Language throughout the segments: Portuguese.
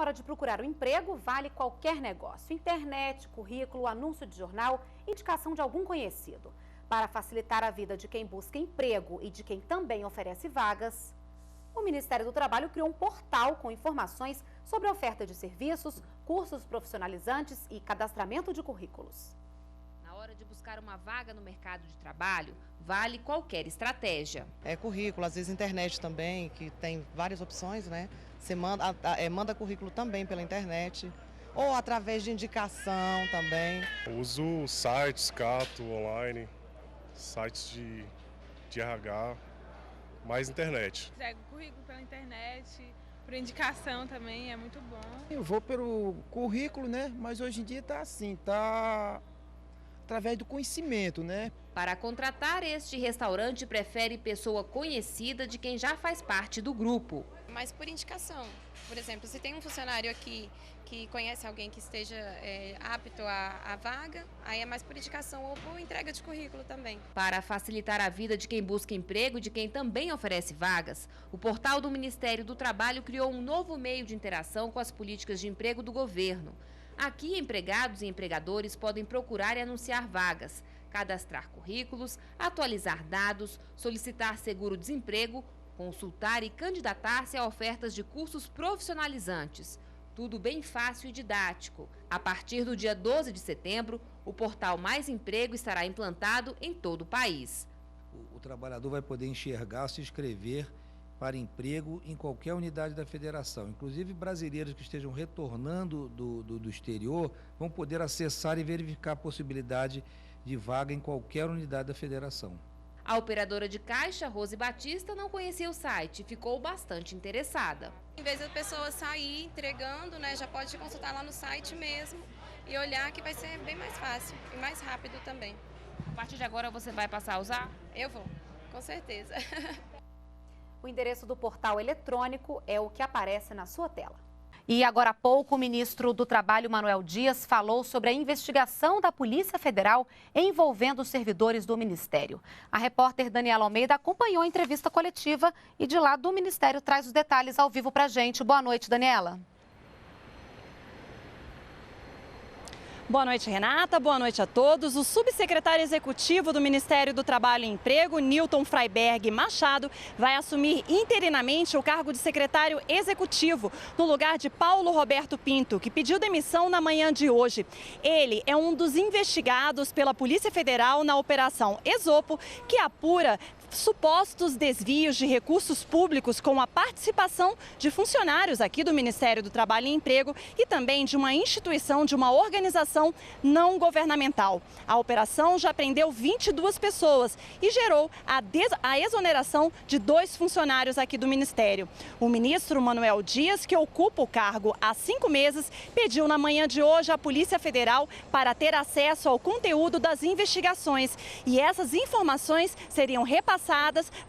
hora de procurar um emprego, vale qualquer negócio. Internet, currículo, anúncio de jornal, indicação de algum conhecido. Para facilitar a vida de quem busca emprego e de quem também oferece vagas, o Ministério do Trabalho criou um portal com informações sobre a oferta de serviços, cursos profissionalizantes e cadastramento de currículos. Na hora de buscar uma vaga no mercado de trabalho, vale qualquer estratégia. É currículo, às vezes internet também, que tem várias opções, né? Você manda currículo também pela internet ou através de indicação também. Uso sites, Cato, online, sites de RH, mais internet. Entrego currículo pela internet, por indicação também, é muito bom. Eu vou pelo currículo, né? Mas hoje em dia tá assim, tá através do conhecimento, né? Para contratar, este restaurante prefere pessoa conhecida de quem já faz parte do grupo. Mas por indicação. Por exemplo, se tem um funcionário aqui que conhece alguém que esteja apto à vaga, aí é mais por indicação ou por entrega de currículo também. Para facilitar a vida de quem busca emprego e de quem também oferece vagas, o portal do Ministério do Trabalho criou um novo meio de interação com as políticas de emprego do governo. Aqui, empregados e empregadores podem procurar e anunciar vagas, cadastrar currículos, atualizar dados, solicitar seguro-desemprego, consultar e candidatar-se a ofertas de cursos profissionalizantes. Tudo bem fácil e didático. A partir do dia 12 de setembro, o portal Mais Emprego estará implantado em todo o país. O trabalhador vai poder enxergar, se inscrever para emprego em qualquer unidade da federação. Inclusive, brasileiros que estejam retornando do exterior vão poder acessar e verificar a possibilidade de vaga em qualquer unidade da federação. A operadora de caixa, Rose Batista, não conhecia o site e ficou bastante interessada. Em vez da pessoa sair entregando, né, já pode consultar lá no site mesmo e olhar que vai ser bem mais fácil e mais rápido também. A partir de agora você vai passar a usar? Eu vou, com certeza. O endereço do portal eletrônico é o que aparece na sua tela. E agora há pouco, o ministro do Trabalho, Manuel Dias, falou sobre a investigação da Polícia Federal envolvendo os servidores do Ministério. A repórter Daniela Almeida acompanhou a entrevista coletiva e de lá do Ministério traz os detalhes ao vivo para a gente. Boa noite, Daniela. Boa noite, Renata. Boa noite a todos. O subsecretário executivo do Ministério do Trabalho e Emprego, Nilton Fraiberg Machado, vai assumir interinamente o cargo de secretário executivo, no lugar de Paulo Roberto Pinto, que pediu demissão na manhã de hoje. Ele é um dos investigados pela Polícia Federal na Operação Esopo, que apura supostos desvios de recursos públicos com a participação de funcionários aqui do Ministério do Trabalho e Emprego e também de uma instituição, de uma organização não governamental. A operação já prendeu 22 pessoas e gerou a exoneração de 2 funcionários aqui do Ministério. O ministro Manuel Dias, que ocupa o cargo há 5 meses, pediu na manhã de hoje à Polícia Federal para ter acesso ao conteúdo das investigações e essas informações seriam repassadas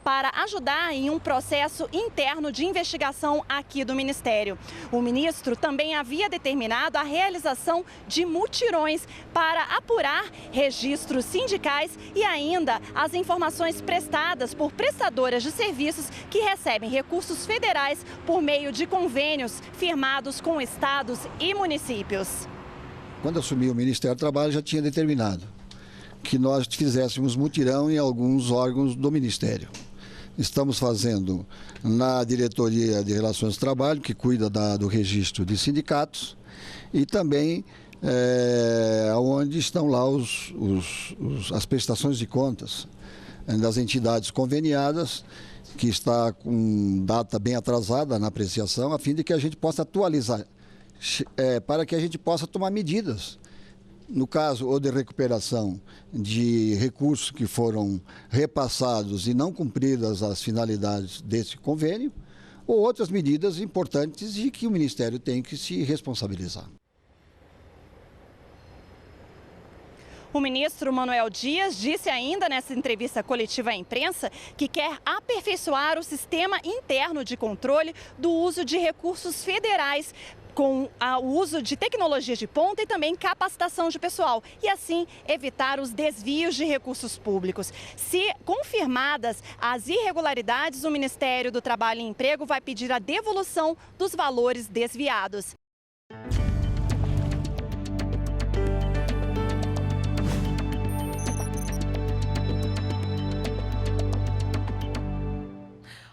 para ajudar em um processo interno de investigação aqui do Ministério. O ministro também havia determinado a realização de mutirões para apurar registros sindicais e ainda as informações prestadas por prestadoras de serviços que recebem recursos federais por meio de convênios firmados com estados e municípios. Quando assumi o Ministério do Trabalho, já tinha determinado que nós fizéssemos mutirão em alguns órgãos do Ministério. Estamos fazendo na Diretoria de Relações do Trabalho, que cuida do registro de sindicatos, e também onde estão lá as prestações de contas das entidades conveniadas, que está com data bem atrasada na apreciação, a fim de que a gente possa atualizar, para que a gente possa tomar medidas. No caso, ou de recuperação de recursos que foram repassados e não cumpridas as finalidades desse convênio, ou outras medidas importantes e que o Ministério tem que se responsabilizar. O ministro Manuel Dias disse ainda nessa entrevista coletiva à imprensa que quer aperfeiçoar o sistema interno de controle do uso de recursos federais, com o uso de tecnologias de ponta e também capacitação de pessoal, e assim evitar os desvios de recursos públicos. Se confirmadas as irregularidades, o Ministério do Trabalho e Emprego vai pedir a devolução dos valores desviados.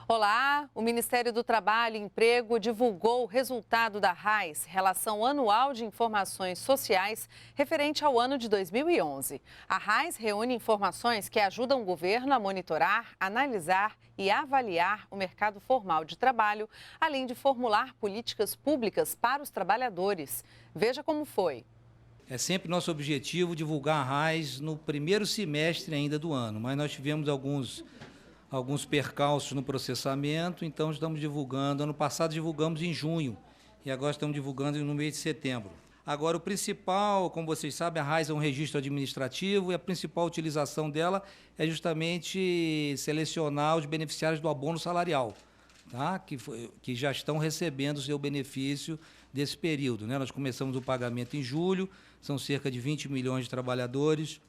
Olá, o Ministério do Trabalho e Emprego divulgou o resultado da RAIS, Relação Anual de Informações Sociais, referente ao ano de 2011. A RAIS reúne informações que ajudam o governo a monitorar, analisar e avaliar o mercado formal de trabalho, além de formular políticas públicas para os trabalhadores. Veja como foi. É sempre nosso objetivo divulgar a RAIS no primeiro semestre ainda do ano, mas nós tivemos alguns percalços no processamento, então estamos divulgando. Ano passado divulgamos em junho e agora estamos divulgando no mês de setembro. Agora, o principal, como vocês sabem, a RAIS é um registro administrativo e a principal utilização dela é justamente selecionar os beneficiários do abono salarial, tá? Que já estão recebendo o seu benefício desse período, né? Nós começamos o pagamento em julho, são cerca de 20 milhões de trabalhadores,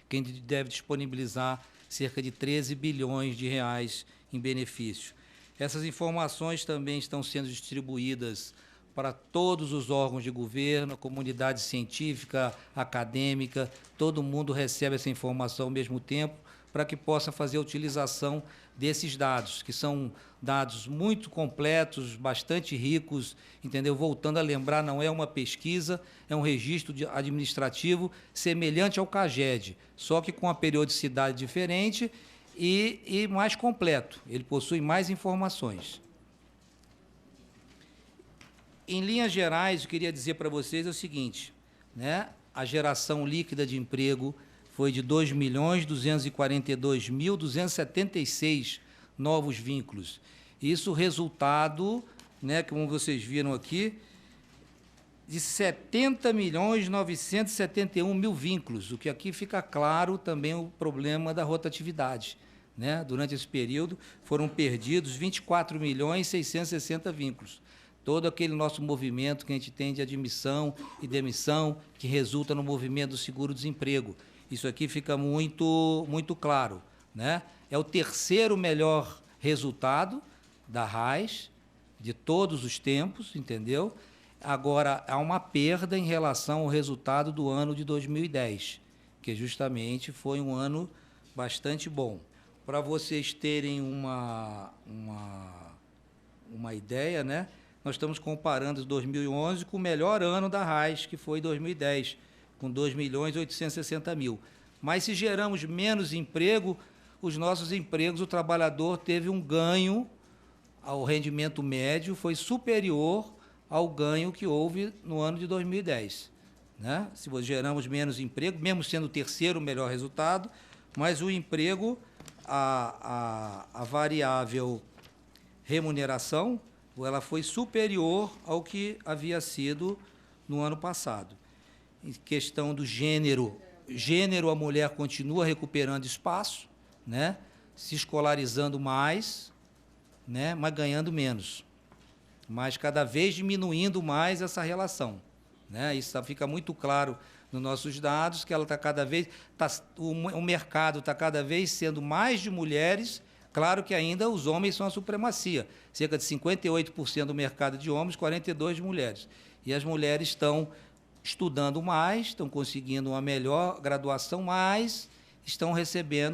quem deve disponibilizar cerca de 13 bilhões de reais em benefício. Essas informações também estão sendo distribuídas para todos os órgãos de governo, a comunidade científica, acadêmica, todo mundo recebe essa informação ao mesmo tempo para que possa fazer a utilização desses dados, que são dados muito completos, bastante ricos, entendeu? Voltando a lembrar, não é uma pesquisa, é um registro administrativo semelhante ao CAGED, só que com uma periodicidade diferente e mais completo. Ele possui mais informações. Em linhas gerais, eu queria dizer para vocês o seguinte, né? A geração líquida de emprego foi de 2.242.276 novos vínculos. Isso resultado, né, como vocês viram aqui, de 70.971.000 vínculos, o que aqui fica claro também o problema da rotatividade, né? Durante esse período foram perdidos 24.660.000 vínculos. Todo aquele nosso movimento que a gente tem de admissão e demissão, que resulta no movimento do seguro-desemprego. Isso aqui fica muito claro, né? É o terceiro melhor resultado da RAIS, de todos os tempos, entendeu? Agora, há uma perda em relação ao resultado do ano de 2010, que justamente foi um ano bastante bom. Para vocês terem uma ideia, né? Nós estamos comparando 2011 com o melhor ano da RAIS, que foi 2010, com 2.860.000. Mas se geramos menos emprego, os nossos empregos, o trabalhador teve um ganho, o rendimento médio foi superior ao ganho que houve no ano de 2010. Né? Se geramos menos emprego, mesmo sendo o terceiro melhor resultado, mas o emprego, a variável remuneração, ela foi superior ao que havia sido no ano passado. Em questão do gênero, a mulher continua recuperando espaço, né? Se escolarizando mais, né? Mas ganhando menos. Mas cada vez diminuindo mais essa relação, né? Isso fica muito claro nos nossos dados, que ela está cada vez, o mercado está cada vez sendo mais de mulheres. Claro que ainda os homens são a supremacia, cerca de 58% do mercado de homens, 42% de mulheres. E as mulheres estão estudando mais, estão conseguindo uma melhor graduação, mas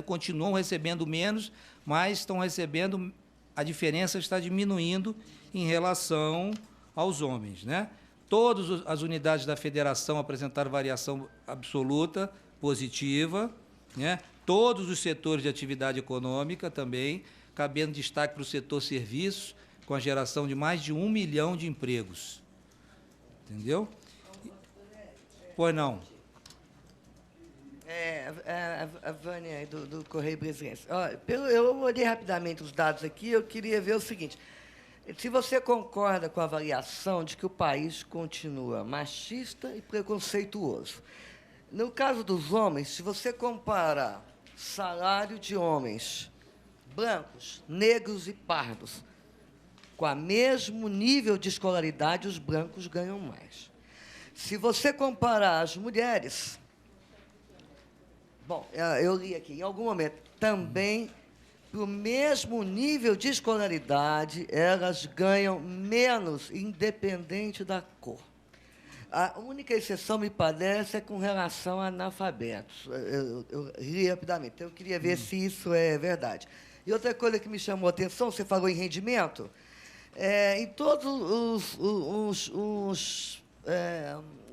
continuam recebendo menos, mas estão recebendo, a diferença está diminuindo em relação aos homens, né? Todas as unidades da federação apresentaram variação absoluta, positiva, né? Todos os setores de atividade econômica também, cabendo destaque para o setor serviços, com a geração de mais de 1 milhão de empregos. Entendeu? Pois não. A Vânia, do Correio Brasilense. Eu olhei rapidamente os dados aqui, eu queria ver o seguinte. Se você concorda com a avaliação de que o país continua machista e preconceituoso. No caso dos homens, se você compara salário de homens brancos, negros e pardos, com o mesmo nível de escolaridade, os brancos ganham mais. Se você comparar as mulheres, bom, eu li aqui, em algum momento, também, para o mesmo nível de escolaridade, elas ganham menos, independente da cor. A única exceção, me parece, é com relação a analfabetos. Eu li rapidamente. Então, eu queria ver se isso é verdade. E outra coisa que me chamou a atenção, você falou em rendimento, em todos os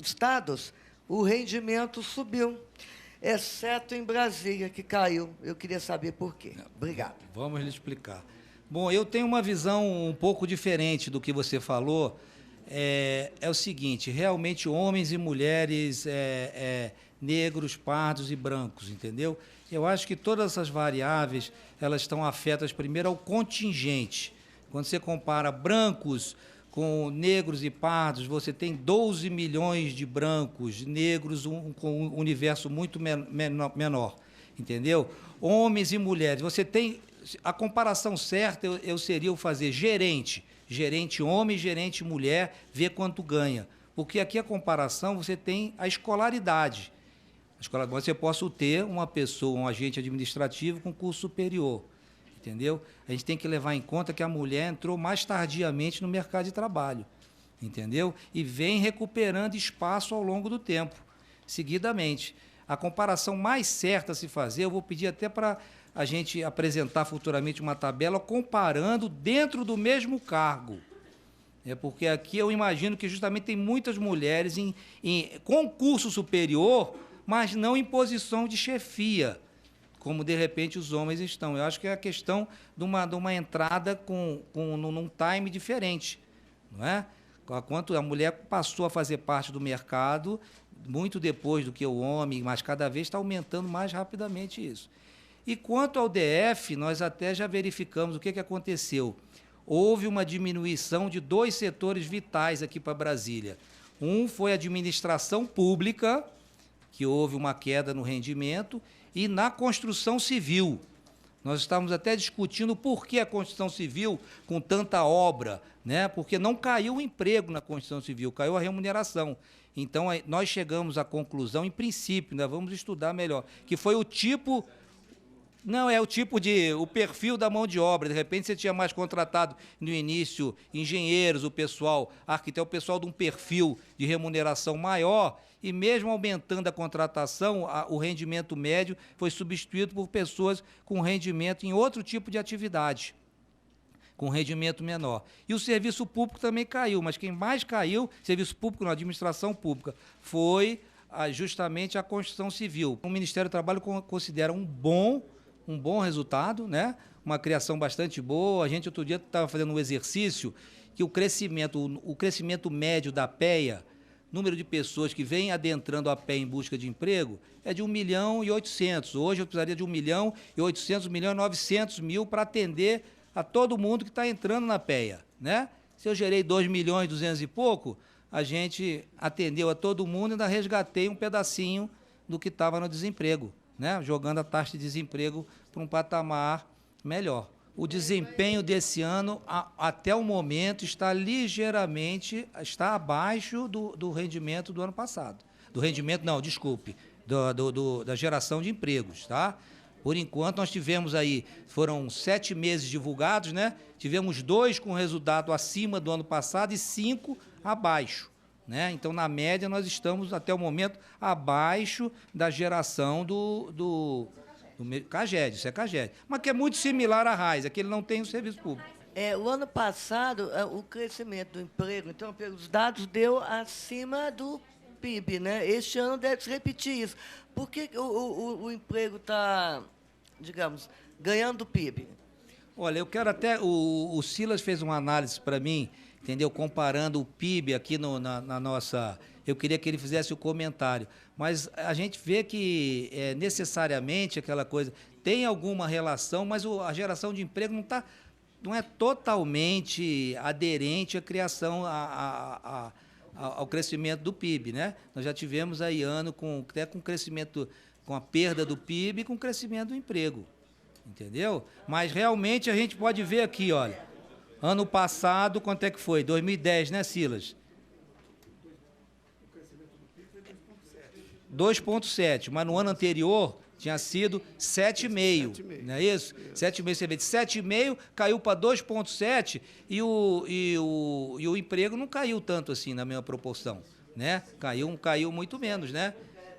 estados, o rendimento subiu, exceto em Brasília, que caiu. Eu queria saber por quê. Obrigado. Vamos lhe explicar. Bom, eu tenho uma visão um pouco diferente do que você falou. É o seguinte, realmente homens e mulheres, negros, pardos e brancos, entendeu? Eu acho que todas essas variáveis, elas estão afetas primeiro ao contingente. Quando você compara brancos com negros e pardos, você tem 12 milhões de brancos, negros, com um universo muito menor, entendeu? Homens e mulheres, você tem... A comparação certa eu seria fazer gerente homem, gerente mulher, ver quanto ganha. Porque aqui a comparação, você tem a escolaridade. Você possa ter uma pessoa, um agente administrativo com curso superior, entendeu? A gente tem que levar em conta que a mulher entrou mais tardiamente no mercado de trabalho, entendeu? E vem recuperando espaço ao longo do tempo, seguidamente. A comparação mais certa a se fazer, eu vou pedir até para a gente apresentar futuramente uma tabela comparando dentro do mesmo cargo. Porque aqui eu imagino que justamente tem muitas mulheres com curso superior, mas não em posição de chefia, como de repente os homens estão. Eu acho que é a questão de uma entrada num time diferente, não é? Quanto a mulher passou a fazer parte do mercado muito depois do que o homem, mas cada vez está aumentando mais rapidamente isso. E quanto ao DF, nós até já verificamos o que aconteceu. Houve uma diminuição de 2 setores vitais aqui para Brasília. Um foi a administração pública, que houve uma queda no rendimento, e na construção civil. Nós estávamos até discutindo por que a construção civil com tanta obra, né? Porque não caiu o emprego na construção civil, caiu a remuneração. Então, nós chegamos à conclusão, em princípio, né, vamos estudar melhor, que foi o tipo... Não, é o perfil da mão de obra. De repente, você tinha mais contratado no início engenheiros, o pessoal, arquiteto, o pessoal de um perfil de remuneração maior, e mesmo aumentando a contratação, o rendimento médio foi substituído por pessoas com rendimento em outro tipo de atividade, com rendimento menor. E o serviço público também caiu, mas quem mais caiu, serviço público na administração pública, foi justamente a construção civil. O Ministério do Trabalho considera um bom resultado, né? Uma criação bastante boa. A gente, outro dia, estava fazendo um exercício que o crescimento médio da PEA, número de pessoas que vêm adentrando a PEA em busca de emprego, é de 1.800.000. Hoje eu precisaria de 1.800.000, 1.900.000 para atender a todo mundo que está entrando na PEA, né? Se eu gerei 2.200.000 e pouco, a gente atendeu a todo mundo e ainda resgatei um pedacinho do que estava no desemprego, né? Jogando a taxa de desemprego para um patamar melhor. O desempenho desse ano, até o momento, está abaixo do rendimento do ano passado. Do rendimento, não, desculpe, da geração de empregos, tá? Por enquanto, nós tivemos aí, foram 7 meses divulgados, né? Tivemos 2 com resultado acima do ano passado e 5 abaixo, né? Então, na média, nós estamos, até o momento, abaixo da geração do CAGED, isso é CAGED, mas que é muito similar à RAIS, é que ele não tem o serviço público. O ano passado, o crescimento do emprego, então, pelos dados, deu acima do PIB, né? Este ano deve se repetir isso. Por que o emprego está, digamos, ganhando do PIB? Olha, eu quero até... O Silas fez uma análise para mim, entendeu? Comparando o PIB aqui na nossa... Eu queria que ele fizesse o comentário. Mas a gente vê que necessariamente aquela coisa tem alguma relação, mas a geração de emprego não é totalmente aderente à criação, ao crescimento do PIB, né? Nós já tivemos aí ano até com crescimento, com a perda do PIB e com o crescimento do emprego, entendeu? Mas realmente a gente pode ver aqui, olha, ano passado, quanto é que foi? 2010, né, Silas? 2,7, mas no ano anterior tinha sido 7,5, não é isso? 7,5, você vê, de 7,5 caiu para 2,7 e o emprego não caiu tanto assim na mesma proporção, né? Caiu muito menos, né?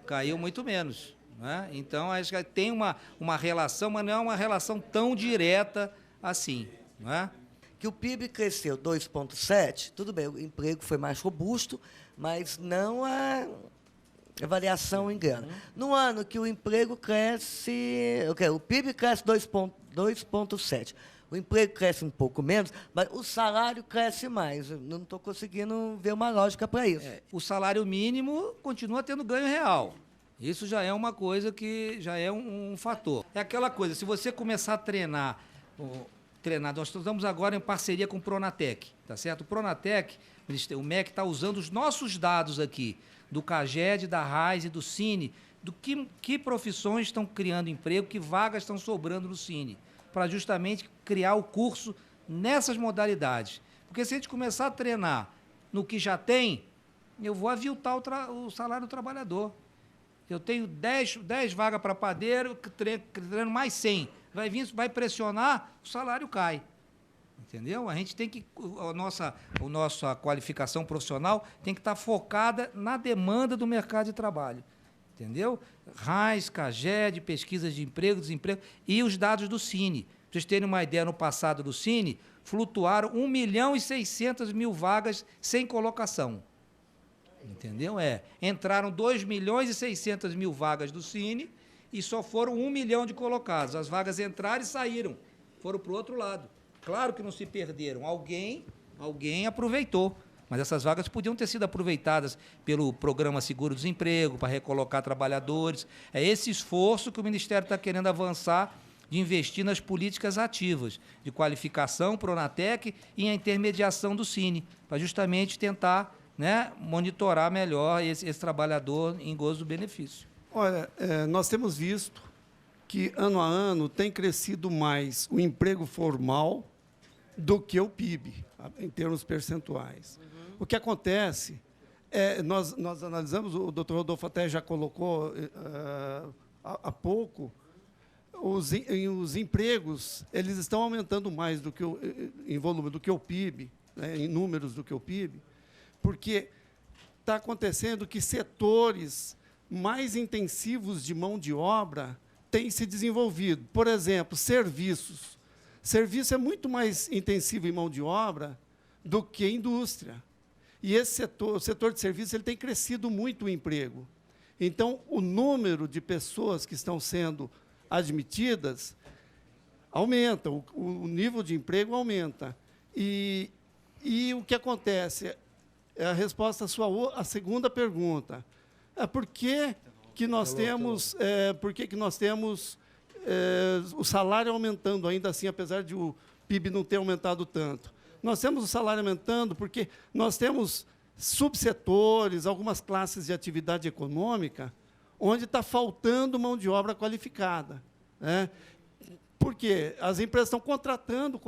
Caiu muito menos, né? Então, acho que tem uma relação, mas não é uma relação tão direta assim, não é? Que o PIB cresceu 2,7%, tudo bem, o emprego foi mais robusto, mas não a variação engana. No ano que o emprego cresce, o PIB cresce 2,7%, o emprego cresce um pouco menos, mas o salário cresce mais. Eu não estou conseguindo ver uma lógica para isso. O salário mínimo continua tendo ganho real. Isso já é uma coisa que já é um fator. É aquela coisa, se você começar a treinar, nós estamos agora em parceria com o Pronatec, tá certo? O Pronatec, o MEC está usando os nossos dados aqui, do CAGED, da RAIS e do Cine, do que profissões estão criando emprego, que vagas estão sobrando no Cine, para justamente criar o curso nessas modalidades. Porque se a gente começar a treinar no que já tem, eu vou aviltar o salário do trabalhador. Eu tenho 10 vagas para padeiro, treino mais 100. Vai pressionar, o salário cai. Entendeu? A gente tem que... A nossa qualificação profissional tem que estar focada na demanda do mercado de trabalho. Entendeu? RAIS, CAGED, pesquisas de emprego, desemprego e os dados do Cine. Para vocês terem uma ideia, no passado do Cine, flutuaram 1.600.000 vagas sem colocação. Entendeu? Entraram 2.600.000 vagas do Cine e só foram 1 milhão de colocados. As vagas entraram e saíram, foram para o outro lado. Claro que não se perderam, alguém aproveitou, mas essas vagas podiam ter sido aproveitadas pelo Programa Seguro-Desemprego, para recolocar trabalhadores. É esse esforço que o Ministério está querendo avançar, de investir nas políticas ativas, de qualificação, Pronatec e a intermediação do Cine, para justamente tentar, né, monitorar melhor esse trabalhador em gozo do benefício. Olha, nós temos visto que, ano a ano, tem crescido mais o emprego formal do que o PIB, em termos percentuais. O que acontece, nós analisamos, o doutor Rodolfo até já colocou há pouco, os empregos eles estão aumentando mais em volume do que o PIB, né, em números do que o PIB, porque está acontecendo que setores mais intensivos de mão de obra têm se desenvolvido. Por exemplo, serviços. Serviço é muito mais intensivo em mão de obra do que indústria. E o setor de serviços ele tem crescido muito o emprego. Então, o número de pessoas que estão sendo admitidas aumenta, o nível de emprego aumenta. E o que acontece? A resposta à segunda pergunta. Por que nós temos o salário aumentando ainda assim, apesar de o PIB não ter aumentado tanto? Nós temos o salário aumentando porque nós temos subsetores, algumas classes de atividade econômica, onde está faltando mão de obra qualificada, né? Porque as empresas estão contratando,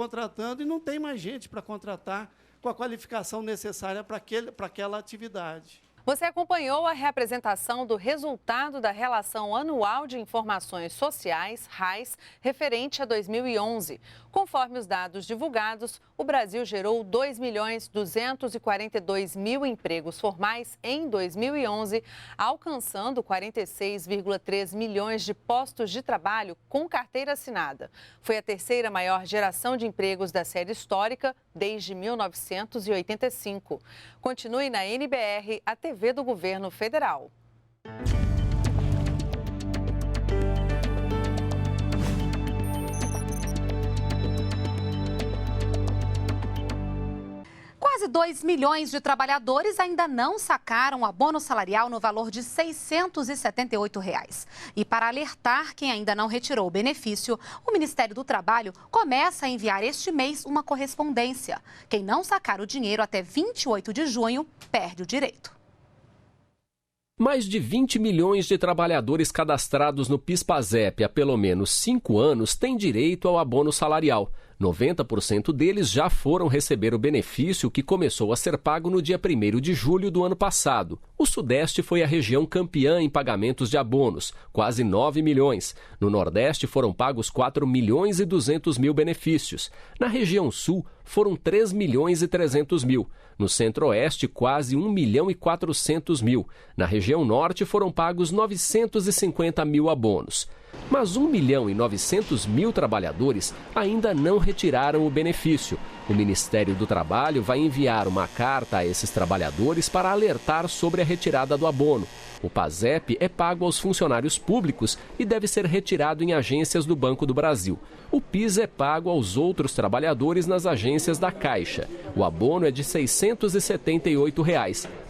e não tem mais gente para contratar com a qualificação necessária para aquela atividade. Você acompanhou a reapresentação do resultado da Relação Anual de Informações Sociais, RAIS, referente a 2011. Conforme os dados divulgados, o Brasil gerou 2.242.000 empregos formais em 2011, alcançando 46,3 milhões de postos de trabalho com carteira assinada. Foi a terceira maior geração de empregos da série histórica desde 1985. Continue na NBR, a TV do Governo Federal. Quase 2 milhões de trabalhadores ainda não sacaram o abono salarial no valor de R$ 678. E para alertar quem ainda não retirou o benefício, o Ministério do Trabalho começa a enviar este mês uma correspondência. Quem não sacar o dinheiro até 28 de junho perde o direito. Mais de 20 milhões de trabalhadores cadastrados no PIS/PASEP há pelo menos 5 anos têm direito ao abono salarial. 90% deles já foram receber o benefício que começou a ser pago no dia 1º de julho do ano passado. O Sudeste foi a região campeã em pagamentos de abonos, quase 9 milhões. No Nordeste foram pagos 4.200.000 benefícios. Na região Sul foram 3.300.000. No Centro-Oeste, quase 1.400.000. Na região Norte, foram pagos 950.000 abonos. Mas 1.900.000 trabalhadores ainda não retiraram o benefício. O Ministério do Trabalho vai enviar uma carta a esses trabalhadores para alertar sobre a retirada do abono. O PASEP é pago aos funcionários públicos e deve ser retirado em agências do Banco do Brasil. O PIS é pago aos outros trabalhadores nas agências da Caixa. O abono é de R$ 678,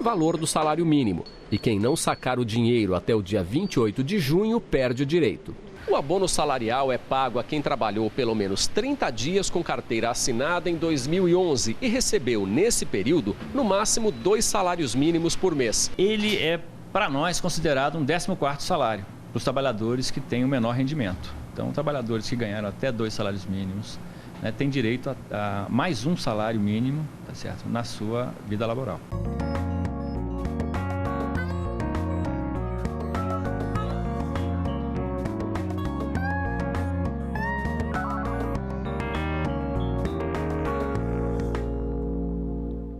valor do salário mínimo. E quem não sacar o dinheiro até o dia 28 de junho perde o direito. O abono salarial é pago a quem trabalhou pelo menos 30 dias com carteira assinada em 2011 e recebeu, nesse período, no máximo 2 salários mínimos por mês. Ele é, para nós, considerado um 14º salário para os trabalhadores que têm o menor rendimento. Então, trabalhadores que ganharam até 2 salários mínimos, né, têm direito a mais um salário mínimo, tá certo, na sua vida laboral.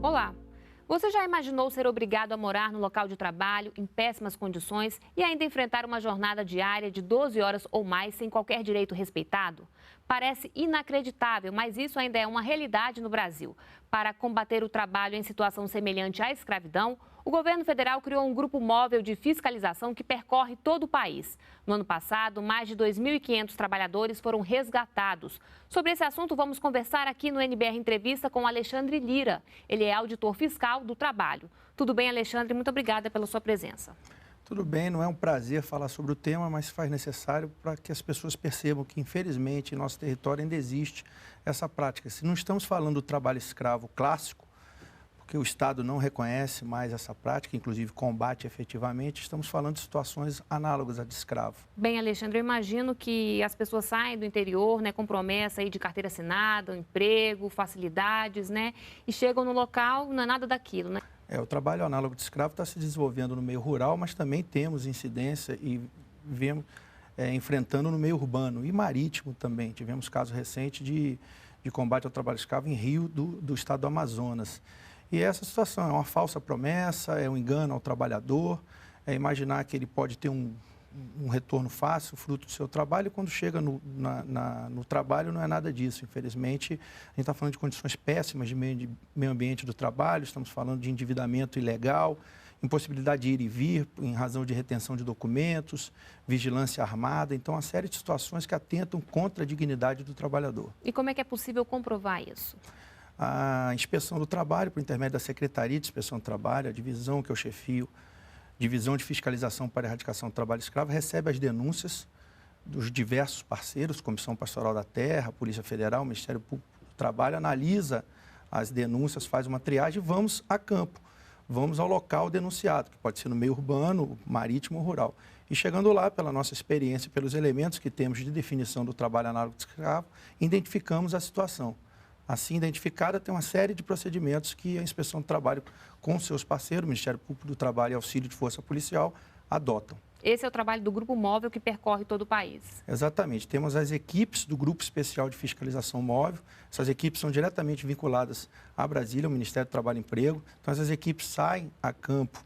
Olá! Você já imaginou ser obrigado a morar no local de trabalho em péssimas condições e ainda enfrentar uma jornada diária de 12 horas ou mais sem qualquer direito respeitado? Parece inacreditável, mas isso ainda é uma realidade no Brasil. Para combater o trabalho em situação semelhante à escravidão, o governo federal criou um grupo móvel de fiscalização que percorre todo o país. No ano passado, mais de 2.500 trabalhadores foram resgatados. Sobre esse assunto, vamos conversar aqui no NBR Entrevista com Alexandre Lira. Ele é auditor fiscal do trabalho. Tudo bem, Alexandre? Muito obrigada pela sua presença. Tudo bem, não é um prazer falar sobre o tema, mas faz necessário para que as pessoas percebam que, infelizmente, em nosso território ainda existe essa prática. Se não estamos falando do trabalho escravo clássico, porque o Estado não reconhece mais essa prática, inclusive combate efetivamente, estamos falando de situações análogas à de escravo. Bem, Alexandre, eu imagino que as pessoas saem do interior, né, com promessa aí de carteira assinada, um emprego, facilidades, né, e chegam no local, não é nada daquilo, né? O trabalho análogo de escravo está se desenvolvendo no meio rural, mas também temos incidência e vemos enfrentando no meio urbano e marítimo também. Tivemos caso recente de combate ao trabalho escravo em Rio do estado do Amazonas. E essa situação é uma falsa promessa, é um engano ao trabalhador, é imaginar que ele pode ter um retorno fácil, fruto do seu trabalho, e quando chega no trabalho não é nada disso. Infelizmente, a gente está falando de condições péssimas de meio ambiente do trabalho, estamos falando de endividamento ilegal, impossibilidade de ir e vir em razão de retenção de documentos, vigilância armada, então uma série de situações que atentam contra a dignidade do trabalhador. E como é que é possível comprovar isso? A inspeção do trabalho, por intermédio da Secretaria de Inspeção do Trabalho, a divisão que eu chefio, Divisão de Fiscalização para a Erradicação do Trabalho Escravo, recebe as denúncias dos diversos parceiros, Comissão Pastoral da Terra, Polícia Federal, Ministério Público do Trabalho, analisa as denúncias, faz uma triagem e vamos a campo. Vamos ao local denunciado, que pode ser no meio urbano, marítimo ou rural. E chegando lá, pela nossa experiência, pelos elementos que temos de definição do trabalho análogo de escravo, identificamos a situação. Assim identificada, tem uma série de procedimentos que a Inspeção do Trabalho, com seus parceiros, Ministério Público do Trabalho e Auxílio de Força Policial, adotam. Esse é o trabalho do Grupo Móvel que percorre todo o país. Exatamente. Temos as equipes do Grupo Especial de Fiscalização Móvel. Essas equipes são diretamente vinculadas a Brasília, ao Ministério do Trabalho e Emprego. Então, essas equipes saem a campo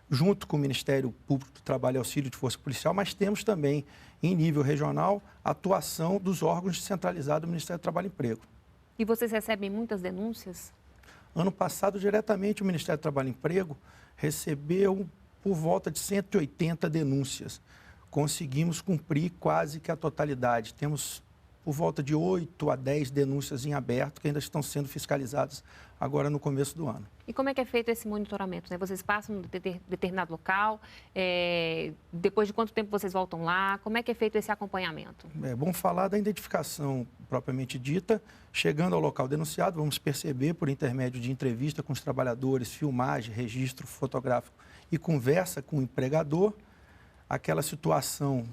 junto com o Ministério Público do Trabalho e Auxílio de Força Policial, mas temos também, em nível regional, a atuação dos órgãos descentralizados do Ministério do Trabalho e Emprego. E vocês recebem muitas denúncias? Ano passado, diretamente, o Ministério do Trabalho e Emprego recebeu por volta de 180 denúncias. Conseguimos cumprir quase que a totalidade. Temos por volta de 8 a 10 denúncias em aberto que ainda estão sendo fiscalizadas agora no começo do ano. E como é que é feito esse monitoramento, né? Vocês passam em determinado local, depois de quanto tempo vocês voltam lá? Como é que é feito esse acompanhamento? É bom falar da identificação propriamente dita. Chegando ao local denunciado, vamos perceber, por intermédio de entrevista com os trabalhadores, filmagem, registro fotográfico e conversa com o empregador, aquela situação,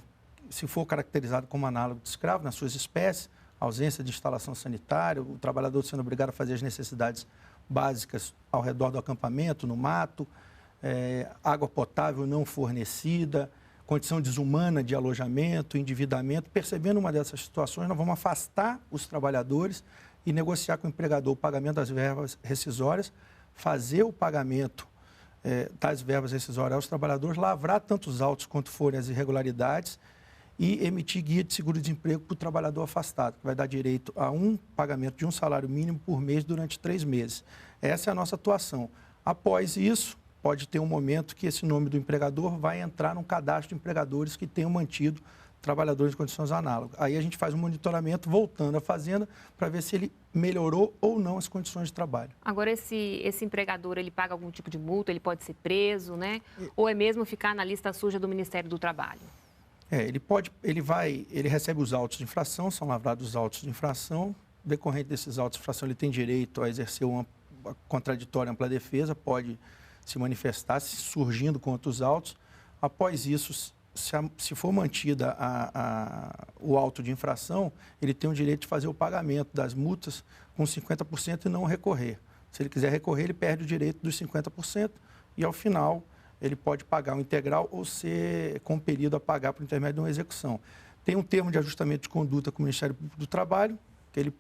se for caracterizado como análogo de escravo, nas suas espécies, ausência de instalação sanitária, o trabalhador sendo obrigado a fazer as necessidades básicas ao redor do acampamento, no mato, água potável não fornecida, condição desumana de alojamento, endividamento. Percebendo uma dessas situações, nós vamos afastar os trabalhadores e negociar com o empregador o pagamento das verbas rescisórias fazer o pagamento das verbas rescisórias aos trabalhadores, lavrar tantos autos quanto forem as irregularidades e emitir guia de seguro-desemprego para o trabalhador afastado, que vai dar direito a um pagamento de um salário mínimo por mês durante 3 meses. Essa é a nossa atuação. Após isso, pode ter um momento que esse nome do empregador vai entrar num cadastro de empregadores que tenham mantido trabalhadores em condições análogas. Aí a gente faz um monitoramento voltando à fazenda para ver se ele melhorou ou não as condições de trabalho. Agora, esse empregador, ele paga algum tipo de multa, ele pode ser preso, né? Ou é mesmo ficar na lista suja do Ministério do Trabalho? Ele recebe os autos de infração, são lavrados os autos de infração. Decorrente desses autos de infração, ele tem direito a exercer uma contraditória ampla defesa, pode se manifestar surgindo contra os autos. Após isso, se for mantida o auto de infração, ele tem o direito de fazer o pagamento das multas com 50% e não recorrer. Se ele quiser recorrer, ele perde o direito dos 50% e, ao final, ele pode pagar o integral ou ser compelido a pagar por intermédio de uma execução. Tem um termo de ajustamento de conduta com o Ministério Público do Trabalho, que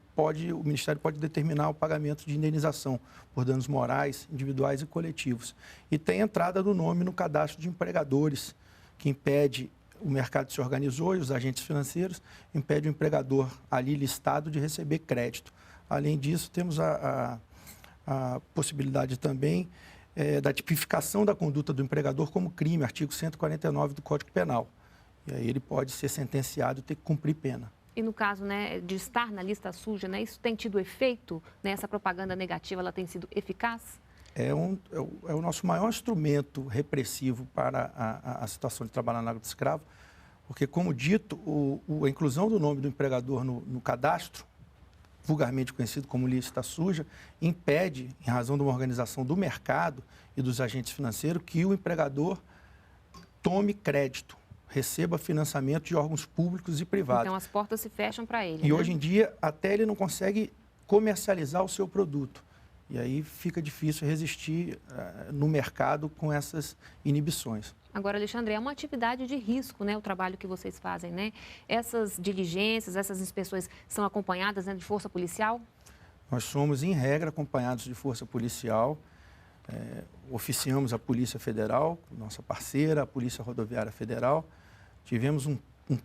o Ministério pode determinar o pagamento de indenização por danos morais, individuais e coletivos. E tem entrada do nome no cadastro de empregadores, que impede o mercado se organizou e os agentes financeiros, impede o empregador ali listado de receber crédito. Além disso, temos a possibilidade também da tipificação da conduta do empregador como crime, artigo 149 do Código Penal. E aí ele pode ser sentenciado e ter que cumprir pena. E no caso, né, de estar na lista suja, né, isso tem tido efeito? Né, essa propaganda negativa, ela tem sido eficaz? É o nosso maior instrumento repressivo para a situação de trabalho análogo de escravo, porque, como dito, a inclusão do nome do empregador no cadastro, vulgarmente conhecido como lista suja, impede, em razão de uma organização do mercado e dos agentes financeiros, que o empregador tome crédito, receba financiamento de órgãos públicos e privados. Então, as portas se fecham para ele. E né? hoje em dia, até ele não consegue comercializar o seu produto. E aí fica difícil resistir no mercado com essas inibições. Agora, Alexandre, é uma atividade de risco, né, o trabalho que vocês fazem, né? Essas diligências, essas inspeções são acompanhadas, né, de força policial? Nós somos, em regra, acompanhados de força policial. Oficiamos a Polícia Federal, nossa parceira, a Polícia Rodoviária Federal. Tivemos um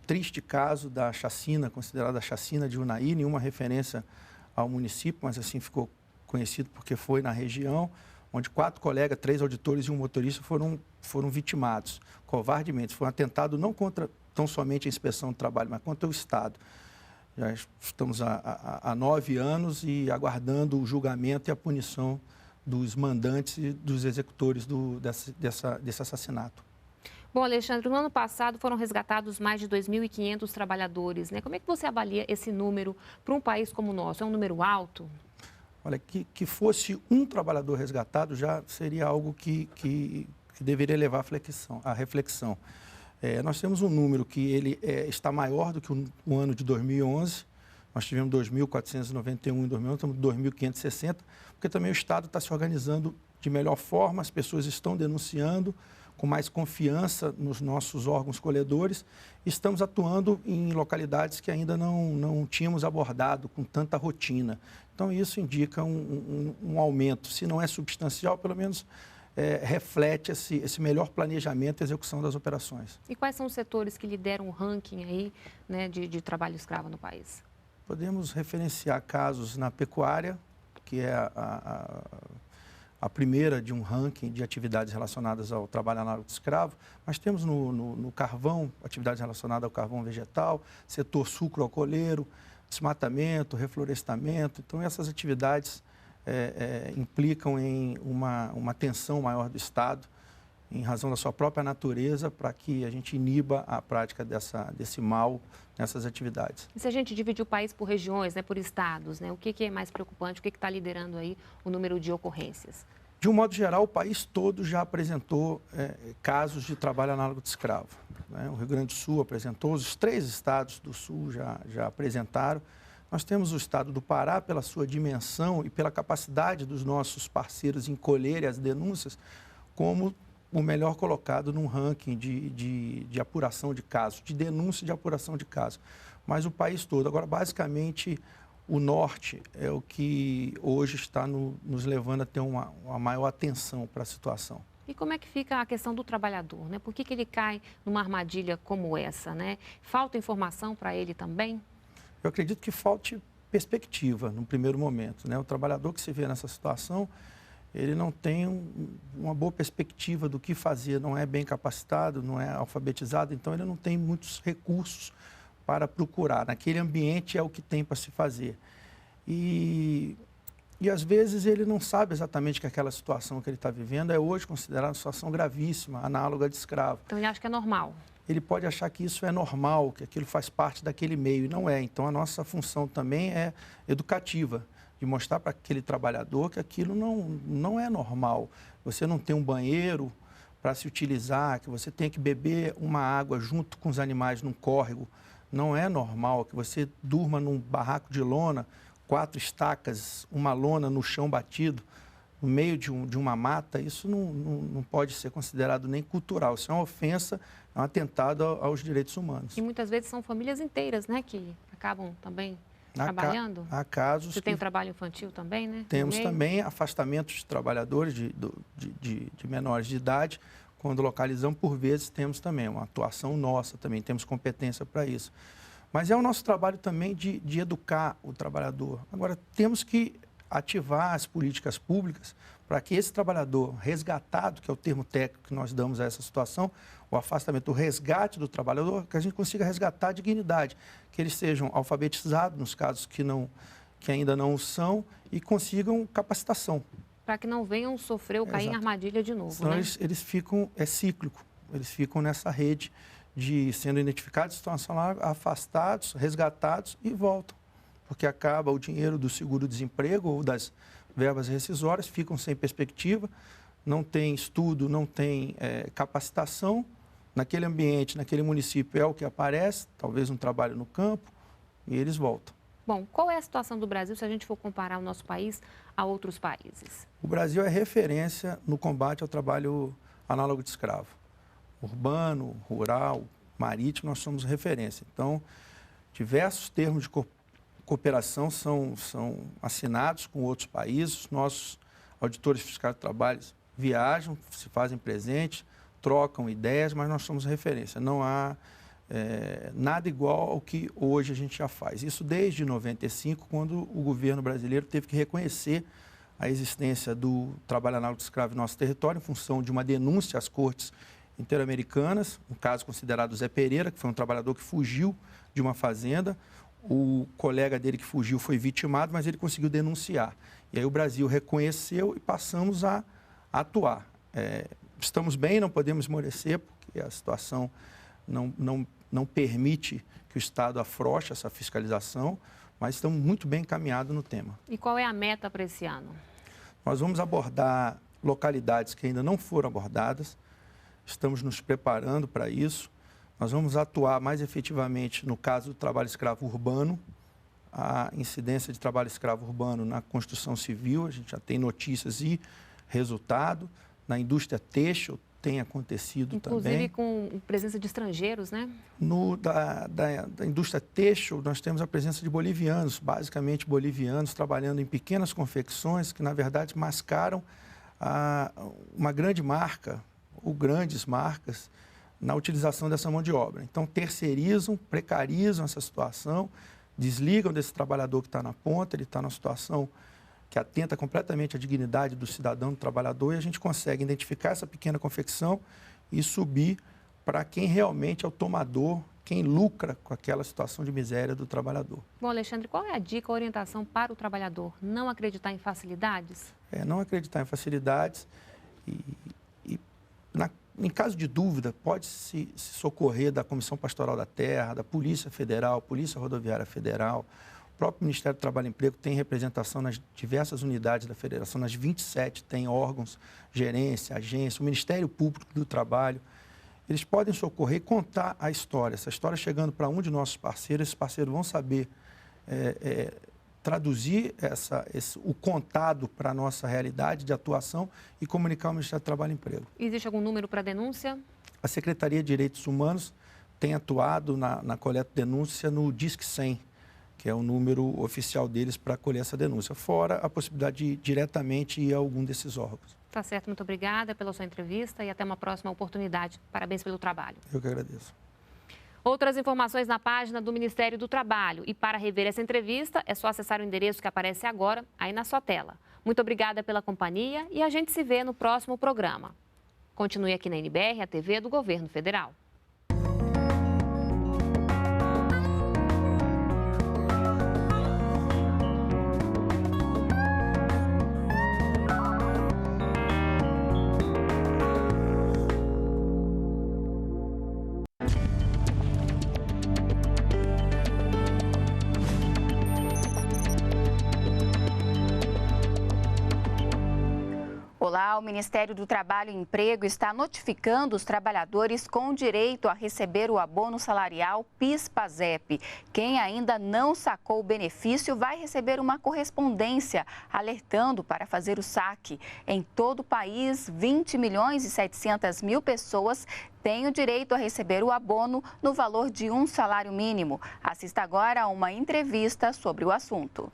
triste caso da chacina, considerada a chacina de Unai, nenhuma referência ao município, mas assim ficou conhecido porque foi na região, onde 4 colegas, 3 auditores e um motorista foram vitimados covardemente. Foi um atentado não contra tão somente a inspeção do trabalho, mas contra o Estado. Já estamos há 9 anos e aguardando o julgamento e a punição dos mandantes e dos executores desse assassinato. Bom, Alexandre, no ano passado foram resgatados mais de 2.500 trabalhadores, né? Como é que você avalia esse número para um país como o nosso? É um número alto? Olha, que fosse um trabalhador resgatado já seria algo que deveria levar à reflexão. Nós temos um número que ele está maior do que o ano de 2011. Nós tivemos 2.491 em 2011, estamos em 2.560, porque também o Estado está se organizando de melhor forma, as pessoas estão denunciando com mais confiança nos nossos órgãos colhedores. Estamos atuando em localidades que ainda não tínhamos abordado com tanta rotina. Então, isso indica um aumento, se não é substancial, pelo menos reflete esse melhor planejamento e execução das operações. E quais são os setores que lideram o ranking aí, né, de trabalho escravo no país? Podemos referenciar casos na pecuária, que é a primeira de um ranking de atividades relacionadas ao trabalho análogo de escravo, mas temos no carvão, atividades relacionadas ao carvão vegetal, setor sucroalcooleiro, desmatamento, reflorestamento. Então, essas atividades implicam em uma tensão maior do Estado, em razão da sua própria natureza, para que a gente iniba a prática desse mal nessas atividades. E se a gente dividir o país por regiões, né, por estados, né, o que é mais preocupante, o que está liderando aí o número de ocorrências? De um modo geral, o país todo já apresentou casos de trabalho análogo de escravo. Né? O Rio Grande do Sul apresentou, os 3 estados do Sul já apresentaram. Nós temos o estado do Pará, pela sua dimensão e pela capacidade dos nossos parceiros em colherem as denúncias, como o melhor colocado num ranking de apuração de casos, de denúncia de apuração de casos. Mas o país todo. Agora, basicamente, o norte é o que hoje está nos levando a ter uma maior atenção para a situação. E como é que fica a questão do trabalhador, né? Por que ele cai numa armadilha como essa, né? Falta informação para ele também? Eu acredito que falte perspectiva no primeiro momento, né? O trabalhador que se vê nessa situação, ele não tem uma boa perspectiva do que fazer, não é bem capacitado, não é alfabetizado, então ele não tem muitos recursos para procurar. Naquele ambiente é o que tem para se fazer. E às vezes ele não sabe exatamente que aquela situação que ele está vivendo é hoje considerada uma situação gravíssima, análoga de escravo. Então ele acha que é normal. Ele pode achar que isso é normal, que aquilo faz parte daquele meio, e não é. Então a nossa função também é educativa, de mostrar para aquele trabalhador que aquilo não é normal. Você não tem um banheiro para se utilizar, que você tem que beber uma água junto com os animais num córrego. Não é normal que você durma num barraco de lona, 4 estacas, uma lona no chão batido, no meio de uma mata. Isso não pode ser considerado nem cultural. Isso é uma ofensa, é um atentado aos direitos humanos. E muitas vezes são famílias inteiras, né, que acabam também trabalhando. Há casos. Você tem o trabalho infantil também, né? Temos também afastamentos de trabalhadores de menores de idade. Quando localizamos, por vezes, temos também uma atuação nossa, também temos competência para isso. Mas é o nosso trabalho também de educar o trabalhador. Agora, temos que ativar as políticas públicas para que esse trabalhador resgatado, que é o termo técnico que nós damos a essa situação, o afastamento, o resgate do trabalhador, que a gente consiga resgatar a dignidade, que eles sejam alfabetizados, nos casos que ainda não o são, e consigam capacitação. Para que não venham sofrer ou cair em armadilha de novo, senão né? Eles ficam, é cíclico, eles ficam nessa rede de sendo identificados, situação lá, afastados, resgatados e voltam. Porque acaba o dinheiro do seguro-desemprego ou das verbas rescisórias, ficam sem perspectiva, não tem estudo, não tem capacitação. Naquele ambiente, naquele município é o que aparece, talvez um trabalho no campo, e eles voltam. Bom, qual é a situação do Brasil se a gente for comparar o nosso país a outros países? O Brasil é referência no combate ao trabalho análogo de escravo. Urbano, rural, marítimo, nós somos referência. Então, diversos termos de cooperação são assinados com outros países. Nossos auditores fiscais de trabalho viajam, se fazem presentes, trocam ideias, mas nós somos referência. Não há nada igual ao que hoje a gente já faz. Isso desde 95, quando o governo brasileiro teve que reconhecer a existência do trabalho análogo de escravo em nosso território, em função de uma denúncia às cortes interamericanas, um caso considerado Zé Pereira, que foi um trabalhador que fugiu de uma fazenda. O colega dele que fugiu foi vitimado, mas ele conseguiu denunciar. E aí o Brasil reconheceu e passamos a atuar. Estamos bem, não podemos esmorecer, porque a situação não permite que o Estado afrouxe essa fiscalização, mas estamos muito bem encaminhados no tema. E qual é a meta para esse ano? Nós vamos abordar localidades que ainda não foram abordadas, estamos nos preparando para isso. Nós vamos atuar mais efetivamente no caso do trabalho escravo urbano, a incidência de trabalho escravo urbano na construção civil, a gente já tem notícias e resultado. Na indústria têxtil tem acontecido também. Inclusive com presença de estrangeiros, né? Da indústria têxtil, nós temos a presença de bolivianos, basicamente bolivianos, trabalhando em pequenas confecções que, na verdade, mascaram uma grande marca, ou grandes marcas, na utilização dessa mão de obra. Então, terceirizam, precarizam essa situação, desligam desse trabalhador que está na ponta, ele está numa situação que atenta completamente à dignidade do cidadão, do trabalhador, e a gente consegue identificar essa pequena confecção e subir para quem realmente é o tomador, quem lucra com aquela situação de miséria do trabalhador. Bom, Alexandre, qual é a dica, a orientação para o trabalhador? Não acreditar em facilidades? Não acreditar em facilidades em caso de dúvida, pode-se socorrer da Comissão Pastoral da Terra, da Polícia Federal, Polícia Rodoviária Federal. O próprio Ministério do Trabalho e Emprego tem representação nas diversas unidades da Federação, nas 27 tem órgãos, gerência, agência, o Ministério Público do Trabalho. Eles podem socorrer e contar a história. Essa história chegando para um de nossos parceiros, esses parceiros vão saber traduzir o contado para a nossa realidade de atuação e comunicar ao Ministério do Trabalho e Emprego. Existe algum número para denúncia? A Secretaria de Direitos Humanos tem atuado na coleta de denúncia no Disque 100, que é o número oficial deles para colher essa denúncia, fora a possibilidade de diretamente ir a algum desses órgãos. Tá certo, muito obrigada pela sua entrevista e até uma próxima oportunidade. Parabéns pelo trabalho. Eu que agradeço. Outras informações na página do Ministério do Trabalho. E para rever essa entrevista, é só acessar o endereço que aparece agora, aí na sua tela. Muito obrigada pela companhia e a gente se vê no próximo programa. Continue aqui na NBR, a TV do Governo Federal. Olá, o Ministério do Trabalho e Emprego está notificando os trabalhadores com direito a receber o abono salarial PIS/PASEP. Quem ainda não sacou o benefício vai receber uma correspondência alertando para fazer o saque. Em todo o país, 20.700.000 pessoas têm o direito a receber o abono no valor de um salário mínimo. Assista agora a uma entrevista sobre o assunto.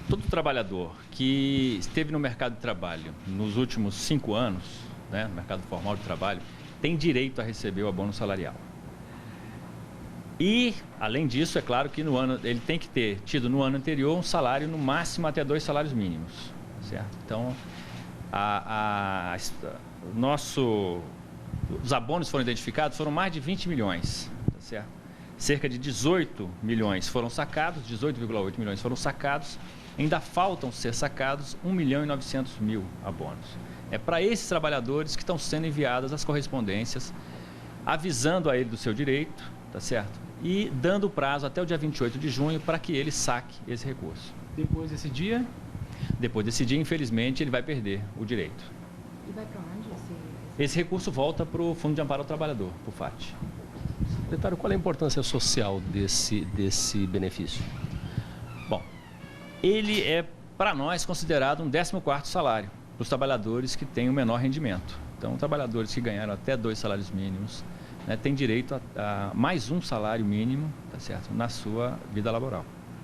Todo trabalhador que esteve no mercado de trabalho nos últimos 5 anos, no mercado formal de trabalho, tem direito a receber o abono salarial. E, além disso, é claro que ele tem que ter tido no ano anterior um salário no máximo até 2 salários mínimos, certo? Então, os abonos foram identificados, foram mais de 20 milhões, tá certo? Cerca de 18 milhões foram sacados, 18,8 milhões foram sacados. Ainda faltam ser sacados 1.900.000 abonos. É para esses trabalhadores que estão sendo enviadas as correspondências, avisando a ele do seu direito, tá certo? E dando prazo até o dia 28 de junho para que ele saque esse recurso. Depois desse dia? Depois desse dia, infelizmente, ele vai perder o direito. E vai para onde Esse recurso volta para o Fundo de Amparo ao Trabalhador, para o FAT. Secretário, qual é a importância social desse benefício? Bom, ele é, para nós, considerado um 14º salário para os trabalhadores que têm o menor rendimento. Então, trabalhadores que ganharam até 2 salários mínimos, têm direito a mais um salário mínimo, tá certo, na sua vida laboral.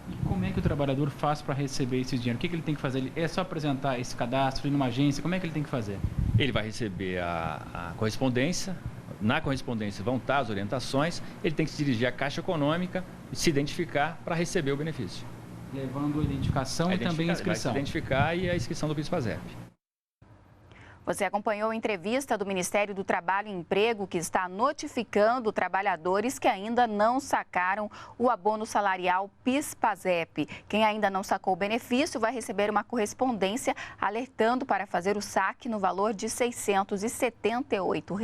E como é que o trabalhador faz para receber esse dinheiro? O que ele tem que fazer? É só apresentar esse cadastro, ir numa agência? Como é que ele tem que fazer? Ele vai receber a correspondência. Na correspondência vão estar as orientações. Ele tem que se dirigir à Caixa Econômica e se identificar para receber o benefício. Levando a identificação e também a inscrição. Vai se identificar e a inscrição do PIS/PASEP. Você acompanhou a entrevista do Ministério do Trabalho e Emprego, que está notificando trabalhadores que ainda não sacaram o abono salarial PIS/PASEP. Quem ainda não sacou o benefício vai receber uma correspondência alertando para fazer o saque no valor de R$ 678.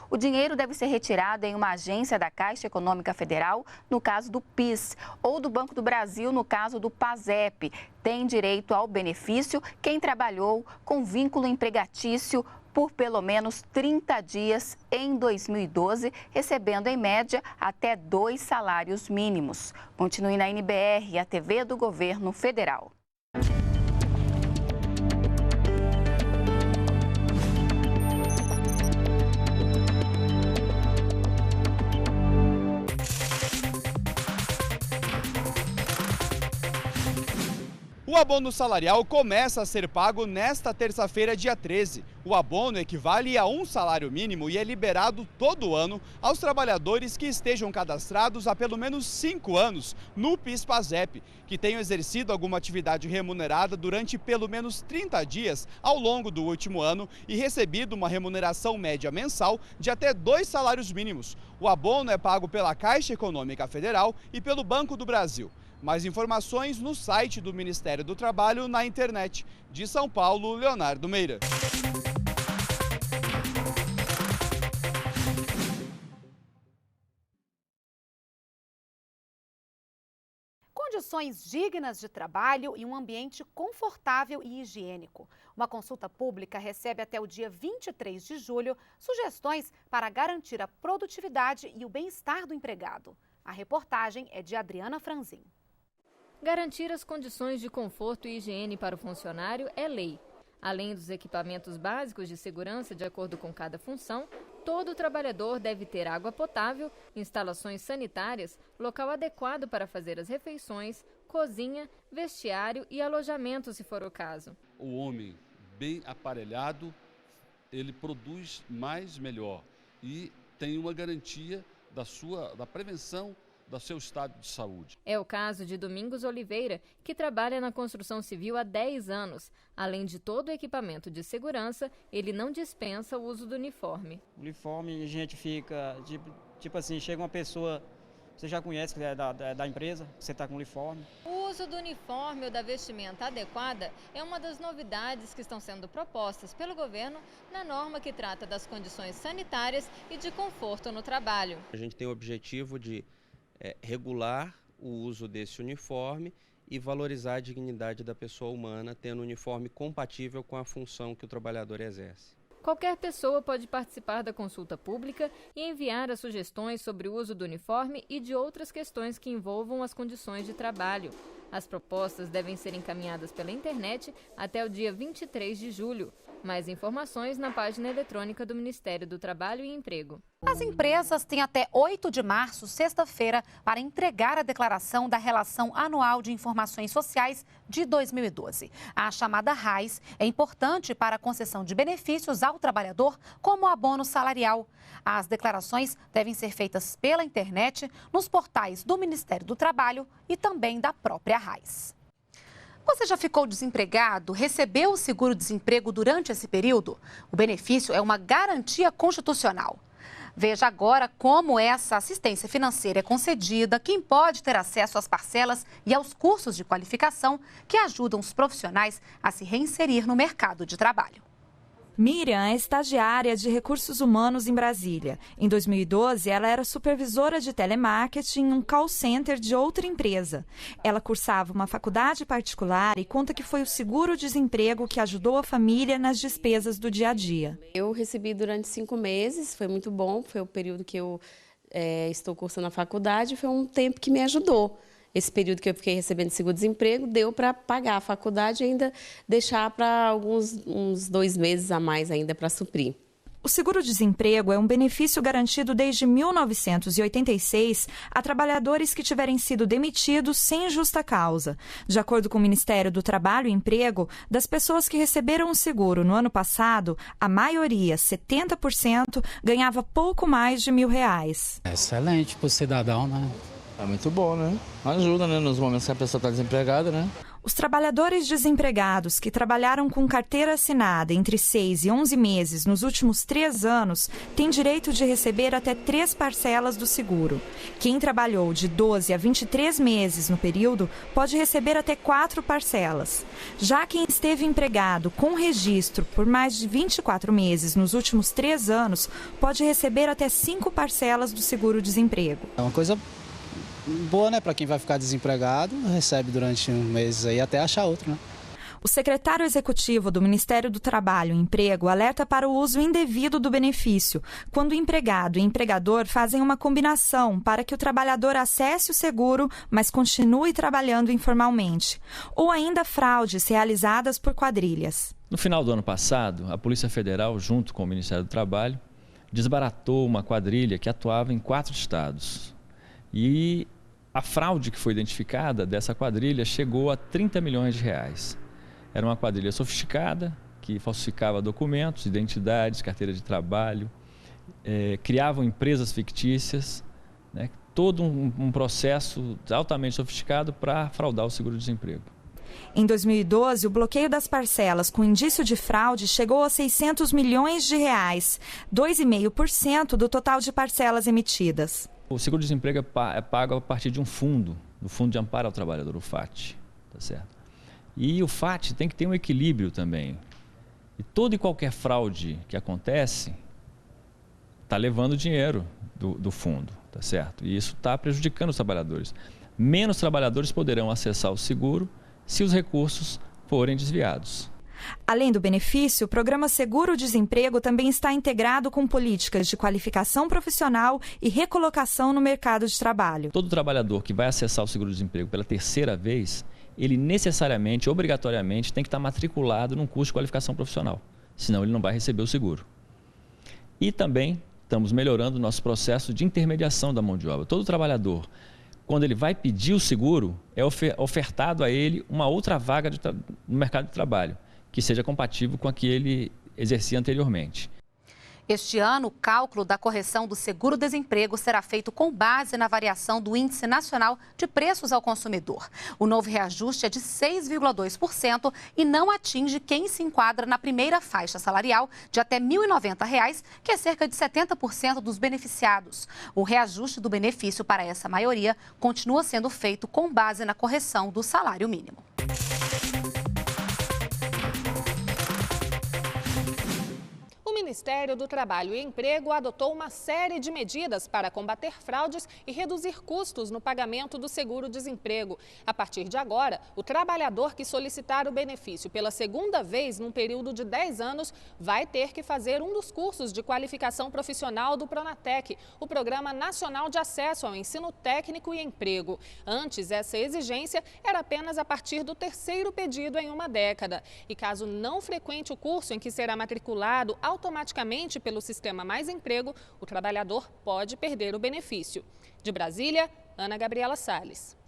O dinheiro deve ser retirado em uma agência da Caixa Econômica Federal, no caso do PIS, ou do Banco do Brasil, no caso do PASEP. Tem direito ao benefício quem trabalhou com vínculo empregatício por pelo menos 30 dias em 2012, recebendo em média até 2 salários mínimos. Continue na NBR, a TV do Governo Federal. O abono salarial começa a ser pago nesta terça-feira, dia 13. O abono equivale a um salário mínimo e é liberado todo ano aos trabalhadores que estejam cadastrados há pelo menos 5 anos no PIS/PASEP, que tenham exercido alguma atividade remunerada durante pelo menos 30 dias ao longo do último ano e recebido uma remuneração média mensal de até 2 salários mínimos. O abono é pago pela Caixa Econômica Federal e pelo Banco do Brasil. Mais informações no site do Ministério do Trabalho na internet. De São Paulo, Leonardo Meira. Condições dignas de trabalho e um ambiente confortável e higiênico. Uma consulta pública recebe até o dia 23 de julho sugestões para garantir a produtividade e o bem-estar do empregado. A reportagem é de Adriana Franzin. Garantir as condições de conforto e higiene para o funcionário é lei. Além dos equipamentos básicos de segurança de acordo com cada função, todo trabalhador deve ter água potável, instalações sanitárias, local adequado para fazer as refeições, cozinha, vestiário e alojamento, se for o caso. O homem bem aparelhado, ele produz mais melhor e tem uma garantia da prevenção do seu estado de saúde. É o caso de Domingos Oliveira, que trabalha na construção civil há 10 anos. Além de todo o equipamento de segurança, ele não dispensa o uso do uniforme. O uniforme, a gente fica, tipo assim, chega uma pessoa, você já conhece, que é da empresa, você está com uniforme. O uso do uniforme ou da vestimenta adequada é uma das novidades que estão sendo propostas pelo governo na norma que trata das condições sanitárias e de conforto no trabalho. A gente tem o objetivo de regular o uso desse uniforme e valorizar a dignidade da pessoa humana, tendo um uniforme compatível com a função que o trabalhador exerce. Qualquer pessoa pode participar da consulta pública e enviar as sugestões sobre o uso do uniforme e de outras questões que envolvam as condições de trabalho. As propostas devem ser encaminhadas pela internet até o dia 23 de julho. Mais informações na página eletrônica do Ministério do Trabalho e Emprego. As empresas têm até 8 de março, sexta-feira, para entregar a declaração da Relação Anual de Informações Sociais de 2012. A chamada RAIS é importante para a concessão de benefícios ao trabalhador, como o abono salarial. As declarações devem ser feitas pela internet, nos portais do Ministério do Trabalho e também da própria RAIS. Você já ficou desempregado? Recebeu o seguro-desemprego durante esse período? O benefício é uma garantia constitucional. Veja agora como essa assistência financeira é concedida, quem pode ter acesso às parcelas e aos cursos de qualificação que ajudam os profissionais a se reinserir no mercado de trabalho. Miriam é estagiária de recursos humanos em Brasília. Em 2012, ela era supervisora de telemarketing em um call center de outra empresa. Ela cursava uma faculdade particular e conta que foi o seguro-desemprego que ajudou a família nas despesas do dia a dia. Eu recebi durante 5 meses, foi muito bom, foi o período que eu estou cursando a faculdade, foi um tempo que me ajudou. Esse período que eu fiquei recebendo seguro-desemprego deu para pagar a faculdade e ainda deixar para uns 2 meses a mais ainda para suprir. O seguro-desemprego é um benefício garantido desde 1986 a trabalhadores que tiverem sido demitidos sem justa causa. De acordo com o Ministério do Trabalho e Emprego, das pessoas que receberam o seguro no ano passado, a maioria, 70%, ganhava pouco mais de R$1.000. É excelente para o cidadão, né? É muito bom, né? Ajuda, né? Nos momentos que a pessoa está desempregada, né? Os trabalhadores desempregados que trabalharam com carteira assinada entre 6 e 11 meses nos últimos 3 anos têm direito de receber até 3 parcelas do seguro. Quem trabalhou de 12 a 23 meses no período pode receber até 4 parcelas. Já quem esteve empregado com registro por mais de 24 meses nos últimos 3 anos pode receber até 5 parcelas do seguro-desemprego. É uma coisa boa, né, para quem vai ficar desempregado, recebe durante um mês aí até achar outro, né? O secretário executivo do Ministério do Trabalho e Emprego alerta para o uso indevido do benefício, quando o empregado e empregador fazem uma combinação para que o trabalhador acesse o seguro, mas continue trabalhando informalmente, ou ainda fraudes realizadas por quadrilhas. No final do ano passado, a Polícia Federal, junto com o Ministério do Trabalho, desbaratou uma quadrilha que atuava em 4 estados. E a fraude que foi identificada dessa quadrilha chegou a R$30 milhões. Era uma quadrilha sofisticada, que falsificava documentos, identidades, carteira de trabalho, criavam empresas fictícias, né, todo um processo altamente sofisticado para fraudar o seguro-desemprego. Em 2012, o bloqueio das parcelas com indício de fraude chegou a R$600 milhões, 2,5% do total de parcelas emitidas. O seguro-desemprego é pago a partir de um fundo, do Fundo de Amparo ao Trabalhador, o FAT, tá certo? E o FAT tem que ter um equilíbrio também. E toda e qualquer fraude que acontece está levando dinheiro do fundo, tá certo? E isso está prejudicando os trabalhadores. Menos trabalhadores poderão acessar o seguro se os recursos forem desviados. Além do benefício, o programa Seguro-Desemprego também está integrado com políticas de qualificação profissional e recolocação no mercado de trabalho. Todo trabalhador que vai acessar o seguro-desemprego pela 3ª vez, ele necessariamente, obrigatoriamente, tem que estar matriculado num curso de qualificação profissional, senão ele não vai receber o seguro. E também estamos melhorando o nosso processo de intermediação da mão de obra. Todo trabalhador, quando ele vai pedir o seguro, é ofertado a ele uma outra vaga no mercado de trabalho, que seja compatível com a que ele exercia anteriormente. Este ano, o cálculo da correção do seguro-desemprego será feito com base na variação do Índice Nacional de Preços ao Consumidor. O novo reajuste é de 6,2% e não atinge quem se enquadra na primeira faixa salarial de até R$ 1.090, que é cerca de 70% dos beneficiados. O reajuste do benefício para essa maioria continua sendo feito com base na correção do salário mínimo. O Ministério do Trabalho e Emprego adotou uma série de medidas para combater fraudes e reduzir custos no pagamento do seguro-desemprego. A partir de agora, o trabalhador que solicitar o benefício pela segunda vez num período de 10 anos vai ter que fazer um dos cursos de qualificação profissional do Pronatec, o Programa Nacional de Acesso ao Ensino Técnico e Emprego. Antes, essa exigência era apenas a partir do terceiro pedido em uma década. E caso não frequente o curso em que será matriculado automaticamente pelo Sistema Mais Emprego, o trabalhador pode perder o benefício. De Brasília, Ana Gabriela Salles. –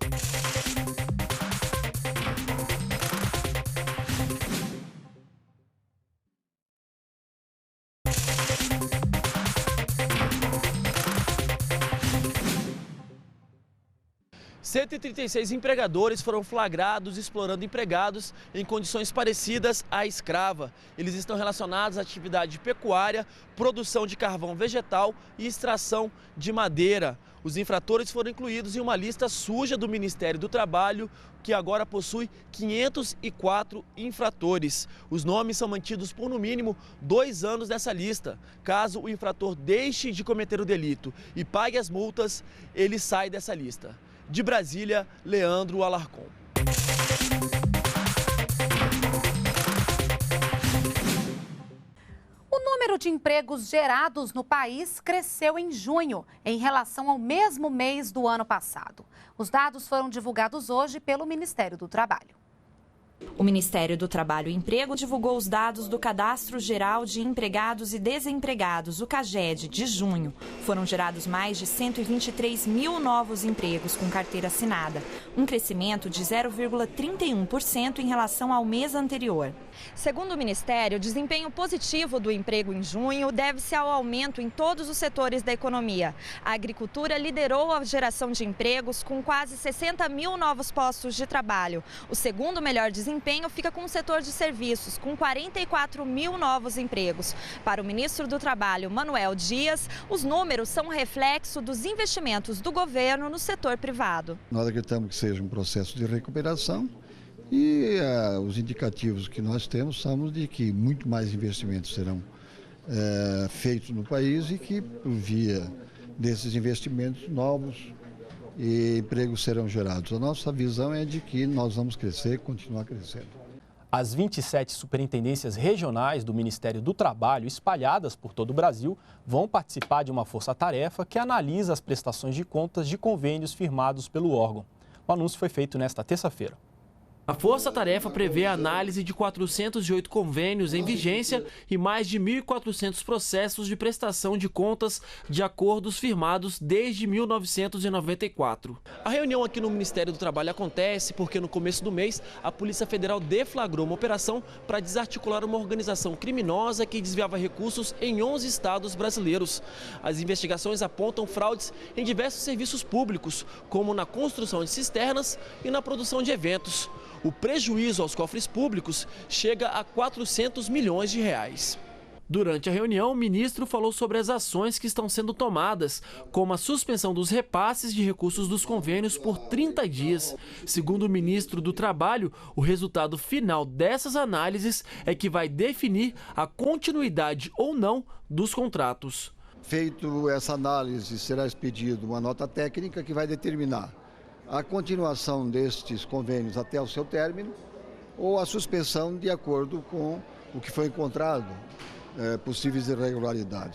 136 empregadores foram flagrados explorando empregados em condições parecidas à escrava. Eles estão relacionados à atividade pecuária, produção de carvão vegetal e extração de madeira. Os infratores foram incluídos em uma lista suja do Ministério do Trabalho, que agora possui 504 infratores. Os nomes são mantidos por no mínimo 2 anos nessa lista. Caso o infrator deixe de cometer o delito e pague as multas, ele sai dessa lista. De Brasília, Leandro Alarcon. O número de empregos gerados no país cresceu em junho, em relação ao mesmo mês do ano passado. Os dados foram divulgados hoje pelo Ministério do Trabalho. O Ministério do Trabalho e Emprego divulgou os dados do Cadastro Geral de Empregados e Desempregados, o CAGED, de junho. Foram gerados mais de 123 mil novos empregos com carteira assinada, um crescimento de 0,31% em relação ao mês anterior. Segundo o Ministério, o desempenho positivo do emprego em junho deve-se ao aumento em todos os setores da economia. A agricultura liderou a geração de empregos com quase 60 mil novos postos de trabalho. O segundo melhor desempenho fica com o setor de serviços, com 44 mil novos empregos. Para o ministro do Trabalho, Manuel Dias, os números são reflexo dos investimentos do governo no setor privado. Nós acreditamos que seja um processo de recuperação e os indicativos que nós temos são de que muito mais investimentos serão feitos no país e que, por via desses investimentos novos, e empregos serão gerados. A nossa visão é de que nós vamos crescer, continuar crescendo. As 27 superintendências regionais do Ministério do Trabalho, espalhadas por todo o Brasil, vão participar de uma força-tarefa que analisa as prestações de contas de convênios firmados pelo órgão. O anúncio foi feito nesta terça-feira. A força-tarefa prevê a análise de 408 convênios em vigência e mais de 1.400 processos de prestação de contas de acordos firmados desde 1994. A reunião aqui no Ministério do Trabalho acontece porque no começo do mês a Polícia Federal deflagrou uma operação para desarticular uma organização criminosa que desviava recursos em 11 estados brasileiros. As investigações apontam fraudes em diversos serviços públicos, como na construção de cisternas e na produção de eventos. O prejuízo aos cofres públicos chega a 400 milhões de reais. Durante a reunião, o ministro falou sobre as ações que estão sendo tomadas, como a suspensão dos repasses de recursos dos convênios por 30 dias. Segundo o ministro do Trabalho, o resultado final dessas análises é que vai definir a continuidade ou não dos contratos. Feito essa análise, será expedida uma nota técnica que vai determinar a continuação destes convênios até o seu término ou a suspensão de acordo com o que foi encontrado, possíveis irregularidades.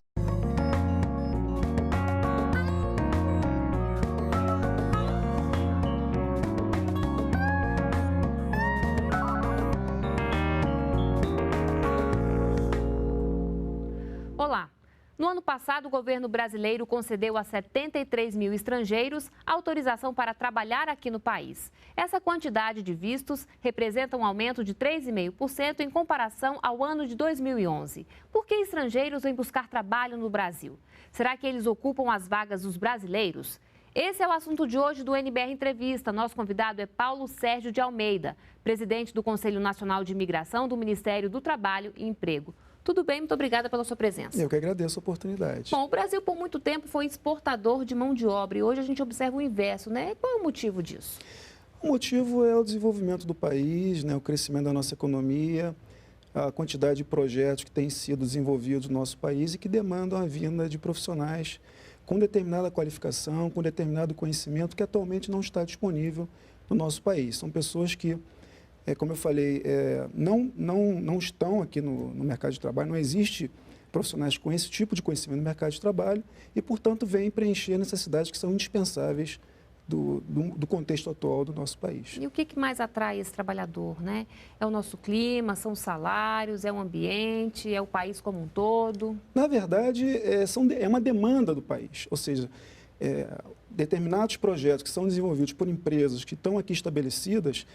No ano passado, o governo brasileiro concedeu a 73 mil estrangeiros autorização para trabalhar aqui no país. Essa quantidade de vistos representa um aumento de 3,5% em comparação ao ano de 2011. Por que estrangeiros vêm buscar trabalho no Brasil? Será que eles ocupam as vagas dos brasileiros? Esse é o assunto de hoje do NBR Entrevista. Nosso convidado é Paulo Sérgio de Almeida, presidente do Conselho Nacional de Imigração do Ministério do Trabalho e Emprego. Tudo bem? Muito obrigada pela sua presença. Eu que agradeço a oportunidade. Bom, o Brasil por muito tempo foi exportador de mão de obra e hoje a gente observa o inverso, né? Qual é o motivo disso? O motivo é o desenvolvimento do país, né? O crescimento da nossa economia, a quantidade de projetos que têm sido desenvolvidos no nosso país e que demandam a vinda de profissionais com determinada qualificação, com determinado conhecimento que atualmente não está disponível no nosso país. São pessoas que, como eu falei, não estão aqui no mercado de trabalho, não existe profissionais com esse tipo de conhecimento no mercado de trabalho e, portanto, vêm preencher necessidades que são indispensáveis do contexto atual do nosso país. E o que mais atrai esse trabalhador, né? É o nosso clima, são os salários, é o ambiente, é o país como um todo? Na verdade, é uma demanda do país, ou seja, determinados projetos que são desenvolvidos por empresas que estão aqui estabelecidas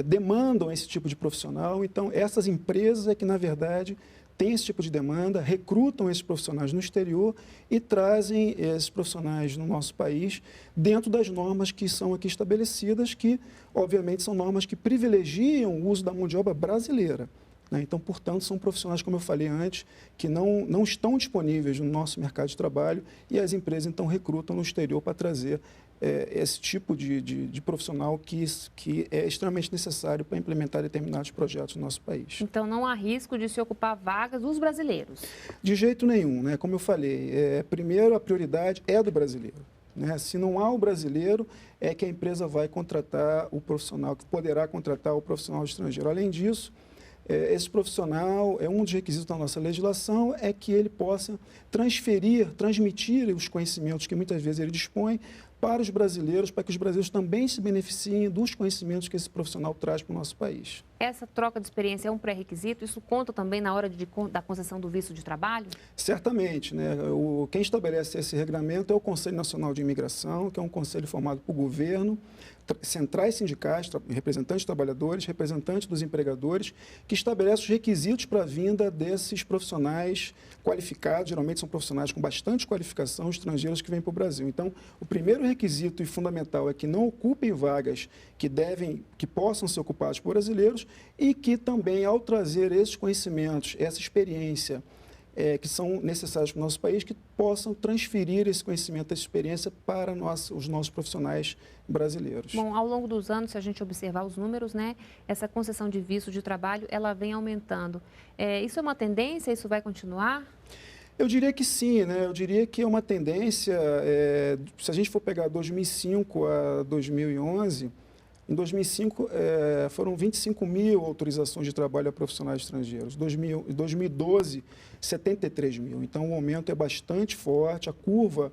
demandam esse tipo de profissional. Então, essas empresas é que, na verdade, têm esse tipo de demanda, recrutam esses profissionais no exterior e trazem esses profissionais no nosso país dentro das normas que são aqui estabelecidas, que, obviamente, são normas que privilegiam o uso da mão de obra brasileira, né? Então, portanto, são profissionais, como eu falei antes, que não estão disponíveis no nosso mercado de trabalho e as empresas, então, recrutam no exterior para trazer esse tipo de profissional que é extremamente necessário para implementar determinados projetos no nosso país. Então, não há risco de se ocupar vagas dos brasileiros? De jeito nenhum, né? Como eu falei, primeiro a prioridade é do brasileiro, né? Se não há o brasileiro, é que a empresa vai contratar o profissional, que poderá contratar o profissional estrangeiro. Além disso, esse profissional, um dos requisitos da nossa legislação é que ele possa transmitir os conhecimentos que muitas vezes ele dispõe para os brasileiros, para que os brasileiros também se beneficiem dos conhecimentos que esse profissional traz para o nosso país. Essa troca de experiência é um pré-requisito? Isso conta também na hora da concessão do visto de trabalho? Certamente, né? Quem estabelece esse regulamento é o Conselho Nacional de Imigração, que é um conselho formado por governo, centrais sindicais, representantes de trabalhadores, representantes dos empregadores, que estabelece os requisitos para a vinda desses profissionais qualificados, geralmente são profissionais com bastante qualificação, estrangeiros que vêm para o Brasil. Então, o primeiro requisito e fundamental é que não ocupem vagas que possam ser ocupadas por brasileiros e que também, ao trazer esses conhecimentos, essa experiência, que são necessários para o nosso país, que possam transferir esse conhecimento, essa experiência para os nossos profissionais brasileiros. Bom, ao longo dos anos, se a gente observar os números, né, essa concessão de visto de trabalho, ela vem aumentando. Isso é uma tendência? Isso vai continuar? Eu diria que sim, né? Eu diria que é uma tendência, se a gente for pegar 2005 a 2011, em 2005, foram 25 mil autorizações de trabalho a profissionais estrangeiros. Em 2012, 73 mil. Então, o aumento é bastante forte. A curva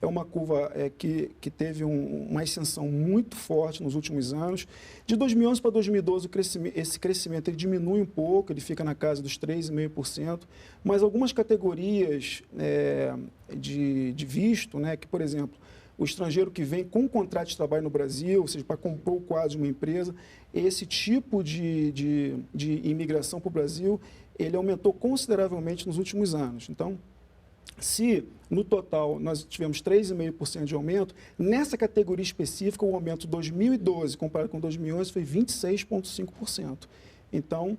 é uma curva que teve uma ascensão muito forte nos últimos anos. De 2011 para 2012, esse crescimento ele diminui um pouco, ele fica na casa dos 3,5%. Mas algumas categorias de visto, né, que, por exemplo, o estrangeiro que vem com contrato de trabalho no Brasil, ou seja, para compor o quadro de uma empresa, esse tipo de imigração para o Brasil, ele aumentou consideravelmente nos últimos anos. Então, se no total nós tivemos 3,5% de aumento, nessa categoria específica, o aumento de 2012 comparado com 2011 foi 26,5%. Então,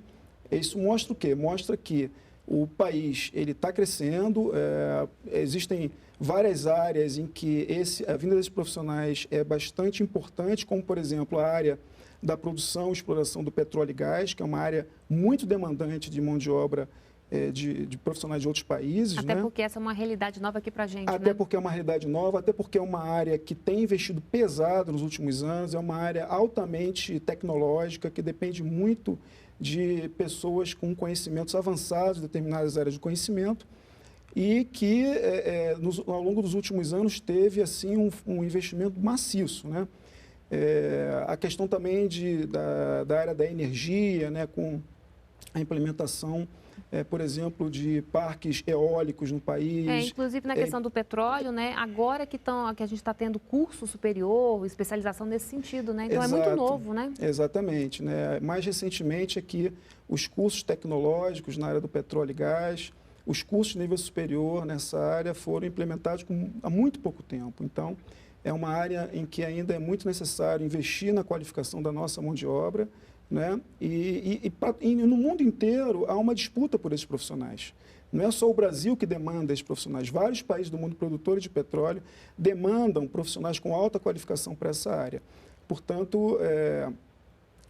isso mostra o quê? Mostra que o país está crescendo, existem várias áreas em que a vinda desses profissionais é bastante importante, como, por exemplo, a área da produção e exploração do petróleo e gás, que é uma área muito demandante de mão de obra de profissionais de outros países. Até porque essa é uma realidade nova aqui para a gente, Até porque é uma realidade nova, até porque é uma área que tem investido pesado nos últimos anos, é uma área altamente tecnológica, que depende muito de pessoas com conhecimentos avançados em determinadas áreas de conhecimento e que, ao longo dos últimos anos, teve assim, um investimento maciço, né? A questão também da área da energia, né, com a implementação por exemplo, de parques eólicos no país. Inclusive na questão do petróleo, né? Agora que a gente está tendo curso superior, especialização nesse sentido, né? Então Exato. É muito novo, né? Exatamente, né? Mais recentemente aqui, os cursos tecnológicos na área do petróleo e gás, os cursos de nível superior nessa área foram implementados há muito pouco tempo. Então, é uma área em que ainda é muito necessário investir na qualificação da nossa mão de obra, né? E no mundo inteiro há uma disputa por esses profissionais. Não é só o Brasil que demanda esses profissionais. Vários países do mundo produtores de petróleo demandam profissionais com alta qualificação para essa área. Portanto,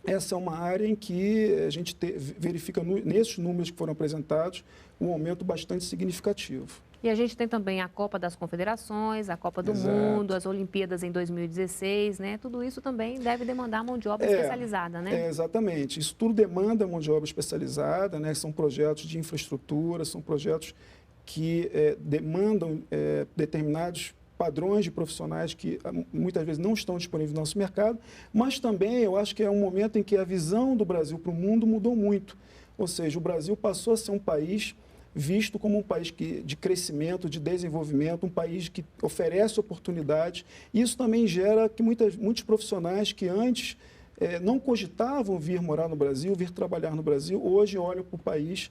essa é uma área em que a gente verifica, nesses números que foram apresentados, um aumento bastante significativo. E a gente tem também a Copa das Confederações, a Copa do Mundo, as Olimpíadas em 2016, né? Tudo isso também deve demandar mão de obra especializada, né? Exatamente. Isso tudo demanda mão de obra especializada, né? São projetos de infraestrutura, são projetos que demandam determinados padrões de profissionais que muitas vezes não estão disponíveis no nosso mercado, mas também eu acho que é um momento em que a visão do Brasil para o mundo mudou muito. Ou seja, o Brasil passou a ser um país visto como um país de crescimento, de desenvolvimento, um país que oferece oportunidades. Isso também gera que muitos profissionais que antes não cogitavam vir morar no Brasil, vir trabalhar no Brasil, hoje olham para o país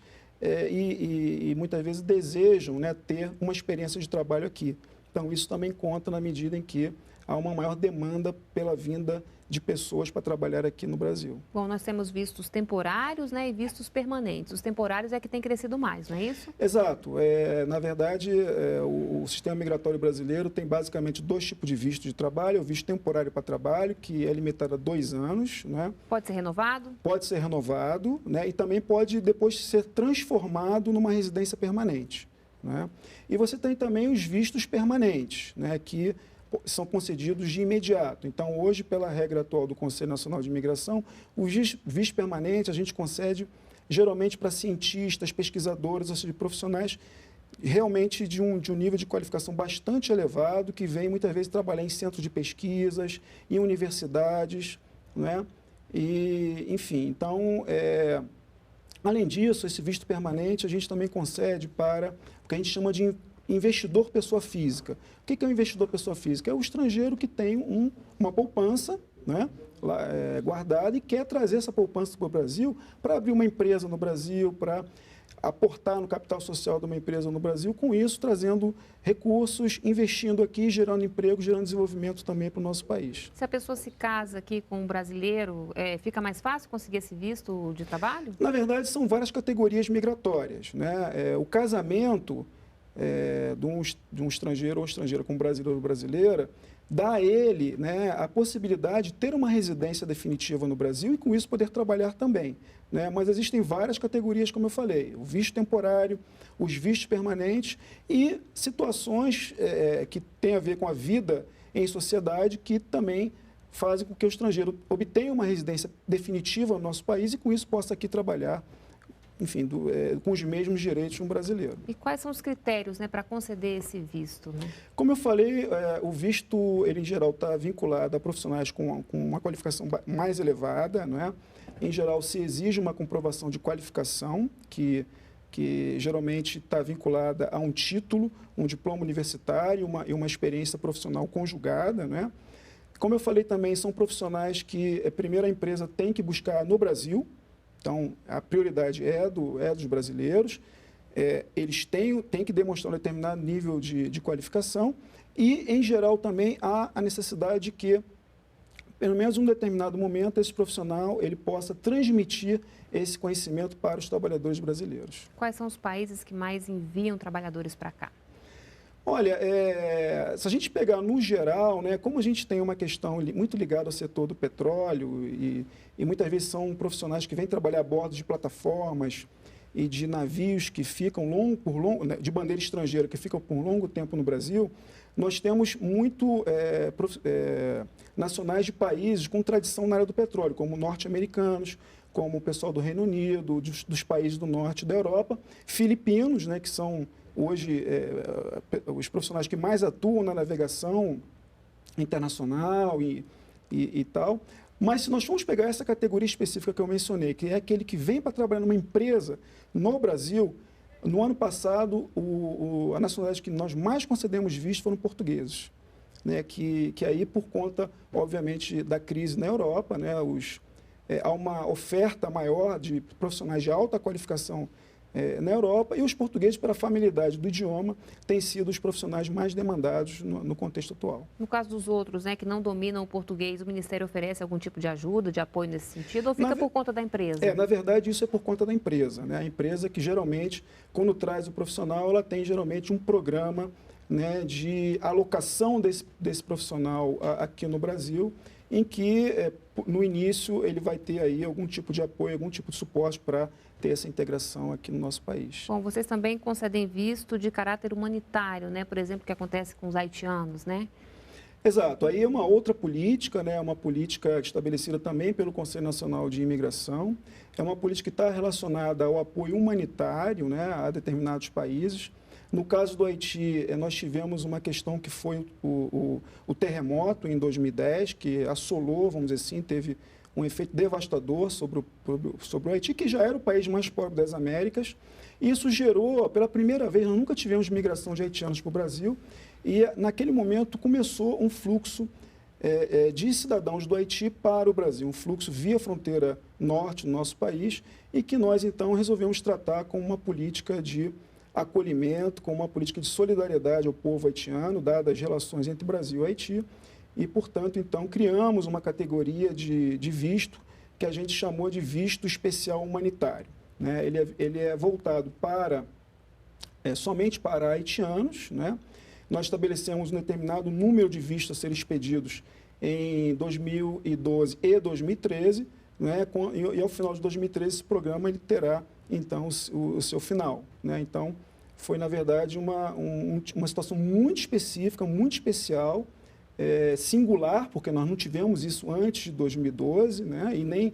e muitas vezes desejam, né, ter uma experiência de trabalho aqui. Então, isso também conta na medida em que há uma maior demanda pela vinda de pessoas para trabalhar aqui no Brasil. Bom, nós temos vistos temporários, né, e vistos permanentes. Os temporários é que tem crescido mais, não é isso? Exato. Na verdade, o sistema migratório brasileiro tem basicamente dois tipos de visto de trabalho. O visto temporário para trabalho, que é limitado a 2 anos. Né? Pode ser renovado? Pode ser renovado, né? E também pode depois ser transformado numa residência permanente. Né? E você tem também os vistos permanentes, né, que são concedidos de imediato. Então, hoje, pela regra atual do Conselho Nacional de Imigração, os vistos permanentes a gente concede geralmente para cientistas, pesquisadores, ou seja, profissionais realmente de um nível de qualificação bastante elevado, que vem muitas vezes trabalhar em centros de pesquisas, em universidades, né? E, enfim, então, além disso, esse visto permanente a gente também concede para o que a gente chama de investidor pessoa física. O que é um investidor pessoa física? É o estrangeiro que tem uma poupança, né, guardada e quer trazer essa poupança para o Brasil para abrir uma empresa no Brasil, para aportar no capital social de uma empresa no Brasil, com isso trazendo recursos, investindo aqui, gerando emprego, gerando desenvolvimento também para o nosso país. Se a pessoa se casa aqui com um brasileiro, fica mais fácil conseguir esse visto de trabalho? Na verdade, são várias categorias migratórias, né? O casamento de um estrangeiro ou estrangeira com um brasileiro ou brasileira dá a ele, né, a possibilidade de ter uma residência definitiva no Brasil e, com isso, poder trabalhar também. Né? Mas existem várias categorias, como eu falei, o visto temporário, os vistos permanentes e situações que têm a ver com a vida em sociedade que também fazem com que o estrangeiro obtenha uma residência definitiva no nosso país e, com isso, possa aqui trabalhar, enfim, com os mesmos direitos de um brasileiro. E quais são os critérios, né, para conceder esse visto? Né? Como eu falei, o visto, ele em geral está vinculado a profissionais com uma qualificação mais elevada, não é? Em geral, se exige uma comprovação de qualificação, que geralmente está vinculada a um título, um diploma universitário e uma experiência profissional conjugada, não é? Como eu falei também, são profissionais que, primeiro, a empresa tem que buscar no Brasil. Então, a prioridade é dos brasileiros, eles têm que demonstrar um determinado nível de qualificação e, em geral, também há a necessidade de que, pelo menos em um determinado momento, esse profissional ele possa transmitir esse conhecimento para os trabalhadores brasileiros. Quais são os países que mais enviam trabalhadores para cá? Olha, se a gente pegar no geral, né, como a gente tem uma questão muito ligada ao setor do petróleo e muitas vezes são profissionais que vêm trabalhar a bordo de plataformas e de navios que ficam de bandeira estrangeira, que ficam por longo tempo no Brasil, nós temos muito nacionais de países com tradição na área do petróleo, como norte-americanos, como o pessoal do Reino Unido, dos países do norte da Europa, filipinos, né, que são hoje os profissionais que mais atuam na navegação internacional e tal. Mas se nós formos pegar essa categoria específica que eu mencionei, que é aquele que vem para trabalhar numa empresa no Brasil, no ano passado, a nacionalidade que nós mais concedemos visto foram portugueses, né? Que aí, por conta, obviamente, da crise na Europa, né? Há uma oferta maior de profissionais de alta qualificação na Europa, e os portugueses, pela familiaridade do idioma, têm sido os profissionais mais demandados no contexto atual. No caso dos outros, né, que não dominam o português, o Ministério oferece algum tipo de ajuda, de apoio nesse sentido, ou fica por conta da empresa? Na verdade, isso é por conta da empresa, né? A empresa que, geralmente, quando traz o profissional, ela tem, geralmente, um programa, né, de alocação desse profissional aqui no Brasil, em que, no início, ele vai ter aí algum tipo de apoio, algum tipo de suporte para ter essa integração aqui no nosso país. Bom, vocês também concedem visto de caráter humanitário, né? Por exemplo, o que acontece com os haitianos, né? Exato. Aí é uma outra política, né? Uma política estabelecida também pelo Conselho Nacional de Imigração. É uma política que está relacionada ao apoio humanitário, né, a determinados países. No caso do Haiti, nós tivemos uma questão que foi o terremoto em 2010, que assolou, vamos dizer assim, teve um efeito devastador sobre o Haiti, que já era o país mais pobre das Américas. E isso gerou, pela primeira vez, nós nunca tivemos migração de haitianos para o Brasil, e naquele momento começou um fluxo de cidadãos do Haiti para o Brasil, um fluxo via fronteira norte do nosso país, e que nós, então, resolvemos tratar com uma política de acolhimento, com uma política de solidariedade ao povo haitiano, dadas as relações entre Brasil e Haiti, e, portanto, então, criamos uma categoria de visto que a gente chamou de visto especial humanitário, né? Ele é voltado somente para haitianos, né? Nós estabelecemos um determinado número de vistos a serem expedidos em 2012 e 2013, né? E ao final de 2013 esse programa ele terá, então, o seu final, né? Então, foi, na verdade, uma situação muito específica, muito especial, singular, porque nós não tivemos isso antes de 2012, né? E nem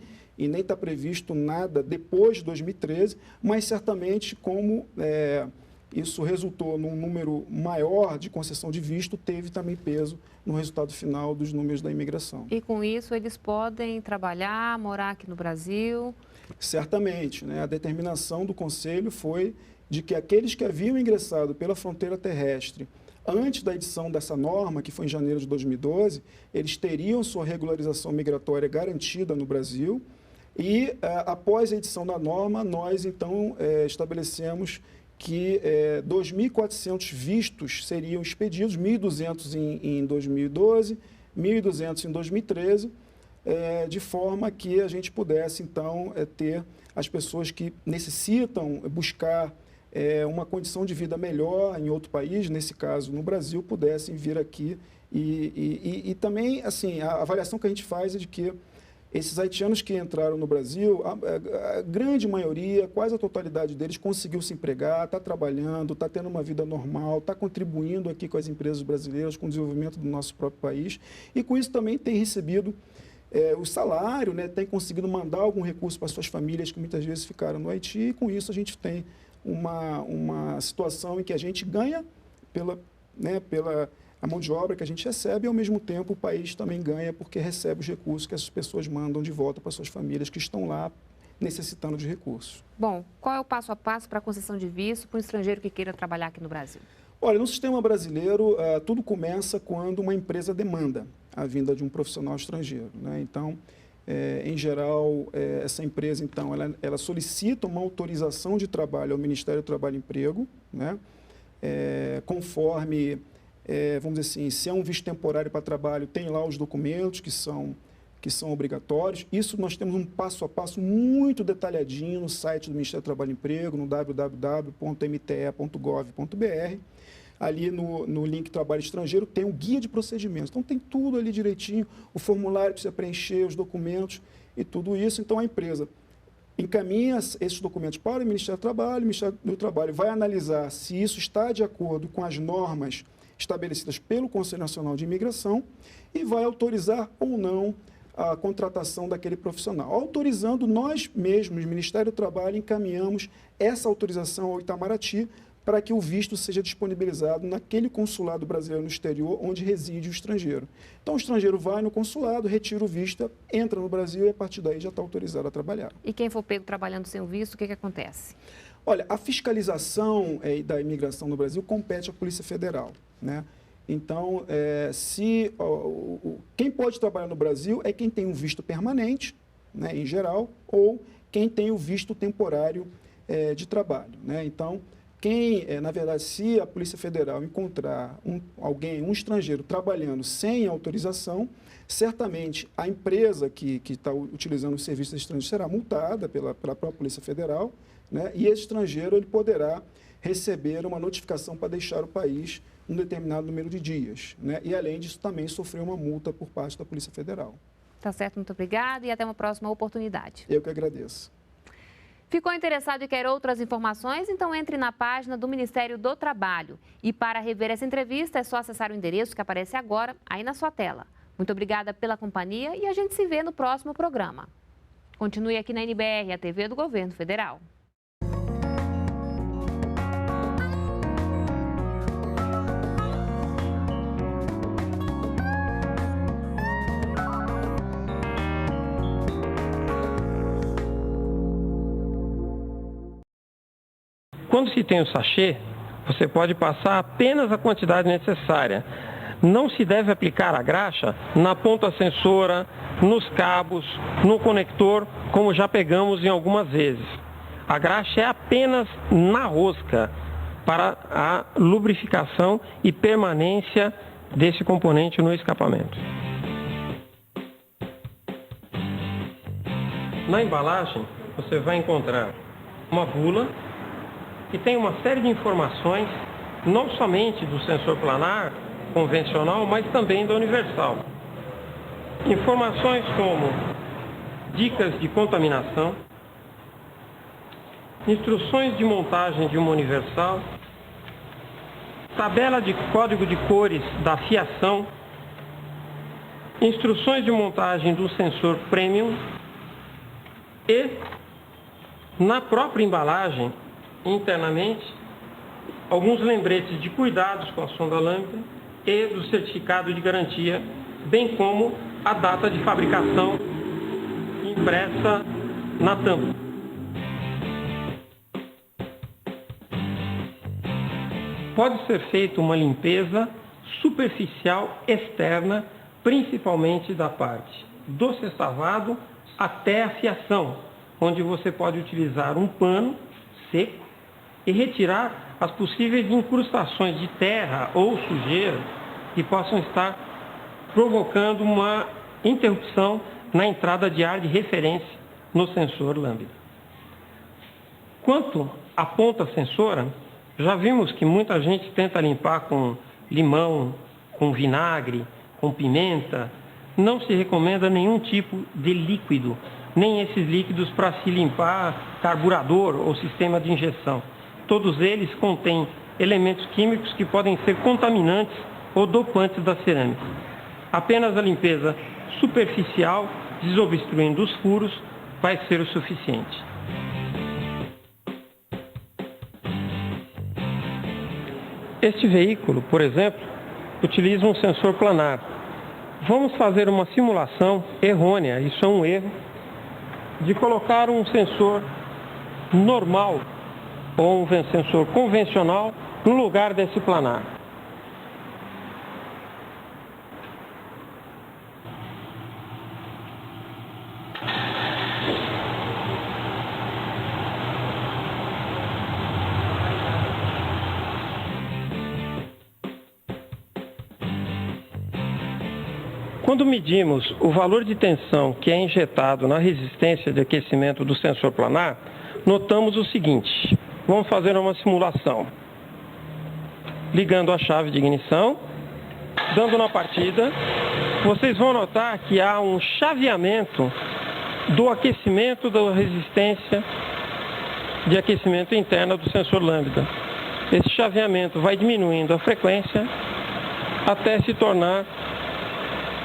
está previsto nada depois de 2013, mas certamente como isso resultou num número maior de concessão de visto, teve também peso no resultado final dos números da imigração. E com isso eles podem trabalhar, morar aqui no Brasil? Certamente, né? A determinação do Conselho foi de que aqueles que haviam ingressado pela fronteira terrestre antes da edição dessa norma, que foi em janeiro de 2012, eles teriam sua regularização migratória garantida no Brasil e, após a edição da norma, nós, então, estabelecemos que 2.400 vistos seriam expedidos, 1.200 em 2012, 1.200 em 2013, de forma que a gente pudesse, então, ter as pessoas que necessitam buscar uma condição de vida melhor em outro país, nesse caso no Brasil, pudessem vir aqui. E também, assim, a avaliação que a gente faz é de que esses haitianos que entraram no Brasil, a grande maioria, quase a totalidade deles, conseguiu se empregar, está trabalhando, está tendo uma vida normal, está contribuindo aqui com as empresas brasileiras, com o desenvolvimento do nosso próprio país, e com isso também tem recebido o salário, né, tem conseguido mandar algum recurso para suas famílias que muitas vezes ficaram no Haiti, e com isso a gente tem uma situação em que a gente ganha pela a mão de obra que a gente recebe, e ao mesmo tempo o país também ganha porque recebe os recursos que essas pessoas mandam de volta para suas famílias que estão lá necessitando de recursos. Bom, qual é o passo a passo para a concessão de visto para um estrangeiro que queira trabalhar aqui no Brasil? Olha, no sistema brasileiro, tudo começa quando uma empresa demanda a vinda de um profissional estrangeiro, né? Então, em geral, essa empresa, então, ela solicita uma autorização de trabalho ao Ministério do Trabalho e Emprego, né? Conforme, vamos dizer assim, se é um visto temporário para trabalho, tem lá os documentos que são obrigatórios. Isso nós temos um passo a passo muito detalhadinho no site do Ministério do Trabalho e Emprego, no www.mte.gov.br. Ali no link Trabalho Estrangeiro tem um guia de procedimentos. Então, tem tudo ali direitinho, o formulário que precisa preencher, os documentos e tudo isso. Então, a empresa encaminha esses documentos para o Ministério do Trabalho, o Ministério do Trabalho vai analisar se isso está de acordo com as normas estabelecidas pelo Conselho Nacional de Imigração e vai autorizar ou não a contratação daquele profissional. Autorizando, nós mesmos, Ministério do Trabalho, encaminhamos essa autorização ao Itamaraty para que o visto seja disponibilizado naquele consulado brasileiro no exterior onde reside o estrangeiro. Então, o estrangeiro vai no consulado, retira o visto, entra no Brasil e, a partir daí, já está autorizado a trabalhar. E quem for pego trabalhando sem o visto, o que acontece? Olha, a fiscalização da imigração no Brasil compete à Polícia Federal, né? Então, quem pode trabalhar no Brasil é quem tem um visto permanente, né, em geral, ou quem tem o visto temporário de trabalho, né? Então, na verdade, se a Polícia Federal encontrar um estrangeiro trabalhando sem autorização, certamente a empresa que está utilizando o serviço estrangeiro será multada pela própria Polícia Federal, né? E esse estrangeiro ele poderá receber uma notificação para deixar o país um determinado número de dias, né? E, além disso, também sofreu uma multa por parte da Polícia Federal. Tá certo, muito obrigada e até uma próxima oportunidade. Eu que agradeço. Ficou interessado e quer outras informações? Então entre na página do Ministério do Trabalho. E para rever essa entrevista é só acessar o endereço que aparece agora aí na sua tela. Muito obrigada pela companhia e a gente se vê no próximo programa. Continue aqui na NBR, a TV do Governo Federal. Quando se tem o sachê, você pode passar apenas a quantidade necessária. Não se deve aplicar a graxa na ponta sensora, nos cabos, no conector, como já pegamos em algumas vezes. A graxa é apenas na rosca, para a lubrificação e permanência desse componente no escapamento. Na embalagem, você vai encontrar uma bula que tem uma série de informações, não somente do sensor planar convencional, mas também da universal. Informações como dicas de contaminação, instruções de montagem de uma universal, tabela de código de cores da fiação, instruções de montagem do sensor premium e, na própria embalagem, internamente, alguns lembretes de cuidados com a sonda lambda e do certificado de garantia, bem como a data de fabricação impressa na tampa. Pode ser feita uma limpeza superficial externa, principalmente da parte do sextavado até a fiação, onde você pode utilizar um pano seco e retirar as possíveis incrustações de terra ou sujeira que possam estar provocando uma interrupção na entrada de ar de referência no sensor lambda. Quanto à ponta sensora, já vimos que muita gente tenta limpar com limão, com vinagre, com pimenta. Não se recomenda nenhum tipo de líquido, nem esses líquidos para se limpar carburador ou sistema de injeção. Todos eles contêm elementos químicos que podem ser contaminantes ou dopantes da cerâmica. Apenas a limpeza superficial, desobstruindo os furos, vai ser o suficiente. Este veículo, por exemplo, utiliza um sensor planar. Vamos fazer uma simulação errônea, isso é um erro, de colocar um sensor normal ou um sensor convencional no lugar desse planar. Quando medimos o valor de tensão que é injetado na resistência de aquecimento do sensor planar, notamos o seguinte. Vamos fazer uma simulação. Ligando a chave de ignição, dando na partida, vocês vão notar que há um chaveamento do aquecimento da resistência de aquecimento interna do sensor lambda. Esse chaveamento vai diminuindo a frequência até se tornar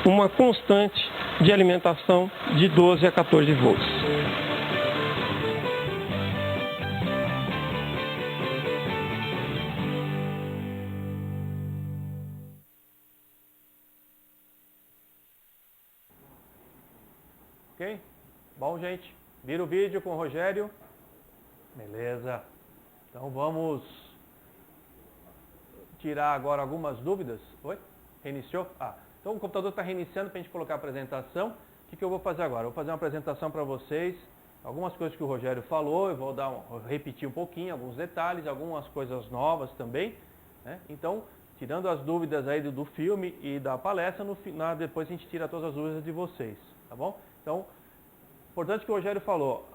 uma constante de alimentação de 12 a 14 volts. Ok? Bom, gente, vira o vídeo com o Rogério. Beleza. Então vamos tirar agora algumas dúvidas. Oi? Reiniciou? Então o computador está reiniciando para a gente colocar a apresentação. O que eu vou fazer agora? Eu vou fazer uma apresentação para vocês. Algumas coisas que o Rogério falou, eu vou repetir um pouquinho, alguns detalhes, algumas coisas novas também. Né? Então, tirando as dúvidas aí do filme e da palestra, depois a gente tira todas as dúvidas de vocês. Tá bom? Então, importante que o Rogério falou,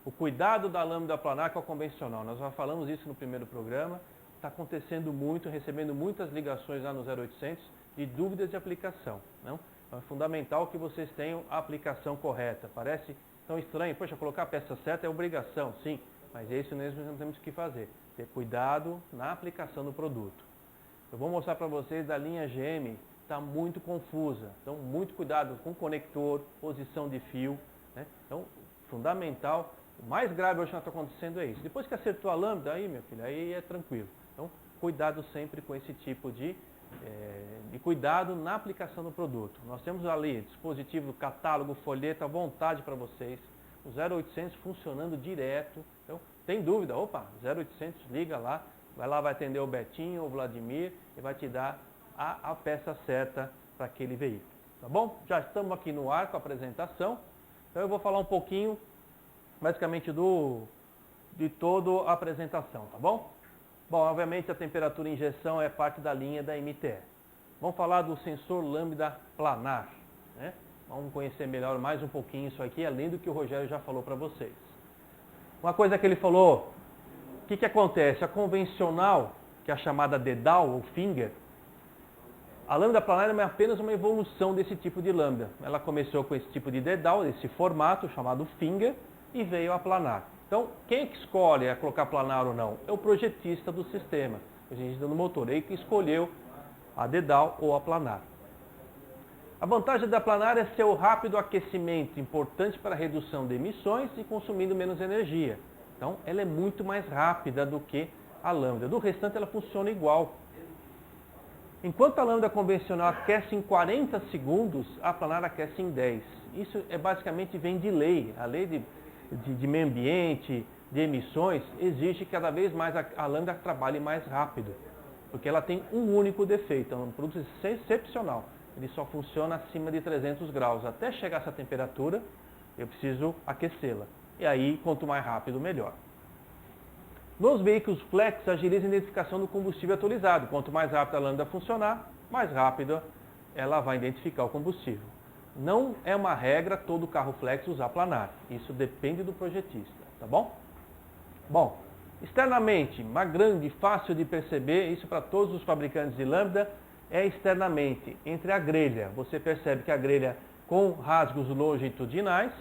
o cuidado da lâmina planar com a convencional. Nós já falamos isso no primeiro programa. Está acontecendo muito, recebendo muitas ligações lá no 0800 de dúvidas de aplicação. Não? Então é fundamental que vocês tenham a aplicação correta. Parece tão estranho, poxa, colocar a peça certa é obrigação, sim, mas é isso mesmo que nós temos que fazer. Ter cuidado na aplicação do produto. Eu vou mostrar para vocês da linha GM, está muito confusa. Então, muito cuidado com conector, posição de fio. Né? Então, fundamental. O mais grave hoje que está acontecendo é isso. Depois que acertou a lâmpada, aí, meu filho, aí é tranquilo. Então, cuidado sempre com esse tipo de cuidado na aplicação do produto. Nós temos ali dispositivo, catálogo, folheto à vontade para vocês. O 0800 funcionando direto. Então, tem dúvida? Opa, 0800, liga lá. Vai lá, vai atender o Betinho ou o Vladimir e vai te dar a peça certa para aquele veículo. Tá bom? Já estamos aqui no ar com a apresentação. Então, eu vou falar um pouquinho, basicamente, de toda a apresentação, tá bom? Bom, obviamente a temperatura injeção é parte da linha da MTE. Vamos falar do sensor lambda planar. Né? Vamos conhecer melhor mais um pouquinho isso aqui, além do que o Rogério já falou para vocês. Uma coisa que ele falou, o que acontece? A convencional, que é a chamada dedal ou finger, a lâmina planar é apenas uma evolução desse tipo de lâmina. Ela começou com esse tipo de dedal, esse formato chamado finger, e veio a planar. Então, quem que escolhe a colocar planar ou não? É o projetista do sistema, o projetista do motor, ele que escolheu a dedal ou a planar. A vantagem da planar é seu rápido aquecimento, importante para a redução de emissões e consumindo menos energia. Então, ela é muito mais rápida do que a lâmpada. Do restante, ela funciona igual. Enquanto a lâmpada convencional aquece em 40 segundos, a planar aquece em 10. Isso basicamente vem de lei. A lei de meio ambiente, de emissões, exige que cada vez mais a lâmpada trabalhe mais rápido. Porque ela tem um único defeito, é um produto excepcional. Ele só funciona acima de 300 graus. Até chegar a essa temperatura, eu preciso aquecê-la. E aí, quanto mais rápido, melhor. Nos veículos flex, agiliza a identificação do combustível atualizado. Quanto mais rápido a lâmpada funcionar, mais rápido ela vai identificar o combustível. Não é uma regra todo carro flex usar planar. Isso depende do projetista, tá bom? Bom, externamente, uma grande, fácil de perceber, isso para todos os fabricantes de lâmpada, é externamente, entre a grelha. Você percebe que a grelha com rasgos longitudinais.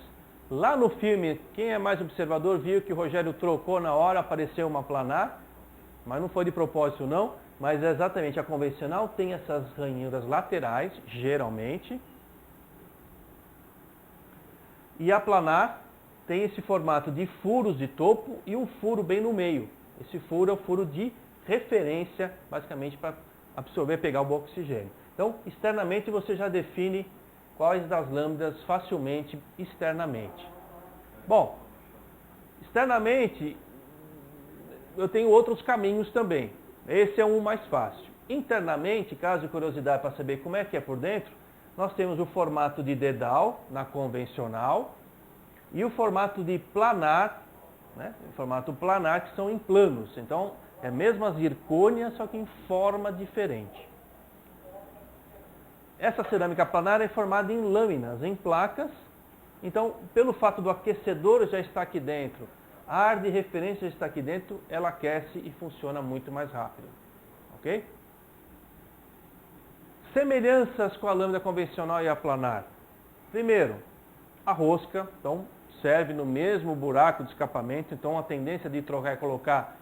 Lá no filme, quem é mais observador viu que o Rogério trocou na hora, apareceu uma planar, mas não foi de propósito não, mas é exatamente a convencional tem essas ranhuras laterais, geralmente, e a planar tem esse formato de furos de topo e um furo bem no meio. Esse furo é o furo de referência, basicamente para absorver, pegar o bom oxigênio. Então, externamente você já define quais das lâmpadas facilmente externamente. Bom, externamente eu tenho outros caminhos também. Esse é um mais fácil. Internamente, caso curiosidade para saber como é que é por dentro, nós temos o formato de dedal na convencional e o formato de planar, né? O formato planar que são em planos. Então, é a mesma zircônia, só que em forma diferente. Essa cerâmica planar é formada em lâminas, em placas. Então, pelo fato do aquecedor já estar aqui dentro, a ar de referência já está aqui dentro, ela aquece e funciona muito mais rápido. Ok? Semelhanças com a lâmina convencional e a planar. Primeiro, a rosca, então serve no mesmo buraco de escapamento, então a tendência de trocar e colocar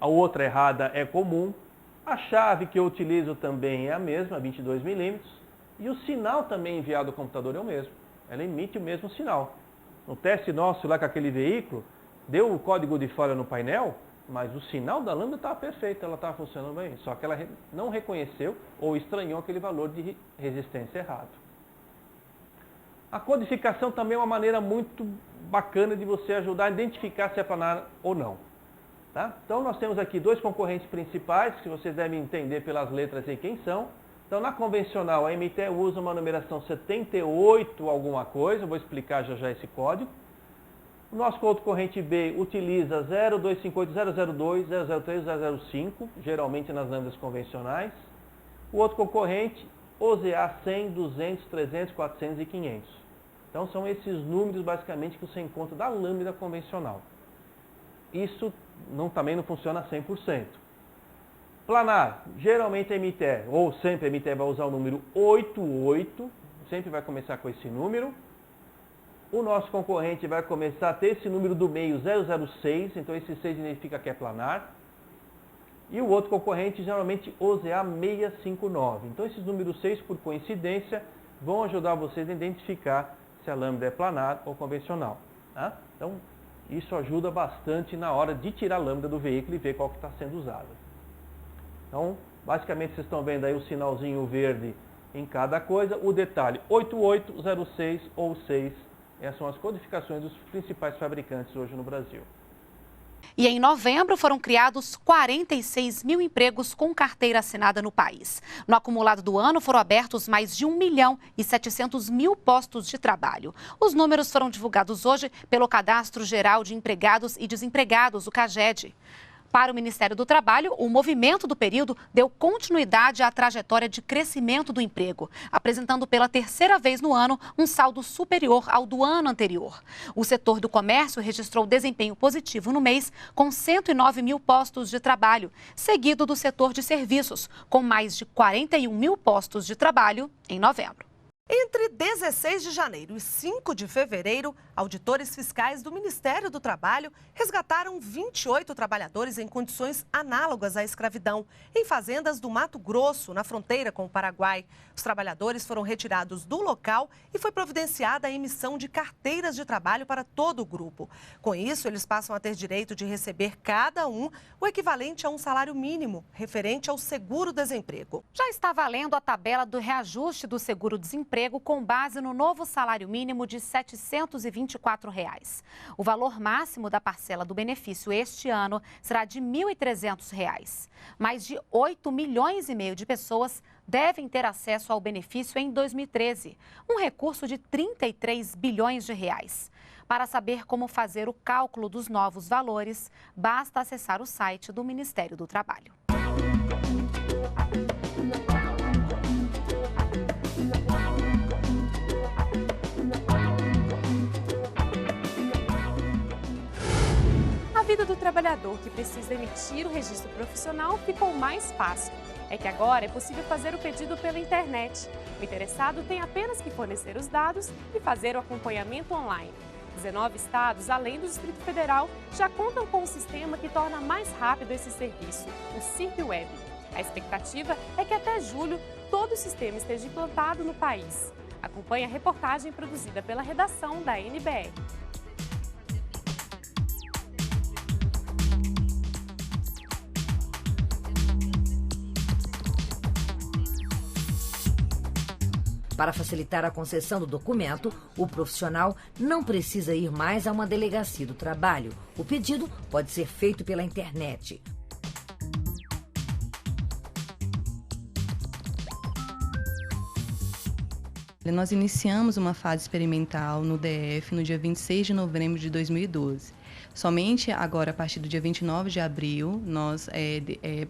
a outra errada é comum. A chave que eu utilizo também é a mesma, 22 milímetros, e o sinal também enviado ao computador é o mesmo. Ela emite o mesmo sinal. No teste nosso lá com aquele veículo, deu o código de falha no painel, mas o sinal da lâmpada estava perfeito, ela estava funcionando bem, só que ela não reconheceu ou estranhou aquele valor de resistência errado. A codificação também é uma maneira muito bacana de você ajudar a identificar se é planar ou não. Tá? Então nós temos aqui 2 concorrentes principais, que vocês devem entender pelas letras aí quem são. Então na convencional a MTE usa uma numeração 78 alguma coisa, eu vou explicar já esse código. O nosso concorrente B utiliza 0258002, 003, 005, geralmente nas lâminas convencionais. O outro concorrente, OZA 100, 200, 300, 400 e 500. Então são esses números basicamente que você encontra da lâmina convencional. Isso também não funciona 100%. Planar, geralmente a MTE, ou sempre a MTE vai usar o número 88, sempre vai começar com esse número. O nosso concorrente vai começar a ter esse número do meio 006, então esse 6 significa que é planar. E o outro concorrente geralmente OZA 659. Então esses números 6, por coincidência, vão ajudar vocês a identificar se a lâmina é planar ou convencional. Tá? Então isso ajuda bastante na hora de tirar a lâmina do veículo e ver qual que está sendo usada. Então basicamente vocês estão vendo aí o sinalzinho verde em cada coisa. O detalhe 88, 06 ou 6. Essas são as codificações dos principais fabricantes hoje no Brasil. E em novembro foram criados 46 mil empregos com carteira assinada no país. No acumulado do ano foram abertos mais de 1.700.000 postos de trabalho. Os números foram divulgados hoje pelo Cadastro Geral de Empregados e Desempregados, o CAGED. Para o Ministério do Trabalho, o movimento do período deu continuidade à trajetória de crescimento do emprego, apresentando pela terceira vez no ano um saldo superior ao do ano anterior. O setor do comércio registrou desempenho positivo no mês, com 109 mil postos de trabalho, seguido do setor de serviços, com mais de 41 mil postos de trabalho em novembro. Entre 16 de janeiro e 5 de fevereiro, auditores fiscais do Ministério do Trabalho resgataram 28 trabalhadores em condições análogas à escravidão, em fazendas do Mato Grosso, na fronteira com o Paraguai. Os trabalhadores foram retirados do local e foi providenciada a emissão de carteiras de trabalho para todo o grupo. Com isso, eles passam a ter direito de receber cada um o equivalente a um salário mínimo, referente ao seguro-desemprego. Já está valendo a tabela do reajuste do seguro-desemprego com base no novo salário mínimo de R$ 724. O valor máximo da parcela do benefício este ano será de R$ 1.300. Mais de 8,5 milhões de pessoas devem ter acesso ao benefício em 2013, um recurso de 33 bilhões de reais. Para saber como fazer o cálculo dos novos valores, basta acessar o site do Ministério do Trabalho. A vida do trabalhador que precisa emitir o registro profissional ficou mais fácil. É que agora é possível fazer o pedido pela internet. O interessado tem apenas que fornecer os dados e fazer o acompanhamento online. 19 estados, além do Distrito Federal, já contam com um sistema que torna mais rápido esse serviço, o SIRP-Web. A expectativa é que até julho todo o sistema esteja implantado no país. Acompanhe a reportagem produzida pela redação da NBR. Para facilitar a concessão do documento, o profissional não precisa ir mais a uma delegacia do trabalho. O pedido pode ser feito pela internet. Nós iniciamos uma fase experimental no DF no dia 26 de novembro de 2012. Somente agora, a partir do dia 29 de abril, nós,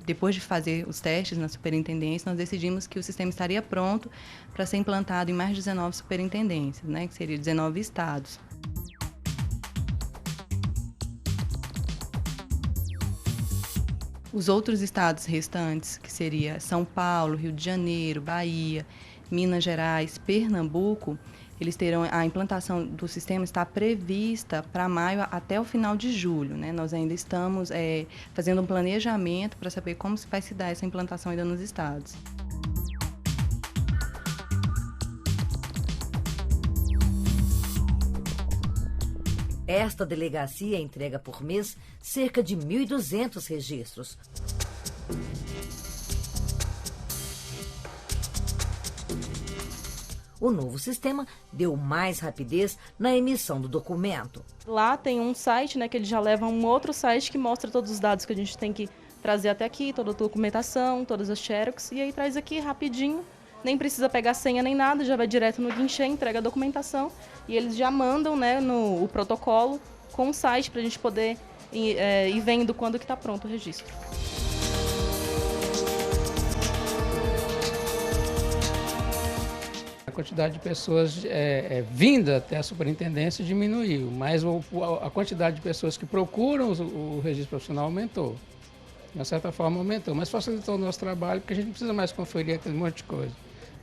depois de fazer os testes na superintendência, nós decidimos que o sistema estaria pronto para ser implantado em mais de 19 superintendências, né, que seria 19 estados. Os outros estados restantes, que seria São Paulo, Rio de Janeiro, Bahia, Minas Gerais, Pernambuco, eles terão a implantação do sistema está prevista para maio até o final de julho, né? Nós ainda estamos fazendo um planejamento para saber como vai se dar essa implantação ainda nos estados. Esta delegacia entrega por mês cerca de 1.200 registros. O novo sistema deu mais rapidez na emissão do documento. Lá tem um site, né, que ele já leva a um outro site que mostra todos os dados que a gente tem que trazer até aqui, toda a documentação, todas as xerox, e aí traz aqui rapidinho, nem precisa pegar senha nem nada, já vai direto no guichê, entrega a documentação e eles já mandam, né, o protocolo com o site para a gente poder ir vendo quando que está pronto o registro. A quantidade de pessoas vinda até a superintendência diminuiu, mas a quantidade de pessoas que procuram o registro profissional aumentou. De uma certa forma aumentou, mas facilitou o nosso trabalho, porque a gente não precisa mais conferir aquele monte de coisa.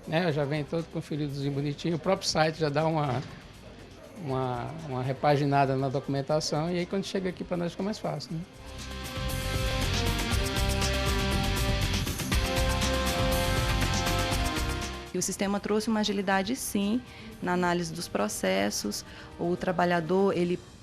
Né? Já vem todo conferidozinho bonitinho, o próprio site já dá uma repaginada na documentação e aí quando chega aqui para nós fica mais fácil. Né? E o sistema trouxe uma agilidade, sim, na análise dos processos. O trabalhador,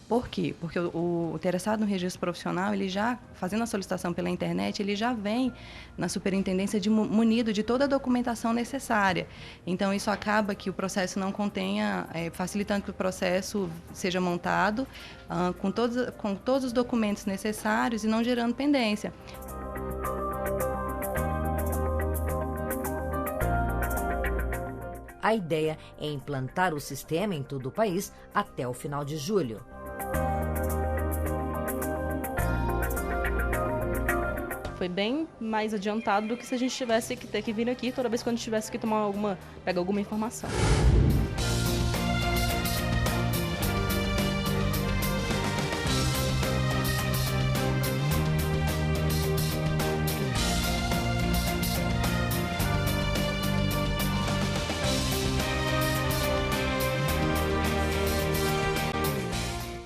por quê? Porque o interessado no registro profissional, ele já, fazendo a solicitação pela internet, ele já vem na superintendência munido de toda a documentação necessária. Então, isso acaba que o processo não contenha, facilitando que o processo seja montado com todos os documentos necessários e não gerando pendência. A ideia é implantar o sistema em todo o país até o final de julho. Foi bem mais adiantado do que se a gente tivesse que ter que vir aqui toda vez que a gente tivesse que pegar alguma informação.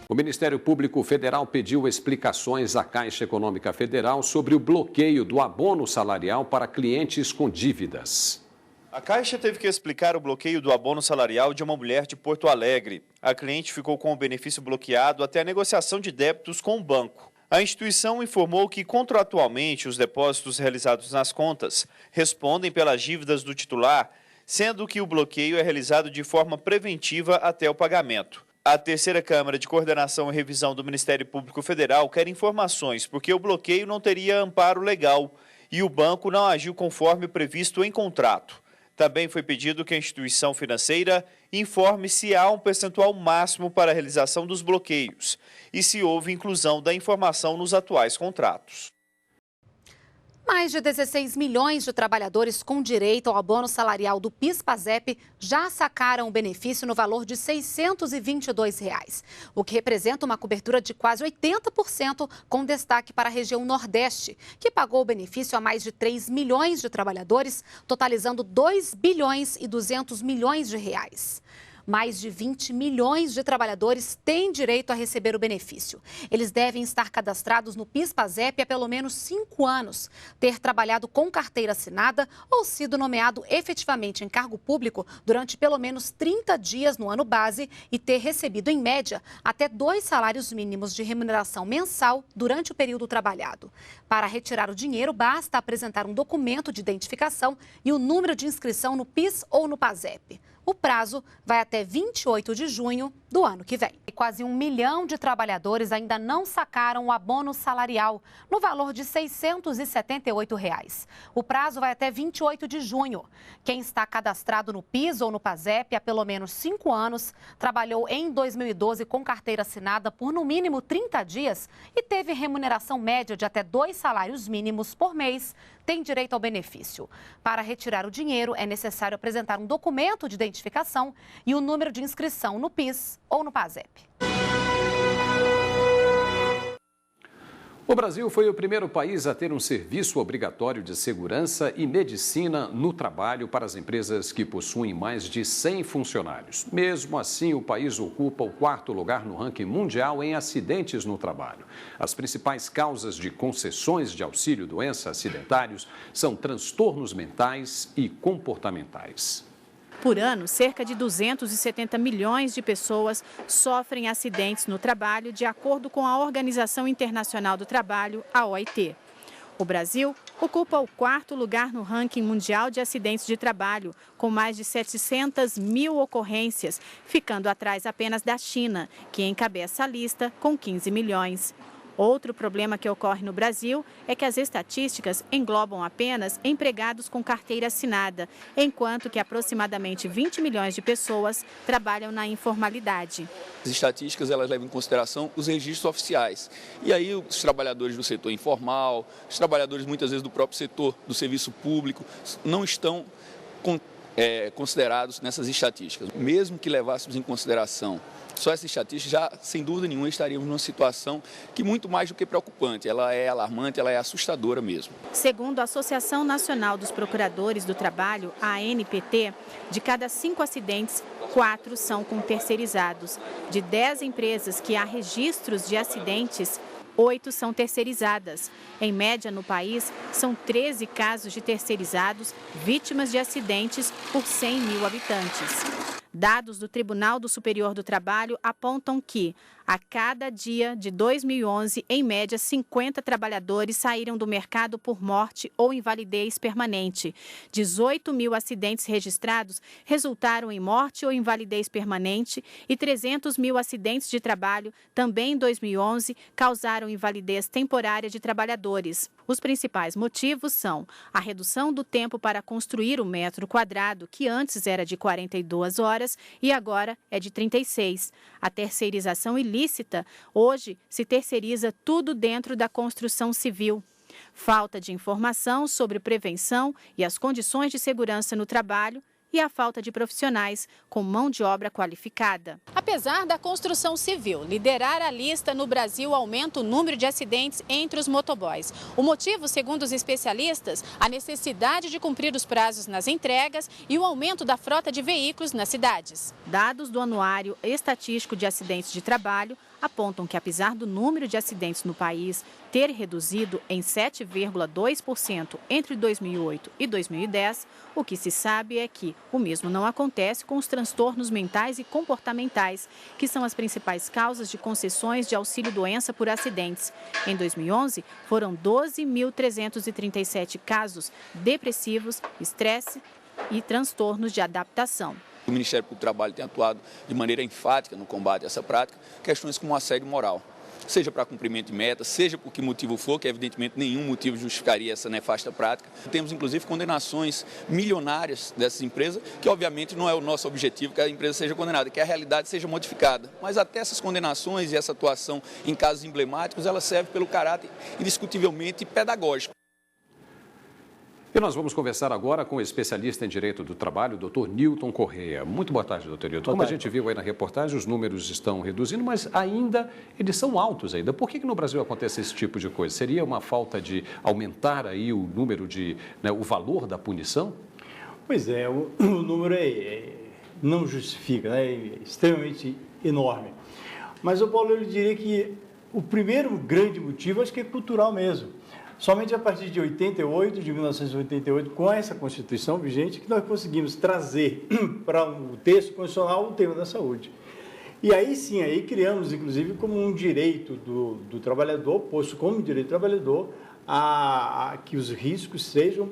O Ministério Público Federal pediu explicações à Caixa Econômica Federal sobre o bloqueio do abono salarial para clientes com dívidas. A Caixa teve que explicar o bloqueio do abono salarial de uma mulher de Porto Alegre. A cliente ficou com o benefício bloqueado até a negociação de débitos com o banco. A instituição informou que, contratualmente, os depósitos realizados nas contas respondem pelas dívidas do titular, sendo que o bloqueio é realizado de forma preventiva até o pagamento. A terceira Câmara de Coordenação e Revisão do Ministério Público Federal quer informações porque o bloqueio não teria amparo legal e o banco não agiu conforme previsto em contrato. Também foi pedido que a instituição financeira informe se há um percentual máximo para a realização dos bloqueios e se houve inclusão da informação nos atuais contratos. Mais de 16 milhões de trabalhadores com direito ao abono salarial do PIS/PASEP já sacaram o benefício no valor de R$ 622, o que representa uma cobertura de quase 80%, com destaque para a região Nordeste, que pagou o benefício a mais de 3 milhões de trabalhadores, totalizando 2 bilhões e 200 milhões de reais. Mais de 20 milhões de trabalhadores têm direito a receber o benefício. Eles devem estar cadastrados no PIS/PASEP há pelo menos 5 anos, ter trabalhado com carteira assinada ou sido nomeado efetivamente em cargo público durante pelo menos 30 dias no ano base e ter recebido, em média, até 2 salários mínimos de remuneração mensal durante o período trabalhado. Para retirar o dinheiro, basta apresentar um documento de identificação e o número de inscrição no PIS ou no PASEP. O prazo vai até 28 de junho do ano que vem. E quase 1 milhão de trabalhadores ainda não sacaram o abono salarial, no valor de R$ 678. O prazo vai até 28 de junho. Quem está cadastrado no PIS ou no PASEP há pelo menos 5 anos, trabalhou em 2012 com carteira assinada por no mínimo 30 dias e teve remuneração média de até 2 salários mínimos por mês, tem direito ao benefício. Para retirar o dinheiro, é necessário apresentar um documento de identificação e o número de inscrição no PIS ou no PASEP. O Brasil foi o primeiro país a ter um serviço obrigatório de segurança e medicina no trabalho para as empresas que possuem mais de 100 funcionários. Mesmo assim, o país ocupa o 4º lugar no ranking mundial em acidentes no trabalho. As principais causas de concessões de auxílio-doença acidentários são transtornos mentais e comportamentais. Por ano, cerca de 270 milhões de pessoas sofrem acidentes no trabalho, de acordo com a Organização Internacional do Trabalho, a OIT. O Brasil ocupa o 4º lugar no ranking mundial de acidentes de trabalho, com mais de 700 mil ocorrências, ficando atrás apenas da China, que encabeça a lista com 15 milhões. Outro problema que ocorre no Brasil é que as estatísticas englobam apenas empregados com carteira assinada, enquanto que aproximadamente 20 milhões de pessoas trabalham na informalidade. As estatísticas elas levam em consideração os registros oficiais. E aí os trabalhadores do setor informal, os trabalhadores muitas vezes do próprio setor do serviço público não estão considerados nessas estatísticas. Mesmo que levássemos em consideração só essa estatística, já sem dúvida nenhuma estaríamos numa situação que muito mais do que preocupante, ela é alarmante, ela é assustadora mesmo. Segundo a Associação Nacional dos Procuradores do Trabalho, a ANPT, de cada 5 acidentes, 4 são com terceirizados. De 10 empresas que há registros de acidentes, 8 são terceirizadas. Em média, no país, são 13 casos de terceirizados vítimas de acidentes por 100 mil habitantes. Dados do Tribunal do Superior do Trabalho apontam que, a cada dia de 2011, em média, 50 trabalhadores saíram do mercado por morte ou invalidez permanente. 18 mil acidentes registrados resultaram em morte ou invalidez permanente e 300 mil acidentes de trabalho, também em 2011, causaram invalidez temporária de trabalhadores. Os principais motivos são a redução do tempo para construir o metro quadrado, que antes era de 42 horas e agora é de 36. A terceirização ilícita, hoje se terceiriza tudo dentro da construção civil. Falta de informação sobre prevenção e as condições de segurança no trabalho e a falta de profissionais com mão de obra qualificada. Apesar da construção civil liderar a lista, no Brasil aumenta o número de acidentes entre os motoboys. O motivo, segundo os especialistas, a necessidade de cumprir os prazos nas entregas e o aumento da frota de veículos nas cidades. Dados do Anuário Estatístico de Acidentes de Trabalho apontam que, apesar do número de acidentes no país ter reduzido em 7,2% entre 2008 e 2010, o que se sabe é que o mesmo não acontece com os transtornos mentais e comportamentais, que são as principais causas de concessões de auxílio-doença por acidentes. Em 2011, foram 12.337 casos depressivos, estresse e transtornos de adaptação. O Ministério Público do Trabalho tem atuado de maneira enfática no combate a essa prática, questões como assédio moral, seja para cumprimento de metas, seja por que motivo for, que evidentemente nenhum motivo justificaria essa nefasta prática. Temos inclusive condenações milionárias dessas empresas, que obviamente não é o nosso objetivo que a empresa seja condenada, que a realidade seja modificada. Mas até essas condenações e essa atuação em casos emblemáticos, ela serve pelo caráter indiscutivelmente pedagógico. E nós vamos conversar agora com o especialista em Direito do Trabalho, doutor Nilton Correia. Muito boa tarde, doutor Nilton. Como a gente viu aí na reportagem, os números estão reduzindo, mas ainda eles são altos ainda. Por que no Brasil acontece esse tipo de coisa? Seria uma falta de aumentar aí o número de, o valor da punição? Pois é, o número não justifica, é extremamente enorme. Mas o Paulo, eu diria que o primeiro grande motivo, acho que é cultural mesmo. Somente a partir de 1988, com essa Constituição vigente, que nós conseguimos trazer para o texto constitucional o tema da saúde. E aí sim, aí criamos, inclusive, como um direito do trabalhador, posto como direito do trabalhador, a que os riscos sejam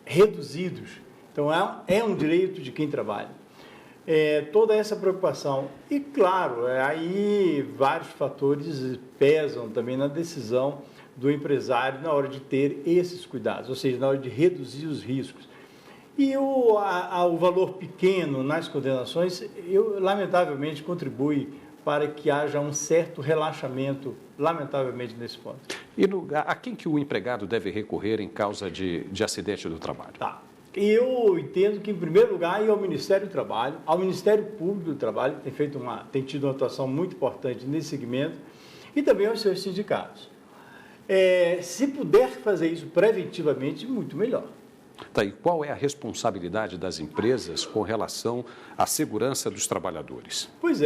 reduzidos. Então, é um direito de quem trabalha. Toda essa preocupação. E, claro, aí vários fatores pesam também na decisão do empresário na hora de ter esses cuidados, ou seja, na hora de reduzir os riscos. E o valor pequeno nas condenações, lamentavelmente, contribui para que haja um certo relaxamento, lamentavelmente, nesse ponto. E a quem que o empregado deve recorrer em causa de acidente do trabalho? Tá. Eu entendo que, em primeiro lugar, ir ao Ministério do Trabalho, ao Ministério Público do Trabalho, que tem tido uma atuação muito importante nesse segmento, e também aos seus sindicatos. Se puder fazer isso preventivamente, muito melhor. Tá, e qual é a responsabilidade das empresas com relação à segurança dos trabalhadores? Pois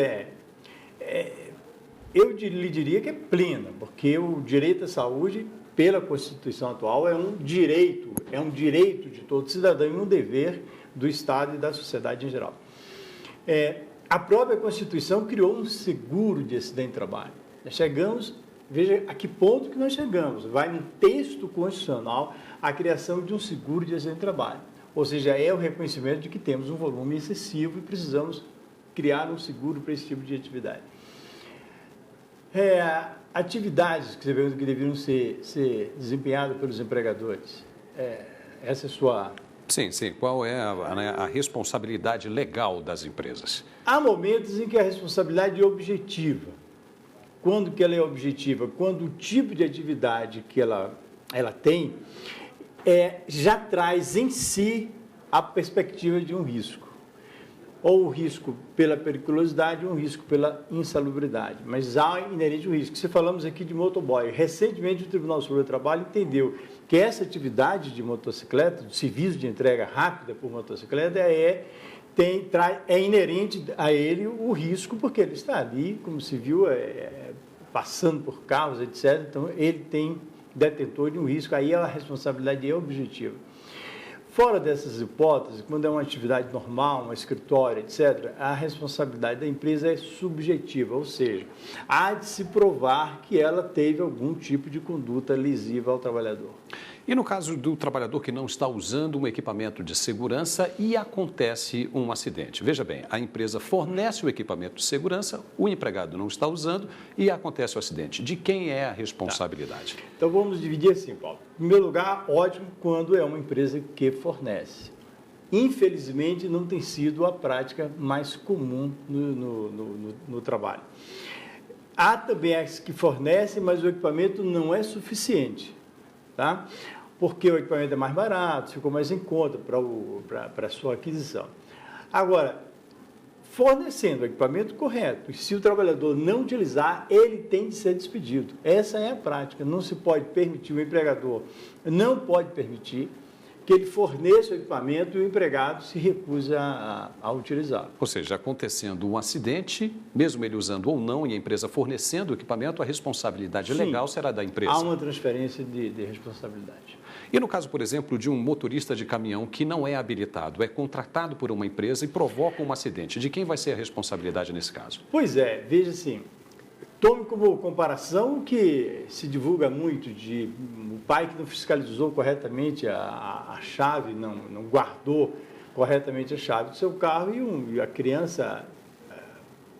eu lhe diria que é plena, porque o direito à saúde, pela Constituição atual, é um direito de todo cidadão e um dever do Estado e da sociedade em geral. A própria Constituição criou um seguro de acidente de trabalho. Nós chegamos Veja a que ponto que nós chegamos. Vai no texto constitucional a criação de um seguro de acidente de trabalho. Ou seja, é o reconhecimento de que temos um volume excessivo e precisamos criar um seguro para esse tipo de atividade. Atividades que deveriam ser desempenhadas pelos empregadores. Essa é a sua... Sim. Qual é a responsabilidade legal das empresas? Há momentos em que a responsabilidade é objetiva. Quando que ela é objetiva? Quando o tipo de atividade que ela tem já traz em si a perspectiva de um risco. Ou o risco pela periculosidade ou um risco pela insalubridade. Mas há inerente o risco. Se falamos aqui de motoboy, recentemente o Tribunal Superior do Trabalho entendeu que essa atividade de motocicleta, de serviço de entrega rápida por motocicleta, é inerente a ele o risco, porque ele está ali, como se viu, passando por carros, etc. Então, ele tem detentor de um risco, aí a responsabilidade é objetiva. Fora dessas hipóteses, quando é uma atividade normal, um escritório, etc., a responsabilidade da empresa é subjetiva, ou seja, há de se provar que ela teve algum tipo de conduta lesiva ao trabalhador. E no caso do trabalhador que não está usando um equipamento de segurança e acontece um acidente? Veja bem, a empresa fornece o equipamento de segurança, o empregado não está usando e acontece o acidente. De quem é a responsabilidade? Então vamos dividir assim, Paulo. Em primeiro lugar, ótimo quando é uma empresa que fornece. Infelizmente, não tem sido a prática mais comum no trabalho. Há também as que fornecem, mas o equipamento não é suficiente, tá? Porque o equipamento é mais barato, ficou mais em conta para a sua aquisição. Agora, fornecendo o equipamento correto, e se o trabalhador não utilizar, ele tem de ser despedido. Essa é a prática. Não se pode permitir, o empregador não pode permitir que ele forneça o equipamento e o empregado se recusa a utilizá-lo. Ou seja, acontecendo um acidente, mesmo ele usando ou não, e a empresa fornecendo o equipamento, a responsabilidade legal será da empresa. Há uma transferência de responsabilidade. E no caso, por exemplo, de um motorista de caminhão que não é habilitado, é contratado por uma empresa e provoca um acidente, de quem vai ser a responsabilidade nesse caso? Pois é, veja assim, tome como comparação que se divulga muito de o pai que não fiscalizou corretamente a chave, não guardou corretamente a chave do seu carro e a criança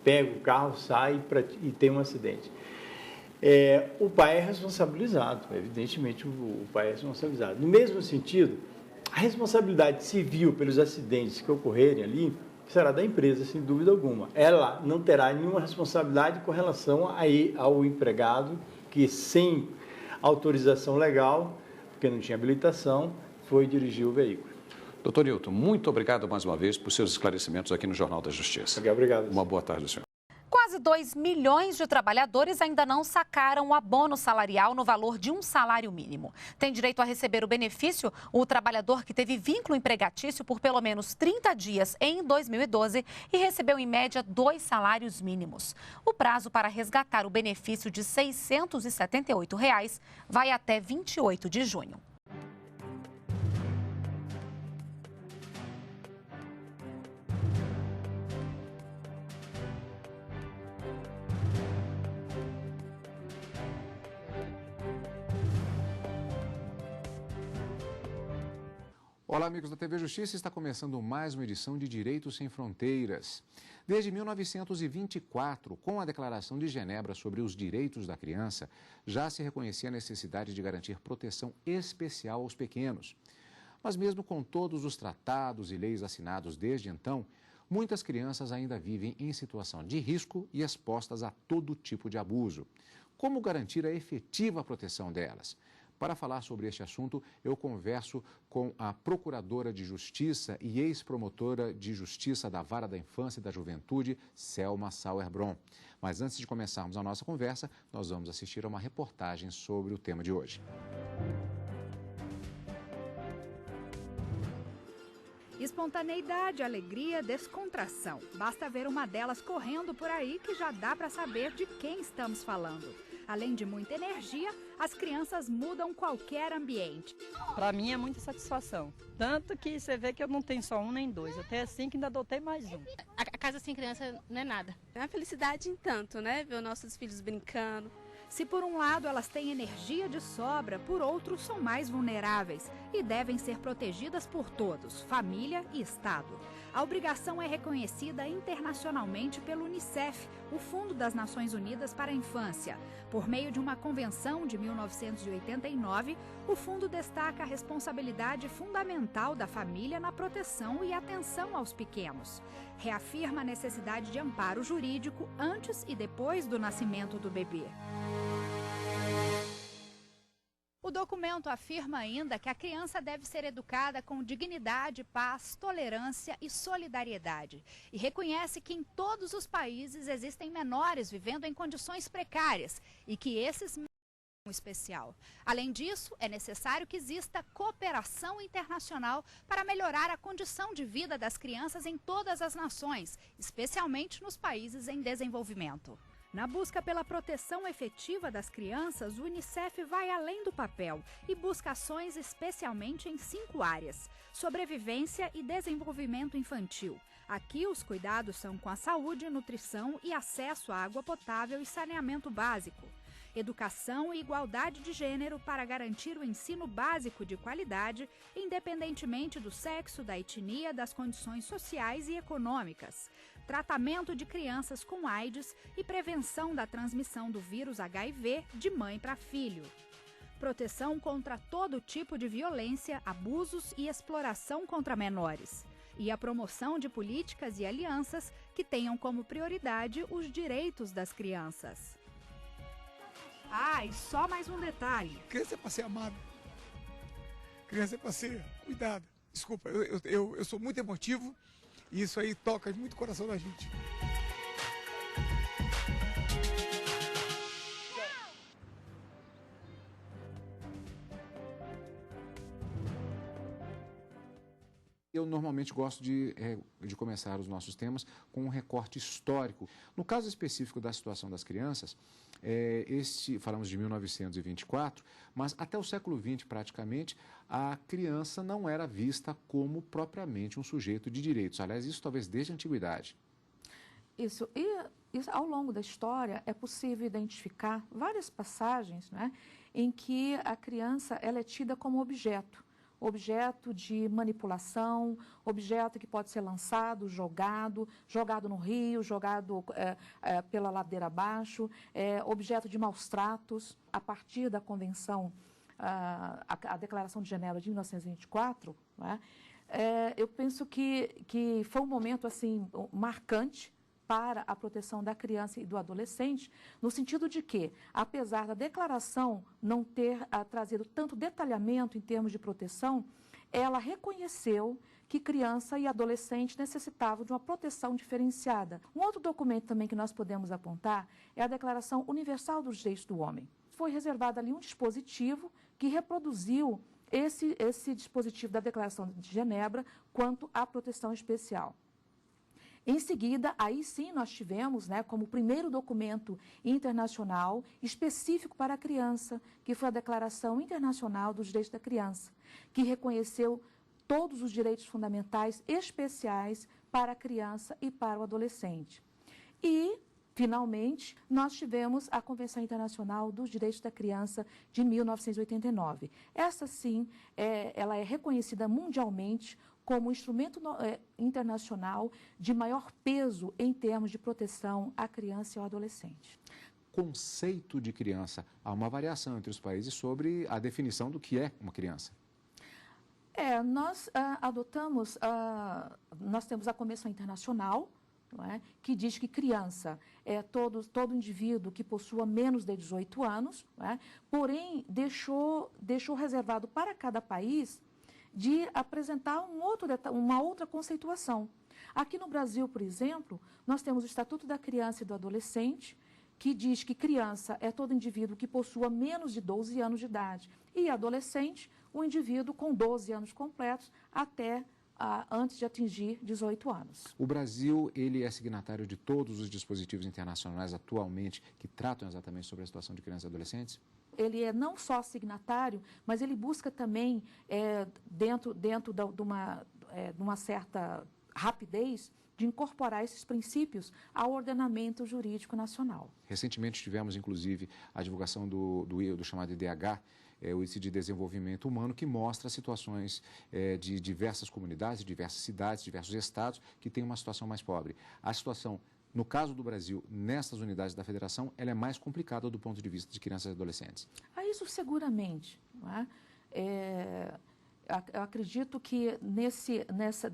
pega o carro, sai e tem um acidente. O pai é responsabilizado, evidentemente o pai é responsabilizado. No mesmo sentido, a responsabilidade civil pelos acidentes que ocorrerem ali será da empresa, sem dúvida alguma. Ela não terá nenhuma responsabilidade com relação ao empregado que, sem autorização legal, porque não tinha habilitação, foi dirigir o veículo. Doutor Nilton, muito obrigado mais uma vez por seus esclarecimentos aqui no Jornal da Justiça. Obrigado. Uma boa tarde, senhor. Quase 2 milhões de trabalhadores ainda não sacaram o abono salarial no valor de um salário mínimo. Tem direito a receber o benefício o trabalhador que teve vínculo empregatício por pelo menos 30 dias em 2012 e recebeu em média 2 salários mínimos. O prazo para resgatar o benefício de R$ 678 vai até 28 de junho. Olá, amigos da TV Justiça, está começando mais uma edição de Direitos Sem Fronteiras. Desde 1924, com a Declaração de Genebra sobre os Direitos da Criança, já se reconhecia a necessidade de garantir proteção especial aos pequenos. Mas mesmo com todos os tratados e leis assinados desde então, muitas crianças ainda vivem em situação de risco e expostas a todo tipo de abuso. Como garantir a efetiva proteção delas? Para falar sobre este assunto, eu converso com a Procuradora de Justiça e ex-promotora de Justiça da Vara da Infância e da Juventude, Selma Sauerbron. Mas antes de começarmos a nossa conversa, nós vamos assistir a uma reportagem sobre o tema de hoje. Espontaneidade, alegria, descontração. Basta ver uma delas correndo por aí que já dá para saber de quem estamos falando. Além de muita energia, as crianças mudam qualquer ambiente. Para mim é muita satisfação. Tanto que você vê que eu não tenho só um nem dois. Eu tenho 5 e ainda adotei mais um. A casa sem criança não é nada. É uma felicidade em tanto, né? Ver os nossos filhos brincando, Se por um lado elas têm energia de sobra, por outro são mais vulneráveis e devem ser protegidas por todos, família e Estado. A obrigação é reconhecida internacionalmente pelo UNICEF, o Fundo das Nações Unidas para a Infância. Por meio de uma convenção de 1989, o fundo destaca a responsabilidade fundamental da família na proteção e atenção aos pequenos. Reafirma a necessidade de amparo jurídico antes e depois do nascimento do bebê. O documento afirma ainda que a criança deve ser educada com dignidade, paz, tolerância e solidariedade. E reconhece que em todos os países existem menores vivendo em condições precárias e que esses merecem um especial. Além disso, é necessário que exista cooperação internacional para melhorar a condição de vida das crianças em todas as nações, especialmente nos países em desenvolvimento. Na busca pela proteção efetiva das crianças, o UNICEF vai além do papel e busca ações especialmente em 5 áreas: sobrevivência e desenvolvimento infantil. Aqui, os cuidados são com a saúde, nutrição e acesso à água potável e saneamento básico. Educação e igualdade de gênero para garantir o ensino básico de qualidade, independentemente do sexo, da etnia, das condições sociais e econômicas. Tratamento de crianças com AIDS e prevenção da transmissão do vírus HIV de mãe para filho. Proteção contra todo tipo de violência, abusos e exploração contra menores. E a promoção de políticas e alianças que tenham como prioridade os direitos das crianças. E só mais um detalhe. Criança é para ser amada. Criança é para ser cuidada. Desculpa, eu sou muito emotivo e isso aí toca muito o coração da gente. Eu normalmente gosto de começar os nossos temas com um recorte histórico. No caso específico da situação das crianças, falamos de 1924, mas até o século XX, praticamente, a criança não era vista como propriamente um sujeito de direitos. Aliás, isso talvez desde a antiguidade. Isso. E ao longo da história é possível identificar várias passagens, né, em que a criança ela é tida como objeto de manipulação, objeto que pode ser lançado, jogado no rio, jogado pela ladeira abaixo, objeto de maus tratos. A partir da Convenção, a Declaração de Genebra de 1924, né, eu penso que foi um momento assim, marcante para a proteção da criança e do adolescente, no sentido de que, apesar da declaração não ter trazido tanto detalhamento em termos de proteção, ela reconheceu que criança e adolescente necessitavam de uma proteção diferenciada. Um outro documento também que nós podemos apontar é a Declaração Universal dos Direitos do Homem. Foi reservado ali um dispositivo que reproduziu esse dispositivo da Declaração de Genebra quanto à proteção especial. Em seguida, aí sim nós tivemos, né, como primeiro documento internacional específico para a criança, que foi a Declaração Internacional dos Direitos da Criança, que reconheceu todos os direitos fundamentais especiais para a criança e para o adolescente. E, finalmente, nós tivemos a Convenção Internacional dos Direitos da Criança de 1989. Essa sim, ela é reconhecida mundialmente como um instrumento internacional de maior peso em termos de proteção à criança e ao adolescente. Conceito de criança. Há uma variação entre os países sobre a definição do que é uma criança. Nós nós temos a Convenção Internacional, não é, que diz que criança é todo indivíduo que possua menos de 18 anos, não é, porém deixou reservado para cada país de apresentar uma outra conceituação. Aqui no Brasil, por exemplo, nós temos o Estatuto da Criança e do Adolescente, que diz que criança é todo indivíduo que possua menos de 12 anos de idade e adolescente, o indivíduo com 12 anos completos até antes de atingir 18 anos. O Brasil, ele é signatário de todos os dispositivos internacionais atualmente que tratam exatamente sobre a situação de crianças e adolescentes? Ele é não só signatário, mas ele busca também, dentro de uma certa rapidez de incorporar esses princípios ao ordenamento jurídico nacional. Recentemente tivemos, inclusive, a divulgação do chamado IDH, o Índice de Desenvolvimento Humano, que mostra situações de diversas comunidades, diversas cidades, diversos estados que têm uma situação mais pobre. A situação, no caso do Brasil, nessas unidades da federação, ela é mais complicada do ponto de vista de crianças e adolescentes. Isso seguramente, não é? Eu acredito que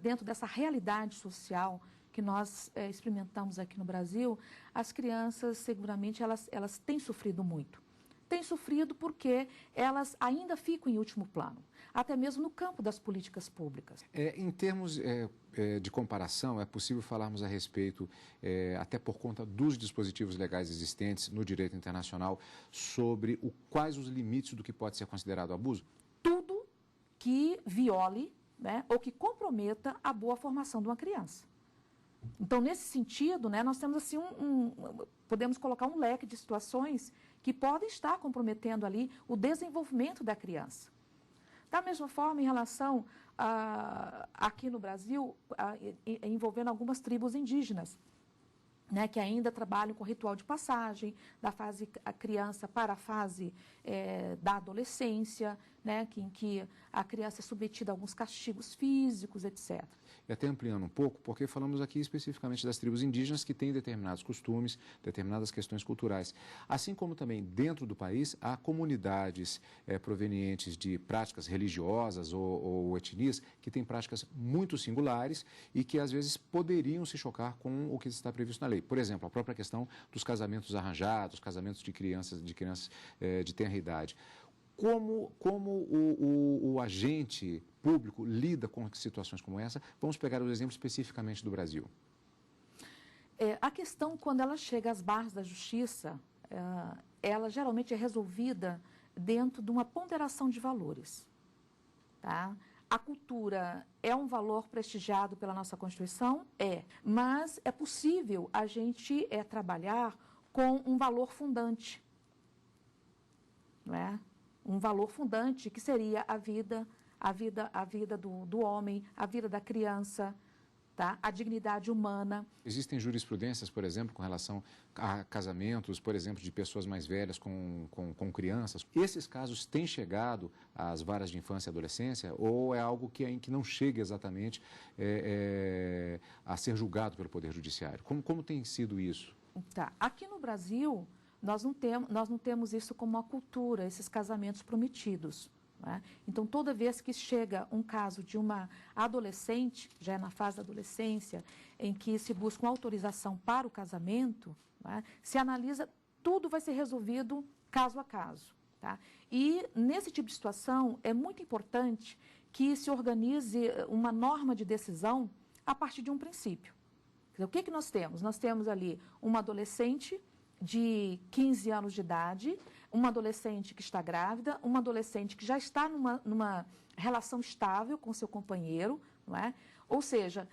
dentro dessa realidade social que nós experimentamos aqui no Brasil, as crianças seguramente elas têm sofrido muito. Têm sofrido porque elas ainda ficam em último plano, até mesmo no campo das políticas públicas. Em termos de comparação, é possível falarmos a respeito, até por conta dos dispositivos legais existentes no direito internacional, sobre quais os limites do que pode ser considerado abuso? Tudo que viole, né, ou que comprometa a boa formação de uma criança. Então, nesse sentido, né, nós temos assim podemos colocar um leque de situações que podem estar comprometendo ali o desenvolvimento da criança. Da mesma forma, em relação aqui no Brasil, envolvendo algumas tribos indígenas, né, que ainda trabalham com ritual de passagem da fase a criança para a fase da adolescência, né, em que a criança é submetida a alguns castigos físicos, etc. E até ampliando um pouco, porque falamos aqui especificamente das tribos indígenas que têm determinados costumes, determinadas questões culturais. Assim como também dentro do país há comunidades provenientes de práticas religiosas ou etnias que têm práticas muito singulares e que às vezes poderiam se chocar com o que está previsto na lei. Por exemplo, a própria questão dos casamentos arranjados, casamentos de crianças de tenra idade. Como o agente público lida com situações como essa? Vamos pegar o exemplo especificamente do Brasil. A questão, quando ela chega às barras da justiça, ela geralmente é resolvida dentro de uma ponderação de valores. Tá? A cultura é um valor prestigiado pela nossa Constituição? Mas é possível a gente trabalhar com um valor fundante, não é? Um valor fundante que seria a vida do homem, a vida da criança, tá? A dignidade humana. Existem jurisprudências, por exemplo, com relação a casamentos, por exemplo, de pessoas mais velhas com crianças. Esses casos têm chegado às varas de infância e adolescência ou é algo que não chega exatamente a ser julgado pelo Poder Judiciário? Como tem sido isso? Tá. Aqui no Brasil, nós não temos isso como uma cultura, esses casamentos prometidos. Né? Então, toda vez que chega um caso de uma adolescente, já é na fase da adolescência, em que se busca uma autorização para o casamento, né, se analisa, tudo vai ser resolvido caso a caso. Tá? E, nesse tipo de situação, é muito importante que se organize uma norma de decisão a partir de um princípio. O que nós temos? Nós temos ali uma adolescente de 15 anos de idade, uma adolescente que está grávida, uma adolescente que já está numa relação estável com seu companheiro, não é? Ou seja,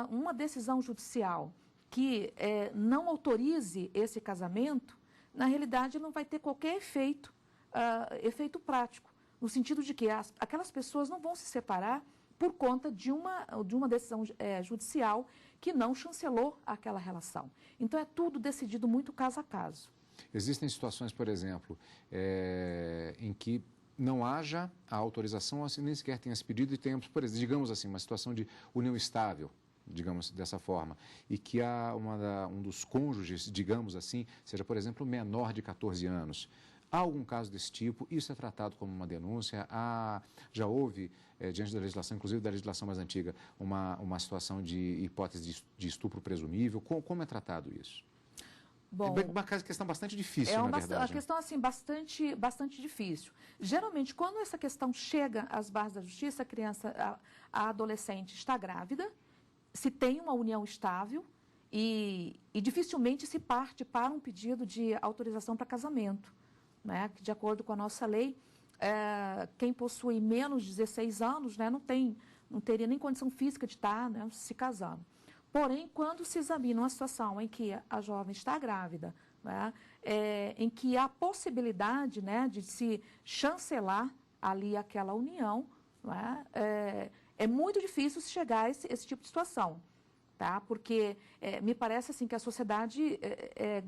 uma decisão judicial que não autorize esse casamento, na realidade não vai ter qualquer efeito prático, no sentido de que aquelas pessoas não vão se separar por conta de uma decisão judicial que não chancelou aquela relação. Então, é tudo decidido muito caso a caso. Existem situações, por exemplo, em que não haja a autorização, ou nem sequer tenha se pedido e tenhamos, por exemplo, digamos assim, uma situação de união estável, digamos dessa forma, e que um dos cônjuges, digamos assim, seja, por exemplo, menor de 14 anos. Há algum caso desse tipo? Isso é tratado como uma denúncia? Já houve, diante da legislação, inclusive da legislação mais antiga, uma situação de hipótese de estupro presumível? Como é tratado isso? Bom, é uma questão bastante difícil, na verdade. É uma questão assim, bastante difícil. Geralmente, quando essa questão chega às barras da justiça, a adolescente está grávida, se tem uma união estável e dificilmente se parte para um pedido de autorização para casamento. Né, que de acordo com a nossa lei, quem possui menos de 16 anos, né, não teria nem condição física de estar, né, se casando. Porém, quando se examina uma situação em que a jovem está grávida, né, em que há possibilidade, né, de se chancelar ali aquela união, né, É muito difícil se chegar a esse tipo de situação, tá? Porque me parece assim que a sociedade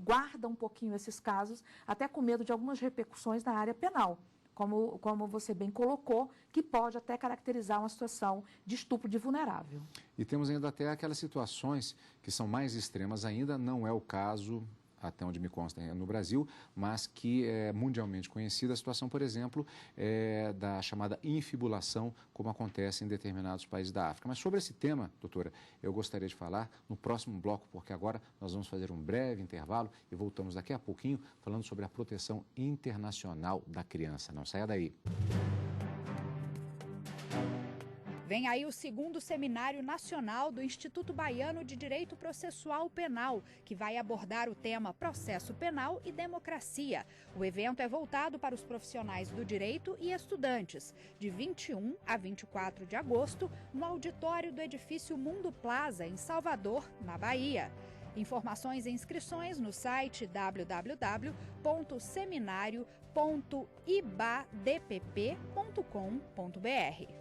guarda um pouquinho esses casos, até com medo de algumas repercussões na área penal, como você bem colocou, que pode até caracterizar uma situação de estupro de vulnerável. E temos ainda até aquelas situações que são mais extremas ainda, não é o caso, até onde me consta, no Brasil, mas que é mundialmente conhecida a situação, por exemplo, da chamada infibulação, como acontece em determinados países da África. Mas sobre esse tema, doutora, eu gostaria de falar no próximo bloco, porque agora nós vamos fazer um breve intervalo e voltamos daqui a pouquinho falando sobre a proteção internacional da criança. Não saia daí. Vem aí o segundo Seminário Nacional do Instituto Baiano de Direito Processual Penal, que vai abordar o tema Processo Penal e Democracia. O evento é voltado para os profissionais do direito e estudantes, de 21 a 24 de agosto, no auditório do edifício Mundo Plaza, em Salvador, na Bahia. Informações e inscrições no site www.seminario.ibadpp.com.br.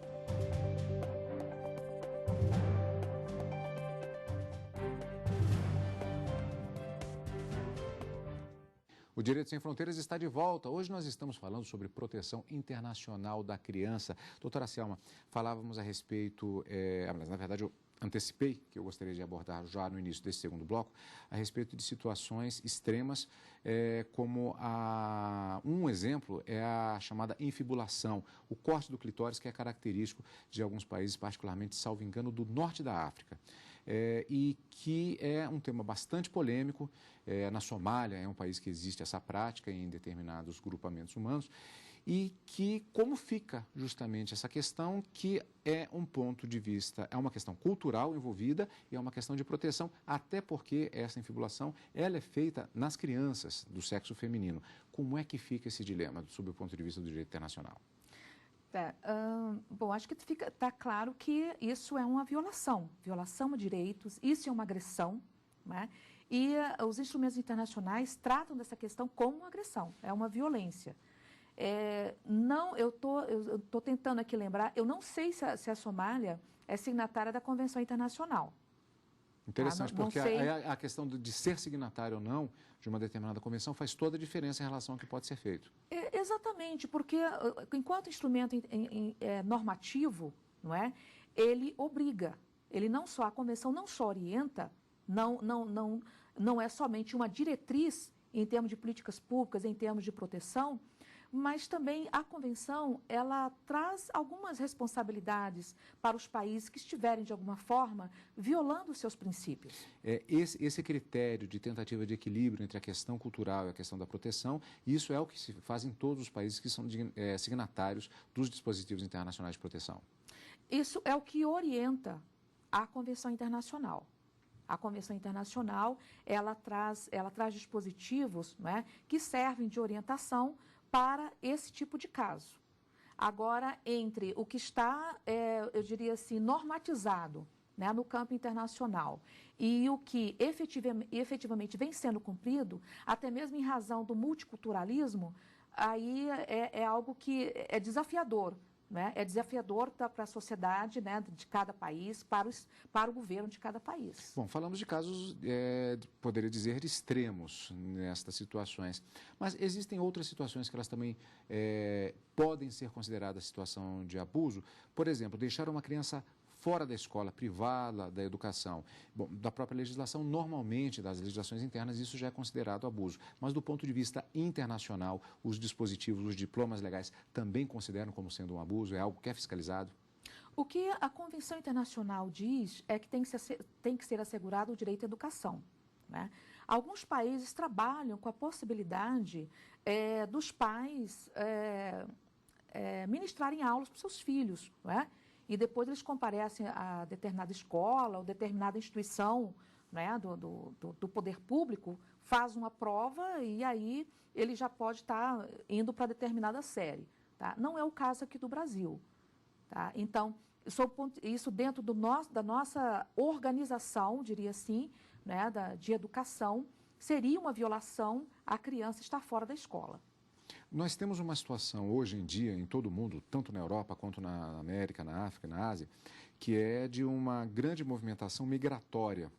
O Direito Sem Fronteiras está de volta. Hoje nós estamos falando sobre proteção internacional da criança. Doutora Selma, falávamos a respeito, na verdade eu antecipei que eu gostaria de abordar já no início desse segundo bloco, a respeito de situações extremas, como um exemplo é a chamada infibulação, o corte do clitóris, que é característico de alguns países, particularmente, salvo engano, do norte da África. E que é um tema bastante polêmico. Na Somália é um país que existe essa prática em determinados grupamentos humanos, e que como fica justamente essa questão, que é um ponto de vista, é uma questão cultural envolvida e é uma questão de proteção, até porque essa infibulação ela é feita nas crianças do sexo feminino. Como é que fica esse dilema sob o ponto de vista do direito internacional? Bom, acho que está claro que isso é uma violação a direitos, isso é uma agressão, né? E os instrumentos internacionais tratam dessa questão como uma agressão, é uma violência. Eu estou tentando aqui lembrar, eu não sei se a Somália é signatária da Convenção Internacional. Interessante, porque a questão de ser signatário ou não de uma determinada convenção faz toda a diferença em relação ao que pode ser feito. Exatamente, porque enquanto instrumento normativo, não é, ele obriga, a convenção não só orienta, não é somente uma diretriz em termos de políticas públicas, em termos de proteção, mas também a convenção, ela traz algumas responsabilidades para os países que estiverem, de alguma forma, violando os seus princípios. Esse critério de tentativa de equilíbrio entre a questão cultural e a questão da proteção, isso é o que se faz em todos os países que são signatários dos dispositivos internacionais de proteção. Isso é o que orienta a Convenção Internacional. A Convenção Internacional, ela traz dispositivos, né, que servem de orientação para esse tipo de caso. Agora, entre o que está, eu diria assim, normatizado, né, no campo internacional e o que efetivamente vem sendo cumprido, até mesmo em razão do multiculturalismo, aí é algo que é desafiador. Né? É desafiador para a sociedade, né, de cada país, para o governo de cada país. Bom, falamos de casos, poderia dizer, extremos nestas situações. Mas existem outras situações que elas também podem ser consideradas situação de abuso. Por exemplo, deixar uma criança fora da escola, privada da educação. Bom, da própria legislação, normalmente, das legislações internas, isso já é considerado abuso. Mas do ponto de vista internacional, os dispositivos, os diplomas legais também consideram como sendo um abuso? É algo que é fiscalizado? O que a Convenção Internacional diz é que tem que ser assegurado o direito à educação, né? Alguns países trabalham com a possibilidade dos pais ministrarem aulas para os seus filhos, não é? E depois eles comparecem a determinada escola ou determinada instituição, né, do poder público, faz uma prova e aí ele já pode estar indo para determinada série. Tá? Não é o caso aqui do Brasil. Tá? Então, isso dentro da nossa organização, diria assim, né, de educação, seria uma violação a criança estar fora da escola. Nós temos uma situação hoje em dia em todo o mundo, tanto na Europa quanto na América, na África, na Ásia, que é de uma grande movimentação migratória,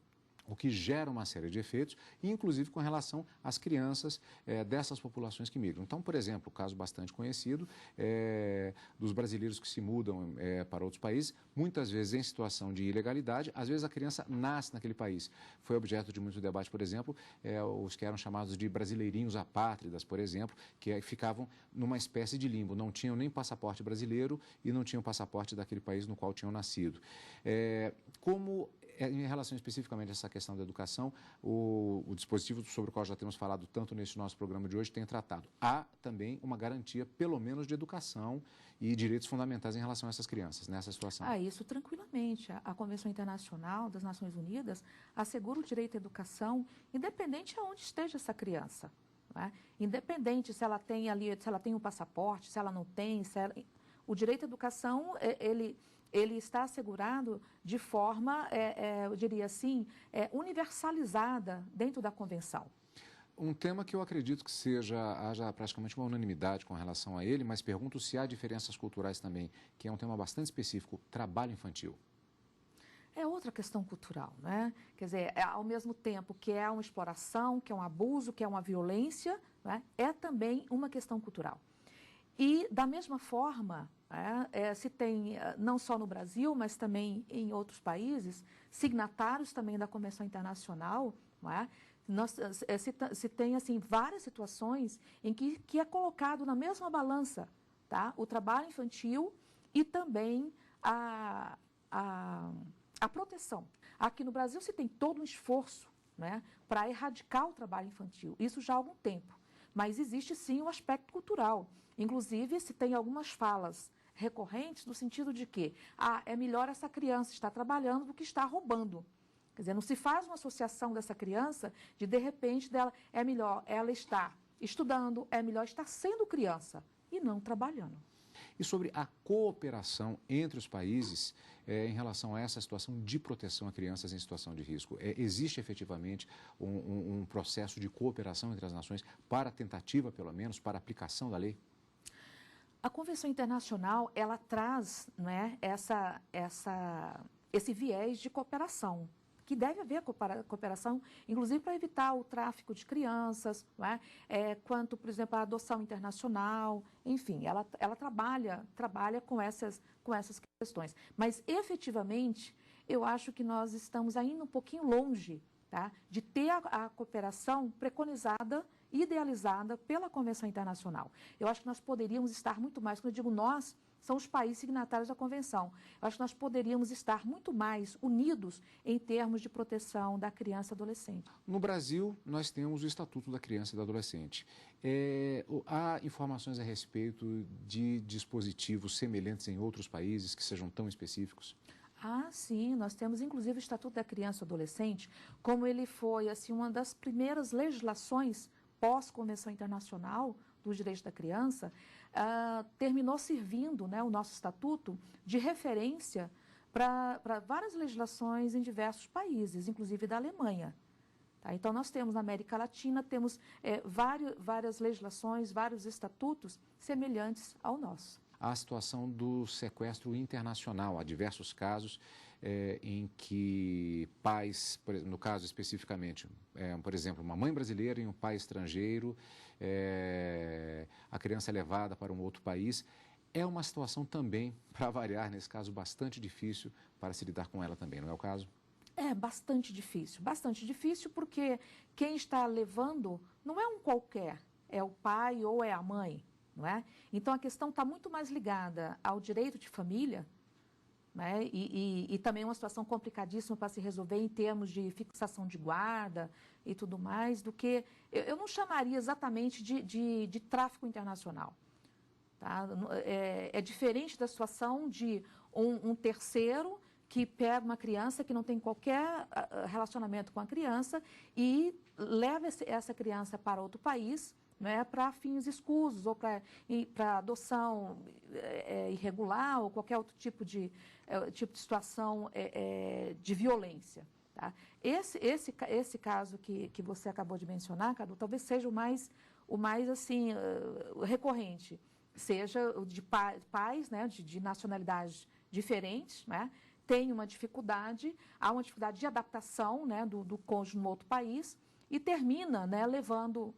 o que gera uma série de efeitos, inclusive com relação às crianças dessas populações que migram. Então, por exemplo, o caso bastante conhecido dos brasileiros que se mudam para outros países, muitas vezes em situação de ilegalidade, às vezes a criança nasce naquele país. Foi objeto de muito debate, por exemplo, os que eram chamados de brasileirinhos apátridas, por exemplo, que ficavam numa espécie de limbo, não tinham nem passaporte brasileiro e não tinham passaporte daquele país no qual tinham nascido. Em relação especificamente a essa questão da educação, o dispositivo sobre o qual já temos falado tanto nesse nosso programa de hoje tem tratado. Há também uma garantia, pelo menos, de educação e direitos fundamentais em relação a essas crianças, nessa situação. Isso tranquilamente. A Convenção Internacional das Nações Unidas assegura o direito à educação, independente de onde esteja essa criança. Né? Independente se ela tem um passaporte, se ela não tem, o direito à educação, ele está assegurado de forma, eu diria assim, universalizada dentro da Convenção. Um tema que eu acredito que haja praticamente uma unanimidade com relação a ele, mas pergunto se há diferenças culturais também, que é um tema bastante específico, trabalho infantil. É outra questão cultural, né? Quer dizer, ao mesmo tempo que é uma exploração, que é um abuso, que é uma violência, né? É também uma questão cultural. E, da mesma forma, se tem, não só no Brasil, mas também em outros países, signatários também da Convenção Internacional, se tem assim, várias situações em que é colocado na mesma balança, tá? O trabalho infantil e também a proteção. Aqui no Brasil se tem todo um esforço, né, para erradicar o trabalho infantil, isso já há algum tempo. Mas existe sim um aspecto cultural. Inclusive, se tem algumas falas recorrentes no sentido de que é melhor essa criança estar trabalhando do que estar roubando. Quer dizer, não se faz uma associação dessa criança de repente, é melhor ela estar estudando, é melhor estar sendo criança e não trabalhando. E sobre a cooperação entre os países em relação a essa situação de proteção a crianças em situação de risco. Existe efetivamente um processo de cooperação entre as nações para tentativa, pelo menos, para aplicação da lei? A Convenção Internacional, ela traz, né, esse viés de cooperação, que deve haver cooperação, inclusive para evitar o tráfico de crianças, né? Quanto, por exemplo, à adoção internacional, enfim, ela trabalha com essas questões. Mas, efetivamente, eu acho que nós estamos ainda um pouquinho longe, tá, de ter a cooperação preconizada, idealizada pela Convenção Internacional. Eu acho que nós poderíamos estar muito mais, quando eu digo nós, são os países signatários da Convenção. Eu acho que nós poderíamos estar muito mais unidos em termos de proteção da criança e adolescente. No Brasil, nós temos o Estatuto da Criança e do Adolescente. Há informações a respeito de dispositivos semelhantes em outros países que sejam tão específicos? Sim, nós temos inclusive o Estatuto da Criança e do Adolescente, como ele foi assim, uma das primeiras legislações pós-Convenção Internacional dos Direitos da Criança, terminou servindo, né, o nosso estatuto de referência para várias legislações em diversos países, inclusive da Alemanha. Tá? Então, nós temos na América Latina, temos várias legislações, vários estatutos semelhantes ao nosso. A situação do sequestro internacional. Há diversos casos em que pais, no caso especificamente, por exemplo, uma mãe brasileira e um pai estrangeiro, a criança é levada para um outro país. É uma situação também, para variar, nesse caso, bastante difícil para se lidar com ela também, não é o caso? É bastante difícil porque quem está levando não é um qualquer, é o pai ou é a mãe. Não é? Então, a questão está muito mais ligada ao direito de família, né? E também uma situação complicadíssima para se resolver em termos de fixação de guarda e tudo mais, do que... Eu não chamaria exatamente de tráfico internacional. Tá? É diferente da situação de um terceiro que pega uma criança que não tem qualquer relacionamento com a criança e leva essa criança para outro país, né, para fins escusos ou para adoção irregular ou qualquer outro tipo de situação de violência. Tá? Esse caso que você acabou de mencionar, Cadu, talvez seja o assim, recorrente, seja de pais, né, de nacionalidades diferentes, né, tem uma dificuldade, há uma dificuldade de adaptação, né, do cônjuge no outro país e termina, né, levando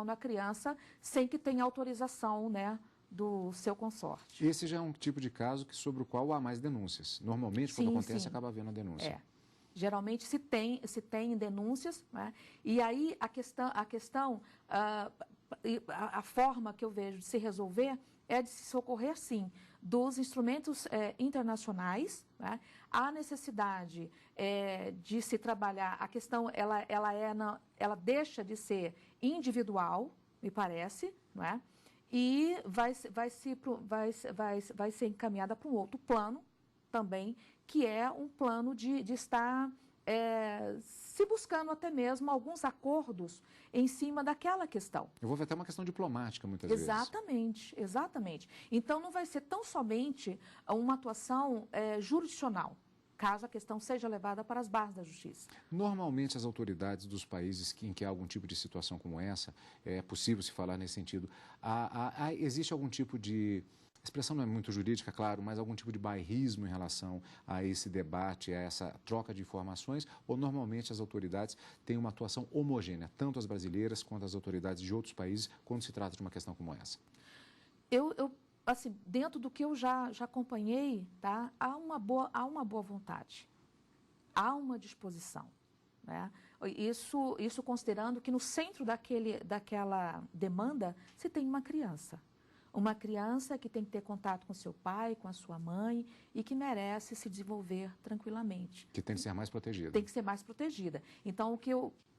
a criança sem que tenha autorização, né, do seu consorte. Esse já é um tipo de caso sobre o qual há mais denúncias. Normalmente, quando acontece, acaba havendo a denúncia. Geralmente se tem denúncias, né? E aí a forma que eu vejo de se resolver é de se socorrer, sim, dos instrumentos internacionais, né? Há necessidade de se trabalhar, a questão ela deixa de ser individual, me parece, não é? E vai ser encaminhada para um outro plano também, que é um plano de estar se buscando até mesmo alguns acordos em cima daquela questão. Envolve até uma questão diplomática, muitas vezes. Exatamente. Então, não vai ser tão somente uma atuação jurisdicional, caso a questão seja levada para as barras da justiça. Normalmente, as autoridades dos países em que há algum tipo de situação como essa, é possível se falar nesse sentido, existe algum tipo de... A expressão não é muito jurídica, claro, mas algum tipo de bairrismo em relação a esse debate, a essa troca de informações, ou normalmente as autoridades têm uma atuação homogênea, tanto as brasileiras quanto as autoridades de outros países, quando se trata de uma questão como essa? Assim, dentro do que eu já acompanhei, tá, há uma boa vontade, há uma disposição, né? Isso considerando que no centro daquela demanda se tem uma criança. Uma criança que tem que ter contato com seu pai, com a sua mãe e que merece se desenvolver tranquilamente. Que tem que ser mais protegida. Tem que ser mais protegida. Então,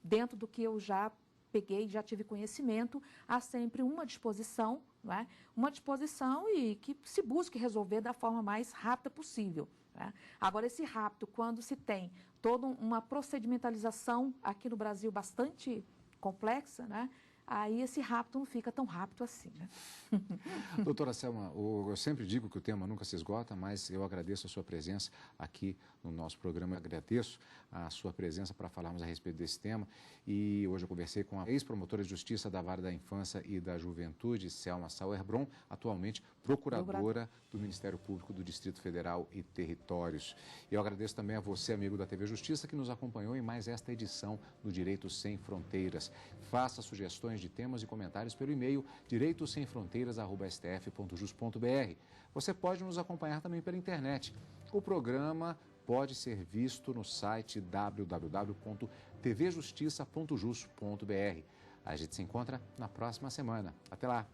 dentro do que eu já peguei, já tive conhecimento, há sempre uma disposição, não é? Uma disposição e que se busque resolver da forma mais rápida possível. Né? Agora, esse rápido, quando se tem toda uma procedimentalização aqui no Brasil bastante complexa, né? Aí esse rápido não fica tão rápido assim, né? Doutora Selma, eu sempre digo que o tema nunca se esgota, mas eu agradeço a sua presença aqui no nosso programa. Eu agradeço a sua presença para falarmos a respeito desse tema. E hoje eu conversei com a ex-promotora de justiça da Vara da Infância e da Juventude, Selma Sauerbron, atualmente procuradora do Ministério Público do Distrito Federal e Territórios. E eu agradeço também a você, amigo da TV Justiça, que nos acompanhou em mais esta edição do Direito Sem Fronteiras. Faça sugestões de temas e comentários pelo e-mail direitosemfronteiras@stf.jus.br. Você pode nos acompanhar também pela internet. O programa pode ser visto no site www.tvjustiça.jus.br. A gente se encontra na próxima semana. Até lá!